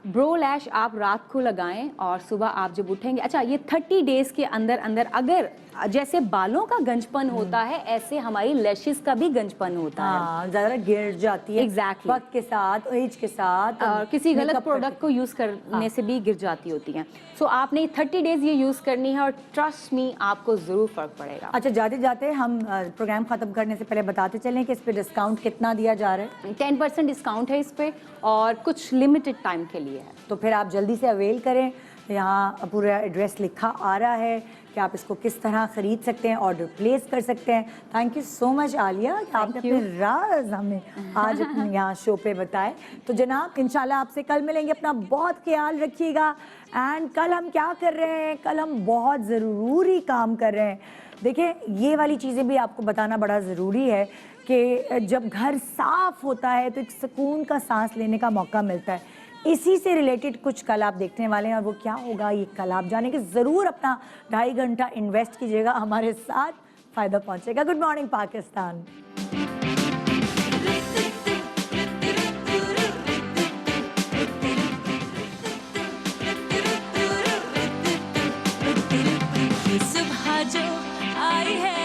ब्रो लैश आप रात को लगाएं और सुबह आप जब उठेंगे, अच्छा ये 30 डेज के अंदर अगर जैसे बालों का गंजपन होता है ऐसे हमारी लैशेस का भी गंजपन होता है, ज़्यादा गिर जाती है एग्जैक्टली वक्त के साथ, एज के साथ, और किसी गलत प्रोडक्ट को यूज़ करने से भी गिर जाती होती हैं। सो आपने 30 डेज ये यूज़ करनी है और ट्रस्ट मी आपको ज़रूर फ़र्क पड़ेगा। अच्छा, जाते जाते हम प्रोग्राम ख़त्म करने से पहले बताते चलें कि इस पे डिस्काउंट कितना दिया जा रहा है। 10% डिस्काउंट है इस पे और कुछ लिमिटेड टाइम के लिए है, तो फिर आप जल्दी से अवेल करें। यहाँ पूरा एड्रेस लिखा आ रहा है कि आप इसको किस तरह ख़रीद सकते हैं, ऑर्डर प्लेस कर सकते हैं। Thank you so much Alia कि आपने अपने राज हमें आज अपने यहाँ शो पे बताए। तो जनाब इंशाल्लाह आपसे कल मिलेंगे, अपना बहुत ख्याल रखिएगा। एंड कल हम क्या कर रहे हैं, कल हम बहुत ज़रूरी काम कर रहे हैं। देखिए, ये वाली चीज़ें भी आपको बताना बड़ा ज़रूरी है कि जब घर साफ़ होता है तो एक सुकून का सांस लेने का मौका मिलता है। इसी से रिलेटेड कुछ कल आप देखने वाले हैं, और वो क्या होगा ये कल आप जाने के ज़रूर अपना 2.5 घंटा इन्वेस्ट कीजिएगा, हमारे साथ फ़ायदा पहुंचेगा। Good morning Pakistan. सुबह जो आई है